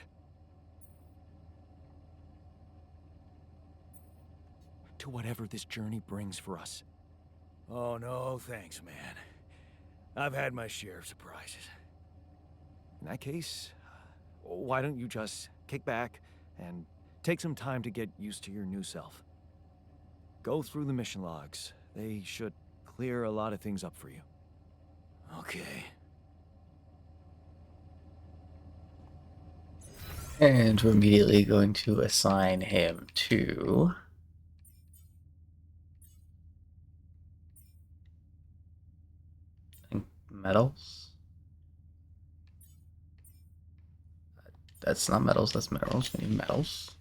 To whatever this journey brings for us. Oh, no, thanks, man. I've had my share of surprises. In that case, why don't you just kick back and take some time to get used to your new self? Go through the mission logs. They should clear a lot of things up for you. Okay. And we're immediately going to assign him to metals. That's not metals, that's minerals. We need metals.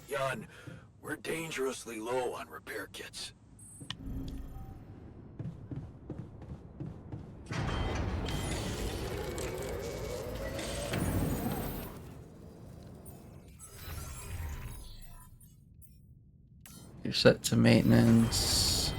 Jan, we're dangerously low on repair kits. You're set to maintenance.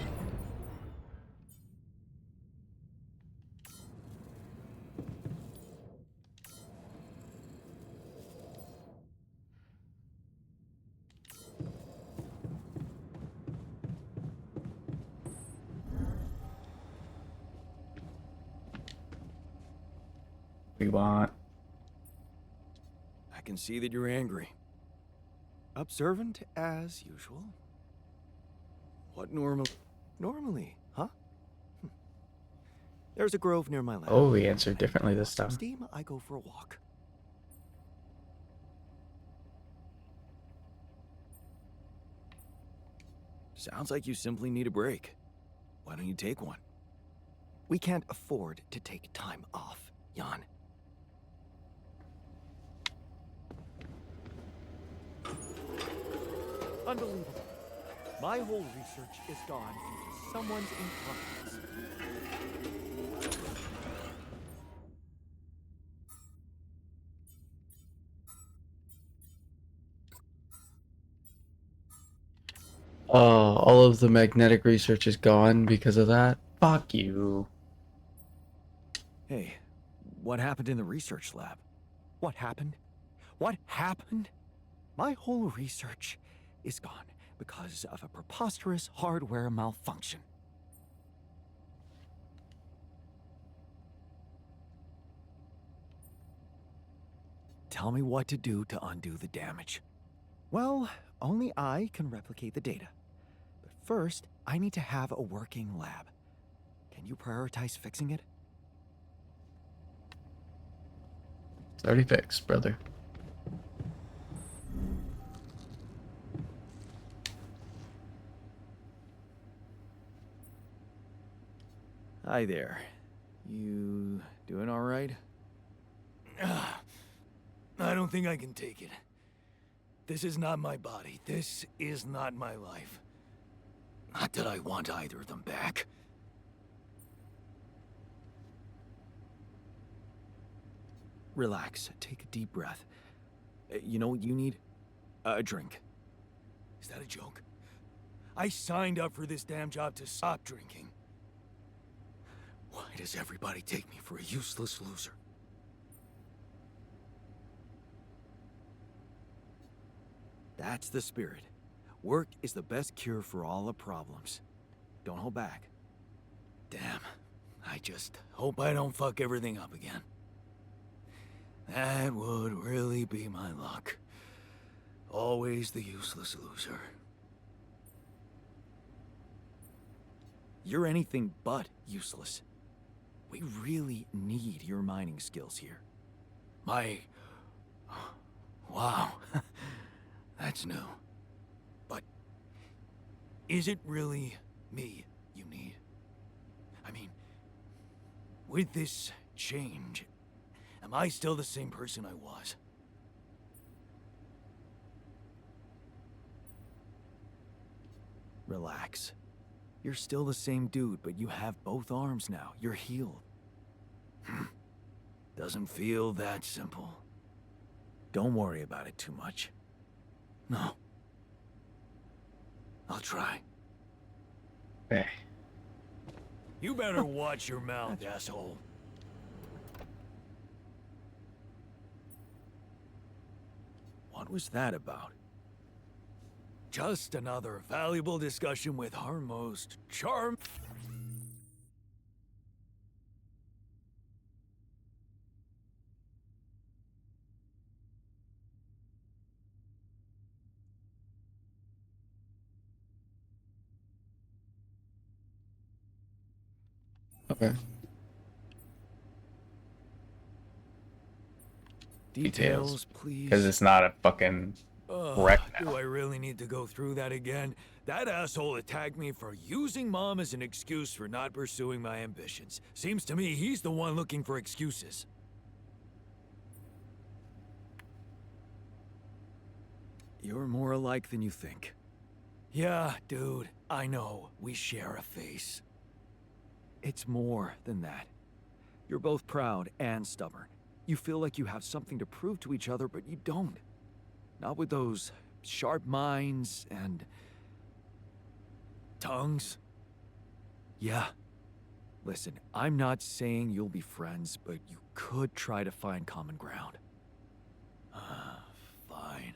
We want. I can see that you're angry. Observant as usual. What normally, huh? There's a grove near my lab. Oh, we answered differently this time. Steam, I go for a walk. Sounds like you simply need a break. Why don't you take one? We can't afford to take time off, Jan. Unbelievable. My whole research is gone due to someone's incompetence. Oh, all of the magnetic research is gone because of that? Fuck you. Hey, what happened in the research lab? What happened? What happened? My whole research is gone because of a preposterous hardware malfunction. Tell me what to do to undo the damage. Well, only I can replicate the data. But first, I need to have a working lab. Can you prioritize fixing it? It's already fixed, brother. Hi there. You doing all right? I don't think I can take it. This is not my body. This is not my life. Not that I want either of them back. Relax. Take a deep breath. You know what you need? A drink. Is that a joke? I signed up for this damn job to stop drinking. Why does everybody take me for a useless loser? That's the spirit. Work is the best cure for all the problems. Don't hold back. Damn. I just hope I don't fuck everything up again. That would really be my luck. Always the useless loser. You're anything but useless. We really need your mining skills here. Wow. That's new. But is it really me you need? I mean, with this change, am I still the same person I was? Relax. You're still the same dude, but you have both arms now. You're healed. Doesn't feel that simple. Don't worry about it too much. No. I'll try. Hey. You better watch your mouth, asshole. What was that about? Just another valuable discussion with our most charm. Okay. Details, please. Because it's not a fucking wreck now. Do I really need to go through that again? That asshole attacked me for using Mom as an excuse for not pursuing my ambitions. Seems to me he's the one looking for excuses. You're more alike than you think. Yeah, dude, I know. We share a face. It's more than that. You're both proud and stubborn. You feel like you have something to prove to each other, but you don't. Not with those sharp minds and... tongues? Yeah. Listen, I'm not saying you'll be friends, but you could try to find common ground. Fine.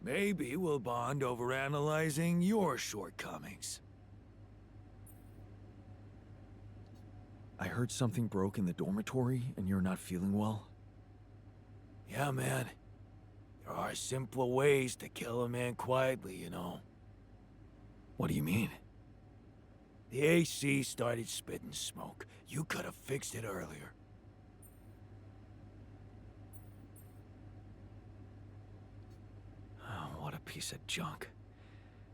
Maybe we'll bond over analyzing your shortcomings. I heard something broke in the dormitory and you're not feeling well. Yeah, man. There are simpler ways to kill a man quietly, you know. What do you mean? The AC started spitting smoke. You could have fixed it earlier. Oh, what a piece of junk.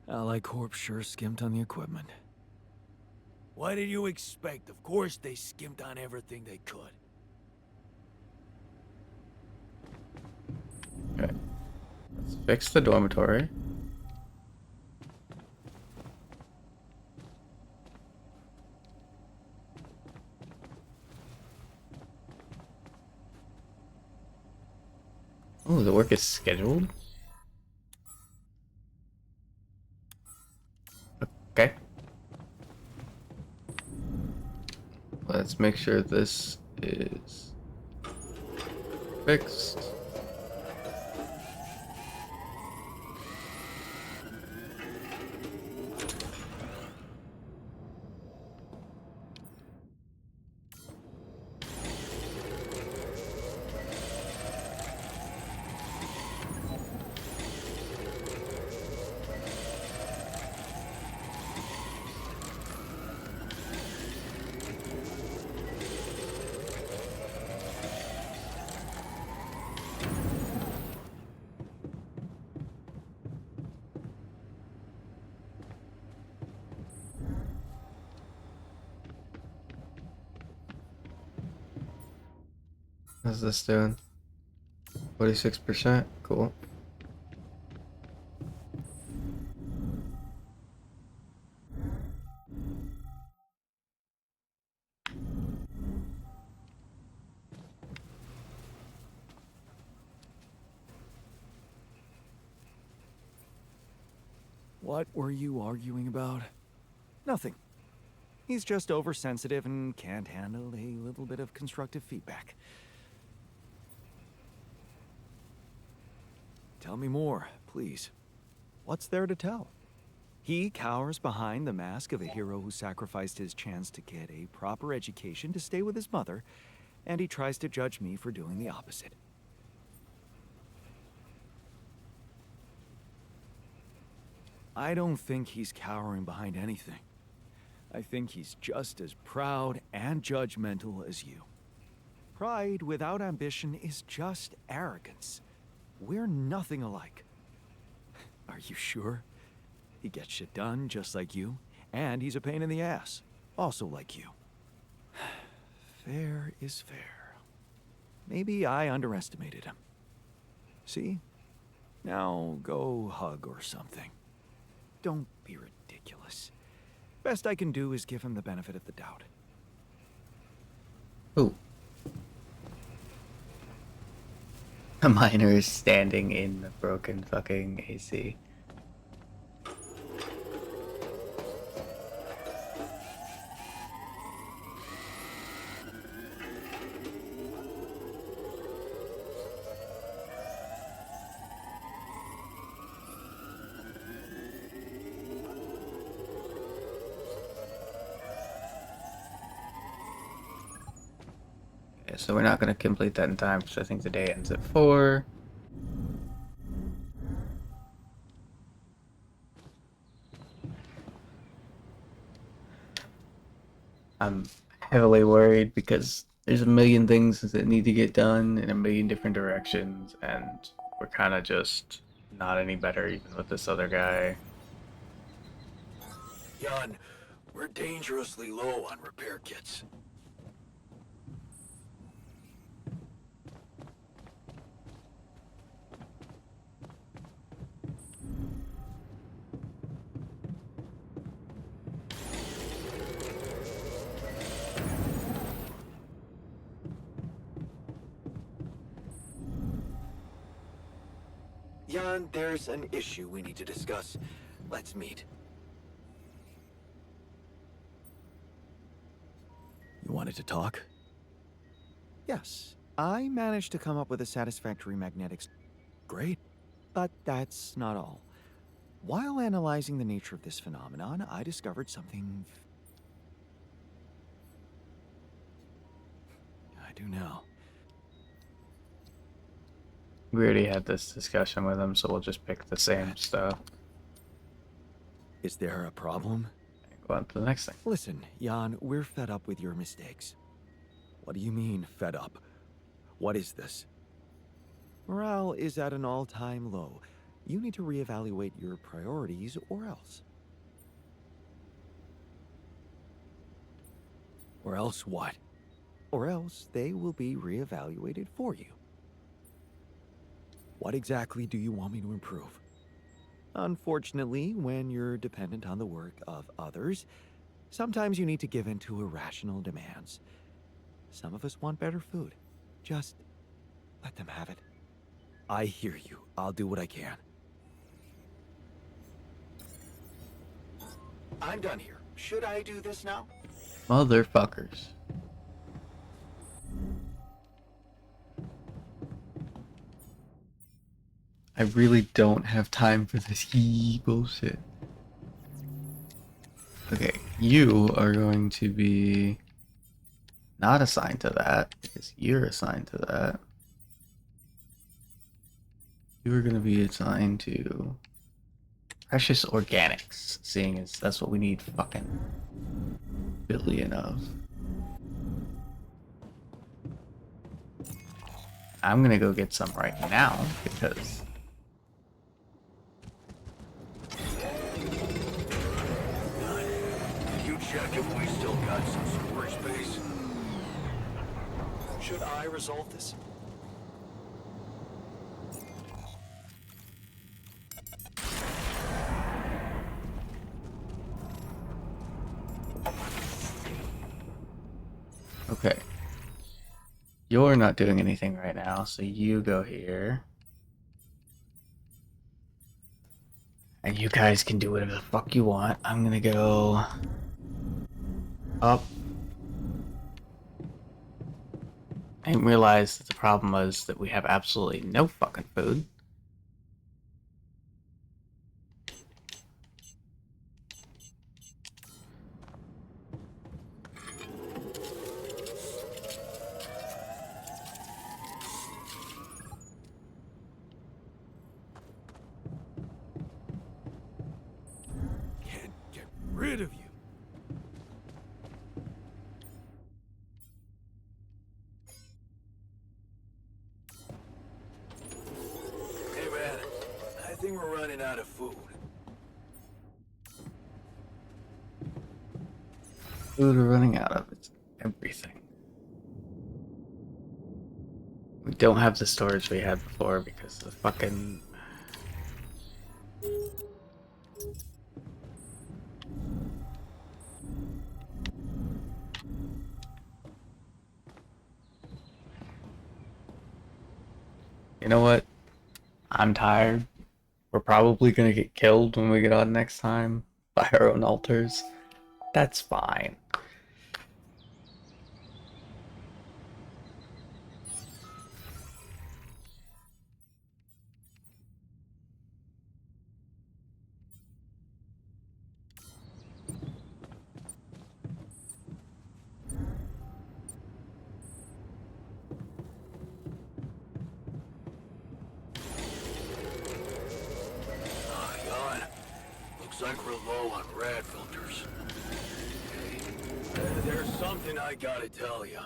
Ally Corp sure skimped on the equipment. What did you expect? Of course they skimped on everything they could. Okay. Let's fix the dormitory. Oh, the work is scheduled? Okay. Let's make sure this is fixed. How's this doing? 46%? Cool. What were you arguing about? Nothing. He's just oversensitive and can't handle a little bit of constructive feedback. Tell me more, please. What's there to tell? He cowers behind the mask of a hero who sacrificed his chance to get a proper education to stay with his mother, and he tries to judge me for doing the opposite. I don't think he's cowering behind anything. I think he's just as proud and judgmental as you. Pride without ambition is just arrogance. We're nothing alike. Are you sure? He gets shit done just like you, and he's a pain in the ass, also like you. Fair is fair. Maybe I underestimated him. See? Now go hug or something. Don't be ridiculous. Best I can do is give him the benefit of the doubt. Ooh. A miner is standing in the broken fucking AC. So we're not going to complete that in time because I think the day ends at 4. I'm heavily worried because there's a million things that need to get done in a million different directions, and we're kind of just not any better even with this other guy. Jan, we're dangerously low on repair kits. Jan, there's an issue we need to discuss. Let's meet. You wanted to talk? Yes, I managed to come up with a satisfactory magnetics. Great. But that's not all. While analyzing the nature of this phenomenon, I discovered something. I do now. We already had this discussion with him, so we'll just pick the same stuff. Is there a problem? And go on to the next thing. Listen, Jan, we're fed up with your mistakes. What do you mean, fed up? What is this? Morale is at an all-time low. You need to reevaluate your priorities, or else. Or else what? Or else they will be reevaluated for you. What exactly do you want me to improve? Unfortunately, when you're dependent on the work of others, sometimes you need to give in to irrational demands. Some of us want better food. Just let them have it. I hear you. I'll do what I can. I'm done here. Should I do this now? Motherfuckers. I really don't have time for this bullshit. Okay, you are going to be not assigned to that because you're assigned to that. You are going to be assigned to precious organics, seeing as that's what we need fucking billion of. I'm gonna go get some right now because Did you check if we still got some storage space? Should I resolve this? okay. You're not doing anything right now, so you go here. And you guys can do whatever the fuck you want. I'm gonna go up. I didn't realize that the problem was that we have absolutely no fucking food. Can't get rid of you. Hey man, I think we're running out of food. Food we're running out of. It's everything. We don't have the storage we had before because the fucking... You know what? I'm tired. We're probably gonna get killed when we get on next time by our own altars. That's fine. Jan, looks like we're low on rad filters. There's something I gotta tell you.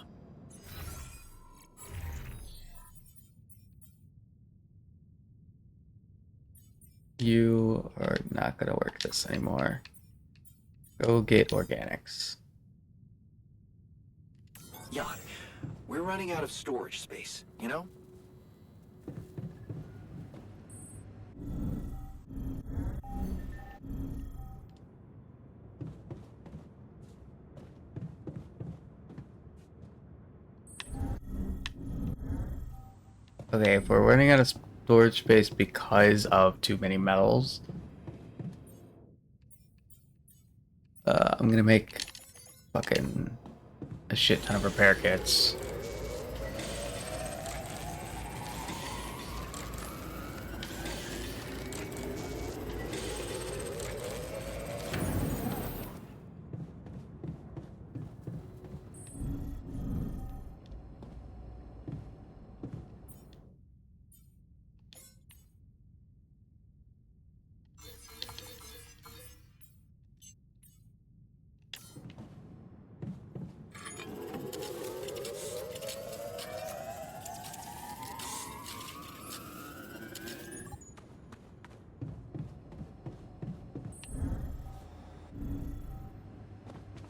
You are not gonna work this anymore. Go get organics. Jan, we're running out of storage space, you know? Okay, if we're running out of storage space because of too many metals. I'm gonna make fucking a shit ton of repair kits.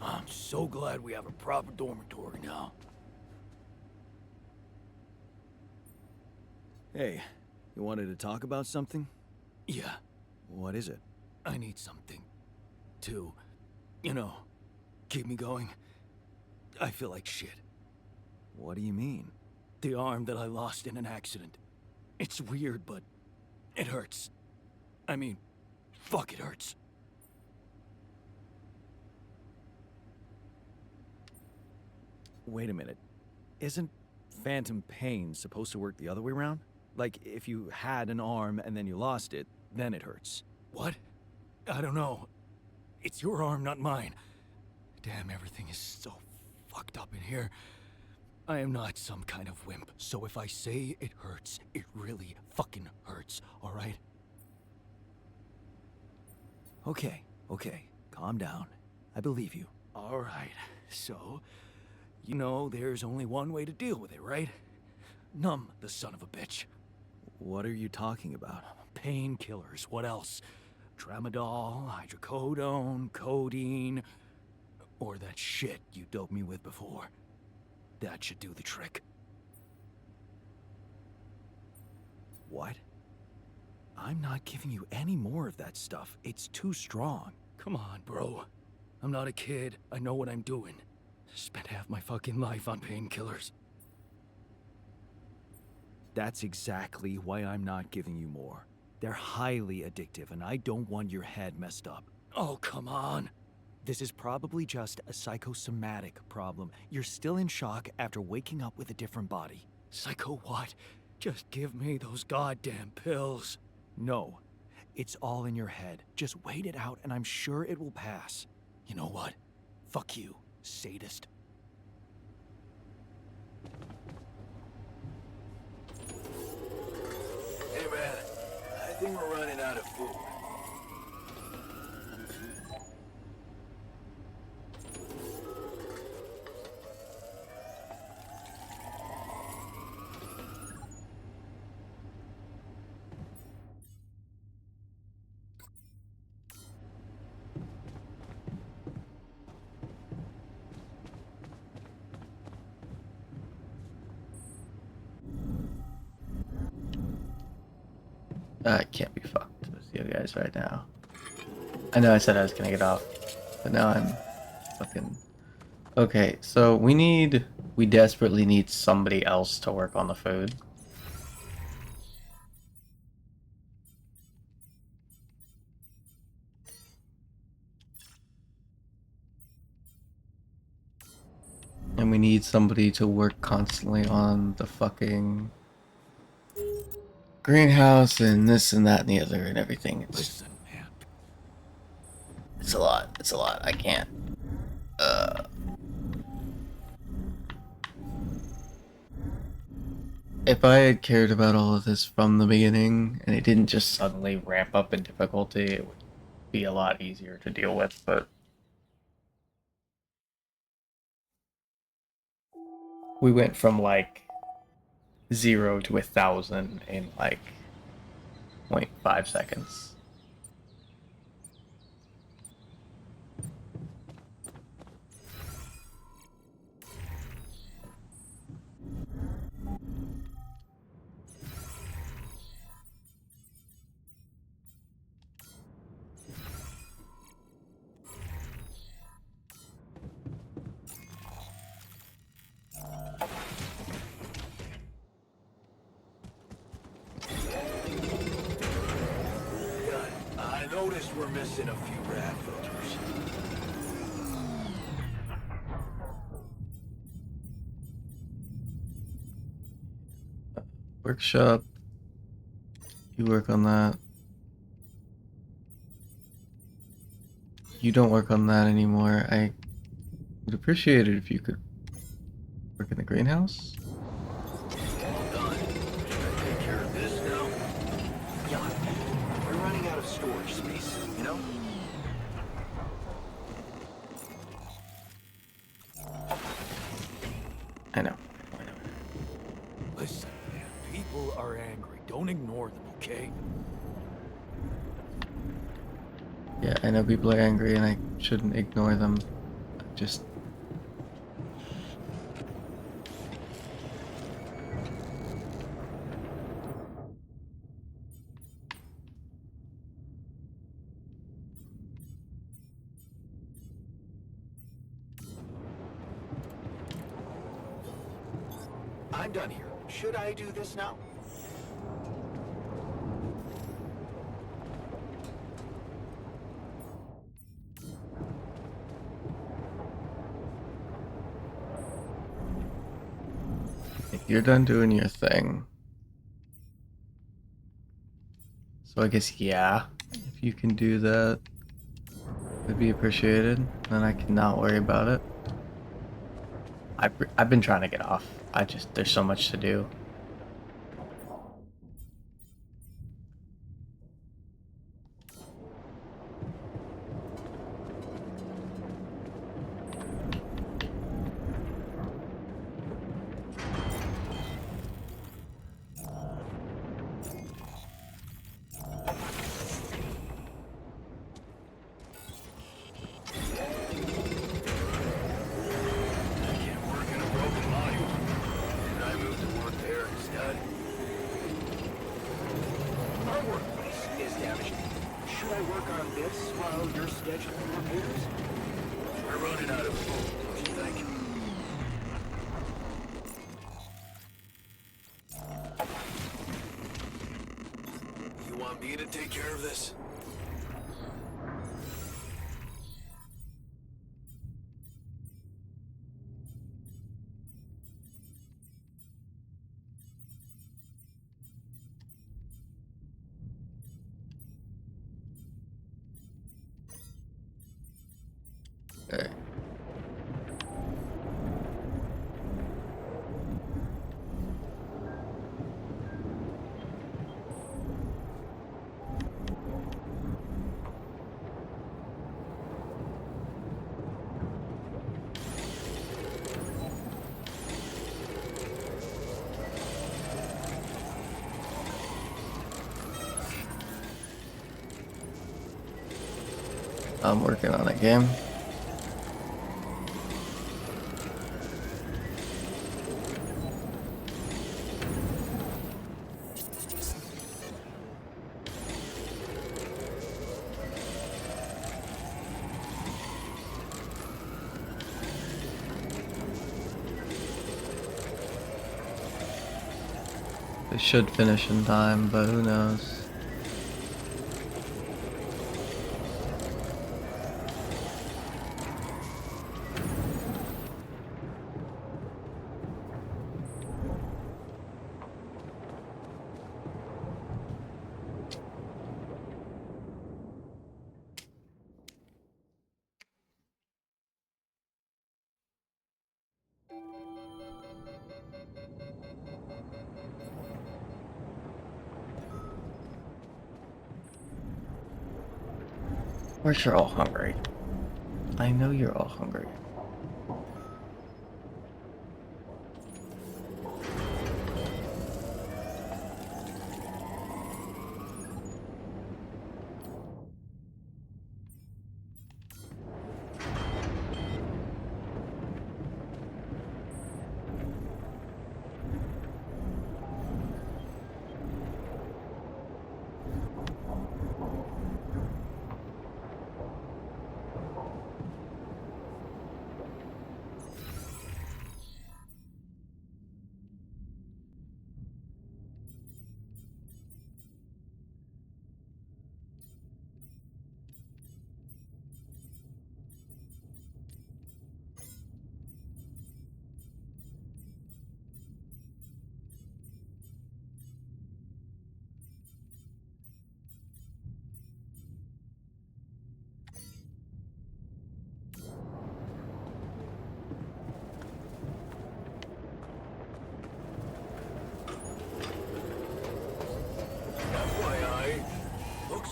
I'm so glad we have a proper dormitory now. Hey, you wanted to talk about something? Yeah, What is it? I need something to, keep me going. I feel like shit. What do you mean? The arm that I lost in an accident. It's weird, but it hurts. I mean, fuck, it hurts. Wait a minute. Isn't phantom pain supposed to work the other way around? Like, if you had an arm and then you lost it, then it hurts. What? I don't know. It's your arm, not mine. Damn, everything is so fucked up in here. I am not some kind of wimp, so if I say it hurts, it really fucking hurts, alright? Okay, calm down. I believe you. Alright, so, there's only one way to deal with it, right? Numb the son of a bitch. What are you talking about? Painkillers, what else? Tramadol, hydrocodone, codeine, or that shit you doped me with before. That should do the trick. What? I'm not giving you any more of that stuff. It's too strong. Come on, bro. I'm not a kid. I know what I'm doing. Spent half my fucking life on painkillers. That's exactly why I'm not giving you more. They're highly addictive, and I don't want your head messed up. Oh, come on. This is probably just a psychosomatic problem. You're still in shock after waking up with a different body. Psycho what? Just give me those goddamn pills. No, it's all in your head. Just wait it out and I'm sure it will pass. You know what? Fuck you, sadist. Hey man, I think we're running out of food. I can't be fucked with you guys right now. I know I said I was gonna get off, but now I'm fucking... Okay, so we desperately need somebody else to work on the food. And we need somebody to work constantly on the fucking greenhouse and this and that and the other and everything. Listen, man. It's a lot. It's a lot. I can't. If I had cared about all of this from the beginning and it didn't just suddenly ramp up in difficulty, it would be a lot easier to deal with, but we went from like 0 to 1,000 in like 0.5 seconds. Noticed we're missing a few rad filters. Workshop. You work on that. You don't work on that anymore. I would appreciate it if you could work in the greenhouse. All done. Should I take care of this now? Jan, we're running out of storage space, you know? I know. Listen, man, people are angry. Don't ignore them, okay? Yeah, I know people are angry and I shouldn't ignore them. Just... I'm done here. Should I do this now? You're done doing your thing. So I guess, yeah, if you can do that, it'd be appreciated. Then I can not worry about it. I've been trying to get off. There's so much to do. Me to take care of this? Okay. I'm working on a game. They should finish in time, but who knows? Of course you're all hungry. I know you're all hungry.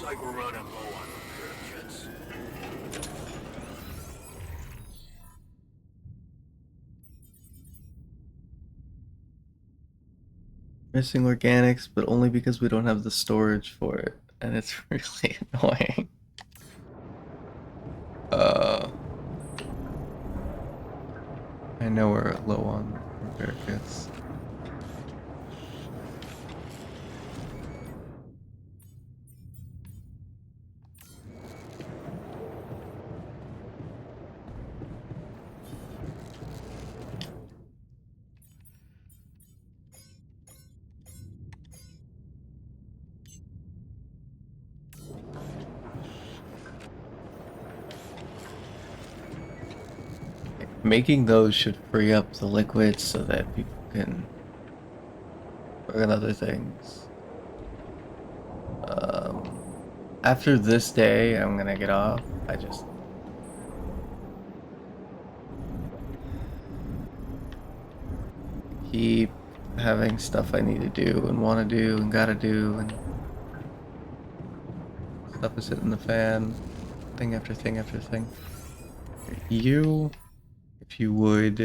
Looks like we're running low on repair kits. Missing organics, but only because we don't have the storage for it, and it's really annoying. I know we're low on repair kits. Making those should free up the liquids so that people can work on other things. After this day, I'm gonna get off. I just keep having stuff I need to do and want to do and gotta do, and stuff is hitting the fan, thing after thing after thing. You, if you would.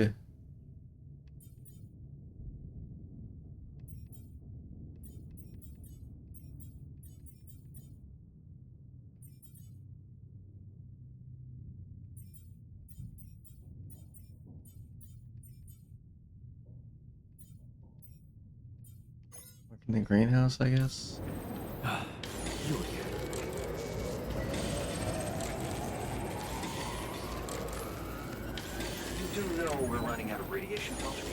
Work in the greenhouse, I guess. You again. You do know we're running out of radiation filters?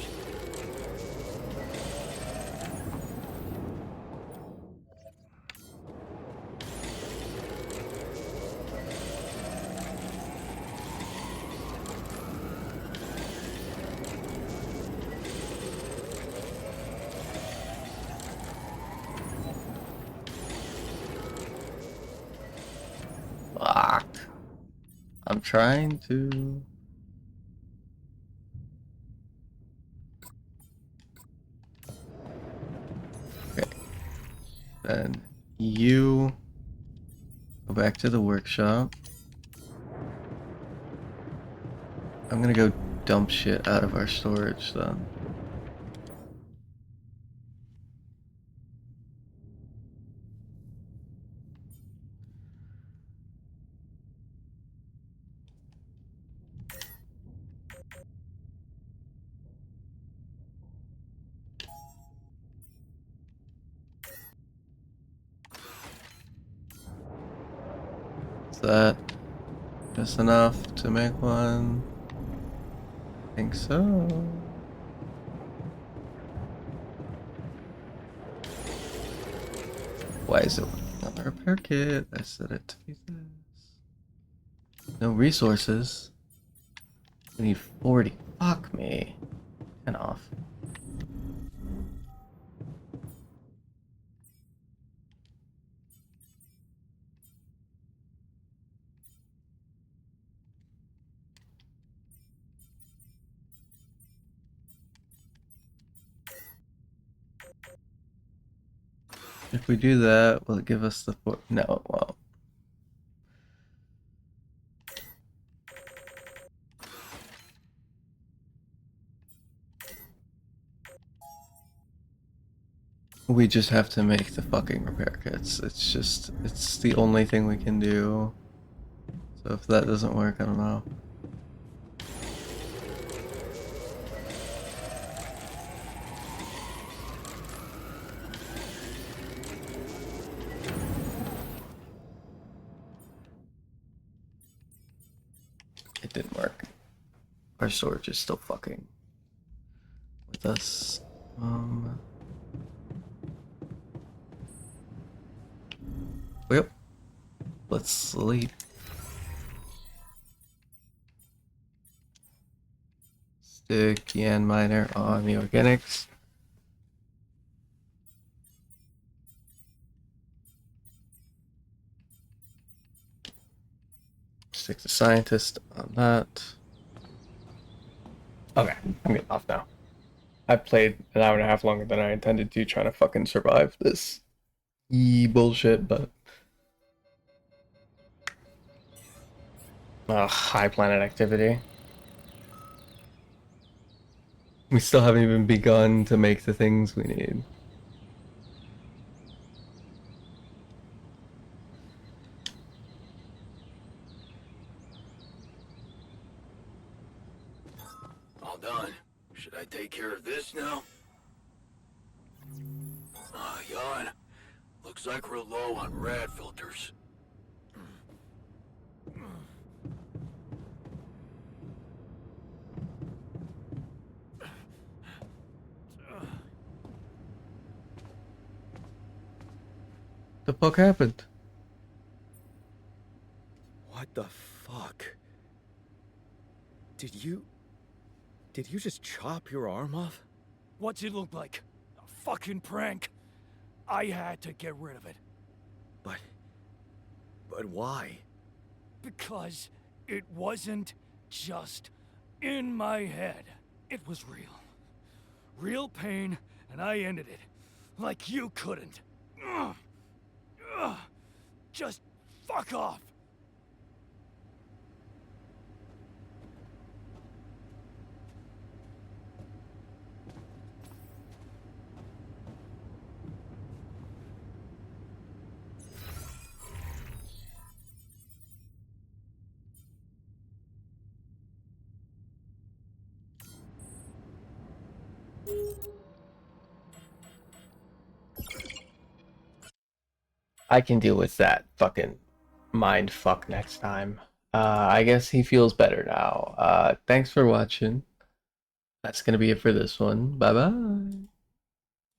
Fuck. I'm trying to. Okay. Then you go back to the workshop. I'm gonna go dump shit out of our storage then. Is that just enough to make one? I think so. Why is it on the repair kit? I set it to be this. No resources. We need 40. Fuck me. And off. If we do that, will it give us the four? No, it won't. We just have to make the fucking repair kits. It's the only thing we can do. So if that doesn't work, I don't know. It didn't work. Our storage is still fucking with us. Yep. Let's sleep. Stick Yan Miner on the organics. Stick the scientist on that. Okay, I'm getting off now. I played an hour and a half longer than I intended to, trying to fucking survive this bullshit, but High planet activity. We still haven't even begun to make the things we need. All done. Should I take care of this now? Ah, yawn. Looks like we're low on rad filters. The fuck happened? What the fuck? Did you just chop your arm off? What's it look like? A fucking prank. I had to get rid of it. But why? Because it wasn't just in my head. It was real. Real pain, and I ended it. Like you couldn't. Ugh. Ugh. Just fuck off. I can deal with that fucking mind fuck next time. I guess he feels better now. Thanks for watching. That's gonna be it for this one. Bye bye.